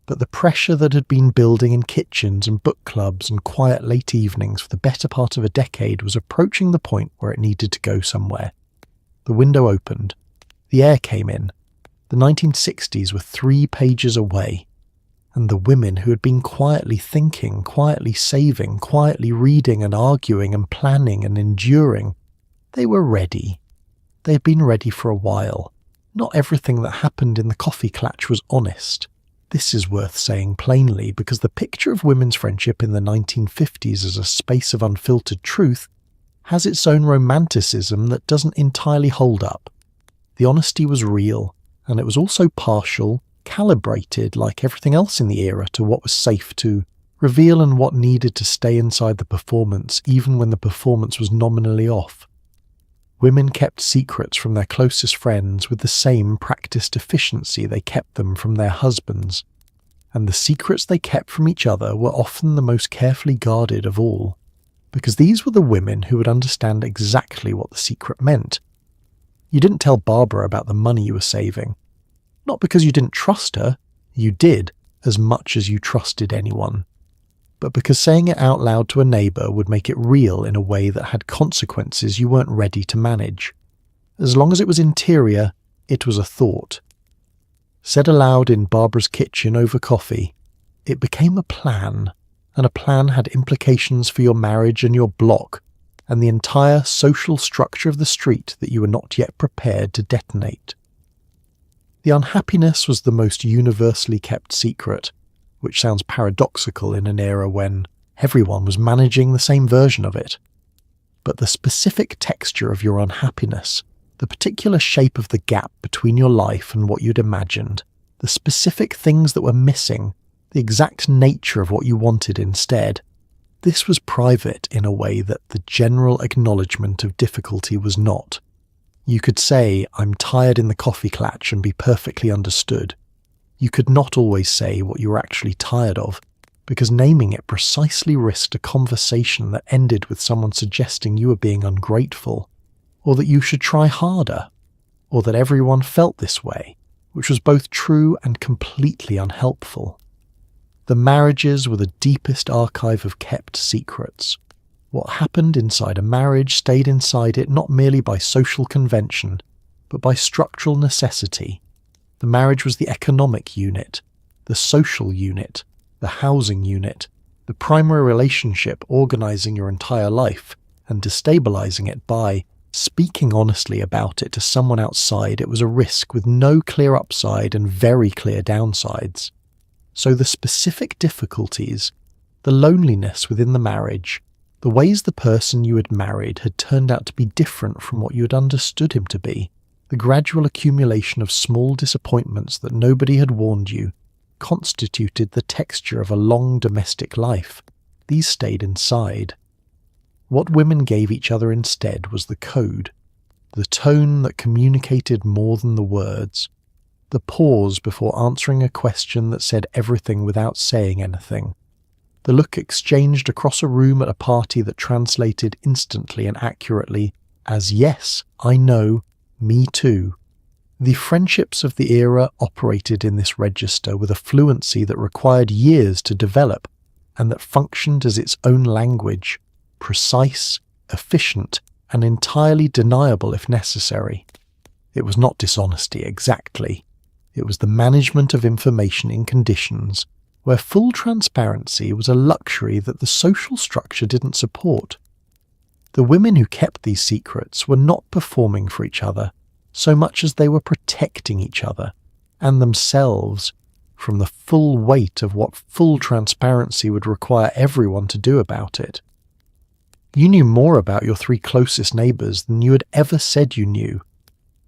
But the pressure that had been building in kitchens and book clubs and quiet late evenings for the better part of a decade was approaching the point where it needed to go somewhere. The window opened. The air came in. The 1960s were 3 pages away. And the women who had been quietly thinking, quietly saving, quietly reading and arguing and planning and enduring, they were ready. They had been ready for a while. Not everything that happened in the coffee clatch was honest. This is worth saying plainly, because the picture of women's friendship in the 1950s as a space of unfiltered truth has its own romanticism that doesn't entirely hold up. The honesty was real, and it was also partial, calibrated like everything else in the era to what was safe to reveal and what needed to stay inside the performance even when the performance was nominally off. Women kept secrets from their closest friends with the same practiced efficiency they kept them from their husbands, and the secrets they kept from each other were often the most carefully guarded of all, because these were the women who would understand exactly what the secret meant. You didn't tell Barbara about the money you were saving. Not because you didn't trust her, you did, as much as you trusted anyone, but because saying it out loud to a neighbour would make it real in a way that had consequences you weren't ready to manage. As long as it was interior, it was a thought. Said aloud in Barbara's kitchen over coffee, it became a plan, and a plan had implications for your marriage and your block, and the entire social structure of the street that you were not yet prepared to detonate. The unhappiness was the most universally kept secret, which sounds paradoxical in an era when everyone was managing the same version of it. But the specific texture of your unhappiness, the particular shape of the gap between your life and what you'd imagined, the specific things that were missing, the exact nature of what you wanted instead, this was private in a way that the general acknowledgement of difficulty was not. You could say, "I'm tired in the coffee clutch," and be perfectly understood. You could not always say what you were actually tired of, because naming it precisely risked a conversation that ended with someone suggesting you were being ungrateful, or that you should try harder, or that everyone felt this way, which was both true and completely unhelpful. The marriages were the deepest archive of kept secrets. What happened inside a marriage stayed inside it not merely by social convention, but by structural necessity. The marriage was the economic unit, the social unit, the housing unit, the primary relationship organizing your entire life and destabilizing it by speaking honestly about it to someone outside. It was a risk with no clear upside and very clear downsides. So the specific difficulties, the loneliness within the marriage, the ways the person you had married had turned out to be different from what you had understood him to be, the gradual accumulation of small disappointments that nobody had warned you, constituted the texture of a long domestic life. These stayed inside. What women gave each other instead was the code, the tone that communicated more than the words, the pause before answering a question that said everything without saying anything, the look exchanged across a room at a party that translated instantly and accurately as "yes, I know, me too." The friendships of the era operated in this register with a fluency that required years to develop and that functioned as its own language, precise, efficient, and entirely deniable if necessary. It was not dishonesty exactly. It was the management of information in conditions where full transparency was a luxury that the social structure didn't support. The women who kept these secrets were not performing for each other so much as they were protecting each other and themselves from the full weight of what full transparency would require everyone to do about it. You knew more about your 3 closest neighbours than you had ever said you knew.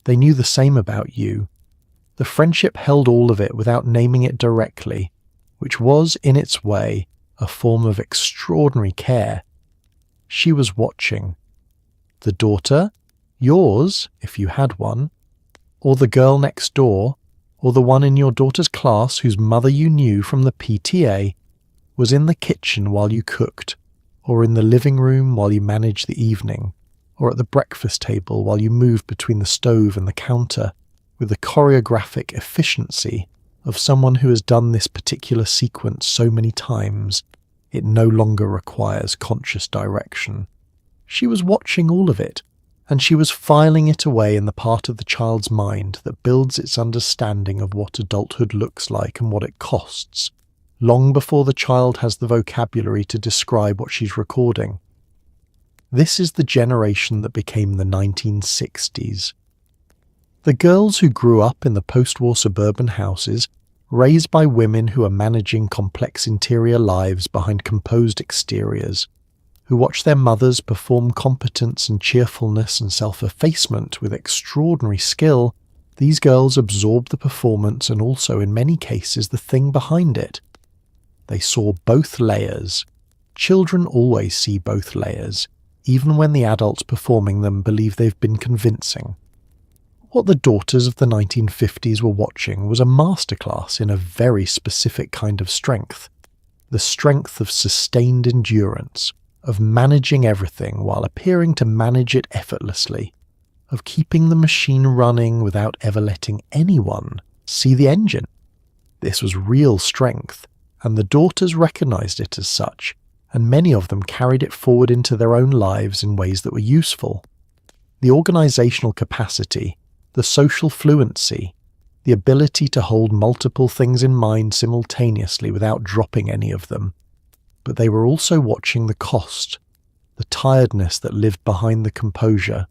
They knew the same about you. The friendship held all of it without naming it directly, which was, in its way, a form of extraordinary care. She was watching. The daughter, yours, if you had one, or the girl next door, or the one in your daughter's class whose mother you knew from the PTA, was in the kitchen while you cooked, or in the living room while you managed the evening, or at the breakfast table while you moved between the stove and the counter, with the choreographic efficiency of someone who has done this particular sequence so many times, it no longer requires conscious direction. She was watching all of it, and she was filing it away in the part of the child's mind that builds its understanding of what adulthood looks like and what it costs, long before the child has the vocabulary to describe what she's recording. This is the generation that became the 1960s. The girls who grew up in the post-war suburban houses, raised by women who are managing complex interior lives behind composed exteriors, who watch their mothers perform competence and cheerfulness and self-effacement with extraordinary skill, These girls absorbed the performance and also, in many cases, the thing behind it. They saw both layers. Children always see both layers, even when the adults performing them believe they've been convincing. What the daughters of the 1950s were watching was a masterclass in a very specific kind of strength. The strength of sustained endurance, of managing everything while appearing to manage it effortlessly, of keeping the machine running without ever letting anyone see the engine. This was real strength, and the daughters recognized it as such, and many of them carried it forward into their own lives in ways that were useful. The organizational capacity, the social fluency, the ability to hold multiple things in mind simultaneously without dropping any of them. But they were also watching the cost, the tiredness that lived behind the composure,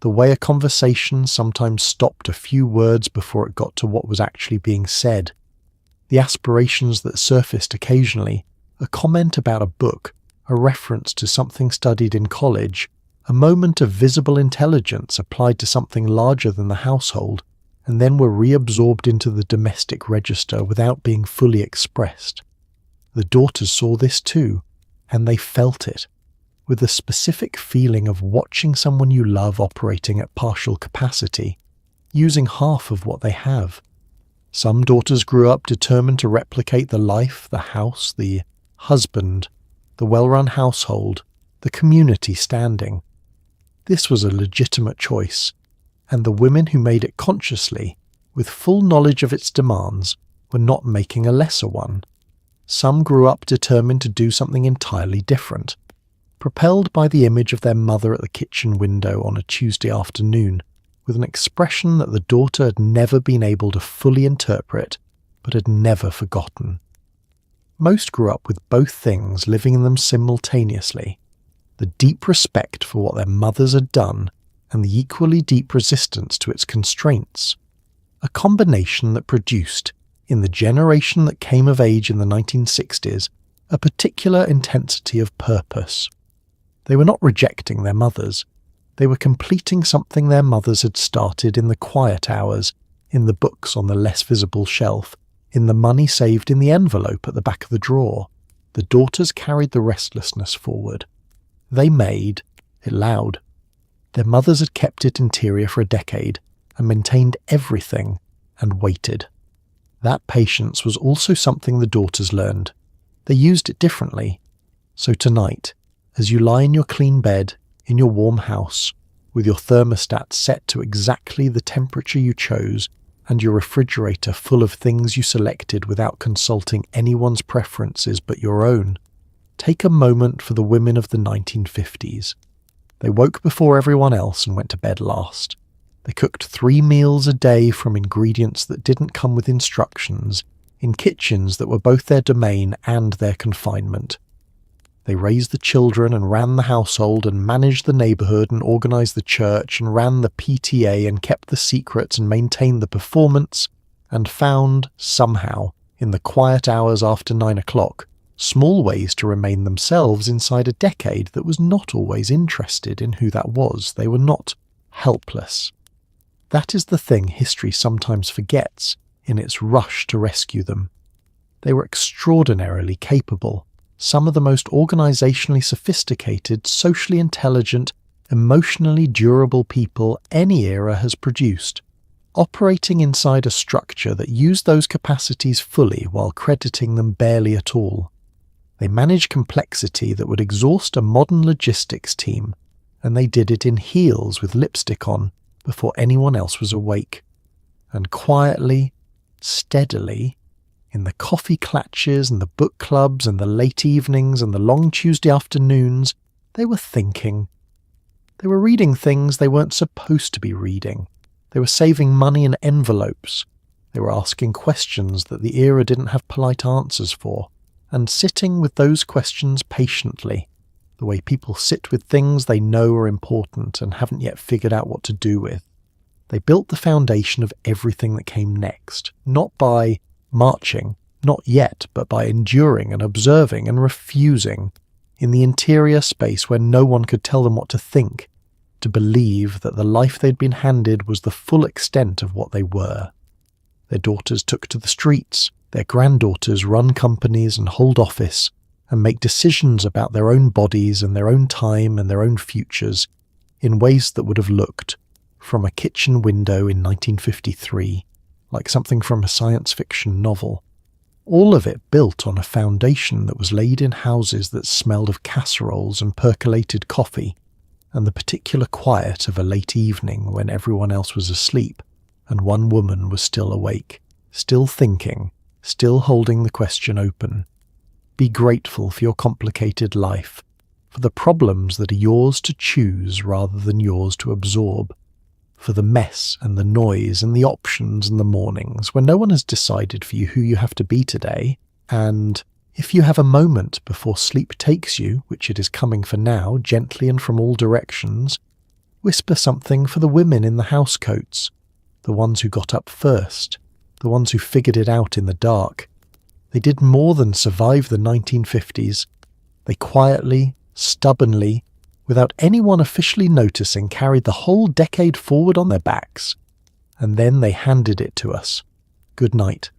the way a conversation sometimes stopped a few words before it got to what was actually being said, the aspirations that surfaced occasionally, a comment about a book, a reference to something studied in college, a moment of visible intelligence applied to something larger than the household, and then were reabsorbed into the domestic register without being fully expressed. The daughters saw this too, and they felt it, with the specific feeling of watching someone you love operating at partial capacity, using half of what they have. Some daughters grew up determined to replicate the life, the house, the husband, the well-run household, the community standing. This was a legitimate choice, and the women who made it consciously, with full knowledge of its demands, were not making a lesser one. Some grew up determined to do something entirely different, propelled by the image of their mother at the kitchen window on a Tuesday afternoon, with an expression that the daughter had never been able to fully interpret, but had never forgotten. Most grew up with both things living in them simultaneously, the deep respect for what their mothers had done and the equally deep resistance to its constraints, a combination that produced, in the generation that came of age in the 1960s, a particular intensity of purpose. They were not rejecting their mothers. They were completing something their mothers had started in the quiet hours, in the books on the less visible shelf, in the money saved in the envelope at the back of the drawer. The daughters carried the restlessness forward. They made it loud. Their mothers had kept it interior for a decade and maintained everything and waited. That patience was also something the daughters learned. They used it differently. So tonight, as you lie in your clean bed, in your warm house, with your thermostat set to exactly the temperature you chose and your refrigerator full of things you selected without consulting anyone's preferences but your own, take a moment for the women of the 1950s. They woke before everyone else and went to bed last. They cooked 3 meals a day from ingredients that didn't come with instructions, in kitchens that were both their domain and their confinement. They raised the children and ran the household and managed the neighborhood and organized the church and ran the PTA and kept the secrets and maintained the performance, and found, somehow, in the quiet hours after 9 o'clock, small ways to remain themselves inside a decade that was not always interested in who that was. They were not helpless. That is the thing history sometimes forgets in its rush to rescue them. They were extraordinarily capable, some of the most organizationally sophisticated, socially intelligent, emotionally durable people any era has produced, operating inside a structure that used those capacities fully while crediting them barely at all. They managed complexity that would exhaust a modern logistics team, and they did it in heels with lipstick on before anyone else was awake. And quietly, steadily, in the coffee clatches and the book clubs and the late evenings and the long Tuesday afternoons, they were thinking. They were reading things they weren't supposed to be reading. They were saving money in envelopes. They were asking questions that the era didn't have polite answers for, and sitting with those questions patiently, the way people sit with things they know are important and haven't yet figured out what to do with. They built the foundation of everything that came next, not by marching, not yet, but by enduring and observing and refusing, in the interior space where no one could tell them what to think, to believe that the life they'd been handed was the full extent of what they were. Their daughters took to the streets, their granddaughters run companies and hold office, and make decisions about their own bodies and their own time and their own futures in ways that would have looked, from a kitchen window in 1953, like something from a science fiction novel. All of it built on a foundation that was laid in houses that smelled of casseroles and percolated coffee, and the particular quiet of a late evening when everyone else was asleep and one woman was still awake, still thinking, still holding the question open. Be grateful for your complicated life, for the problems that are yours to choose rather than yours to absorb, for the mess and the noise and the options and the mornings when no one has decided for you who you have to be today, and if you have a moment before sleep takes you, which it is coming for now, gently and from all directions, whisper something for the women in the housecoats, the ones who got up first, the ones who figured it out in the dark. They did more than survive the 1950s. They quietly, stubbornly, without anyone officially noticing, carried the whole decade forward on their backs. And then they handed it to us. Good night.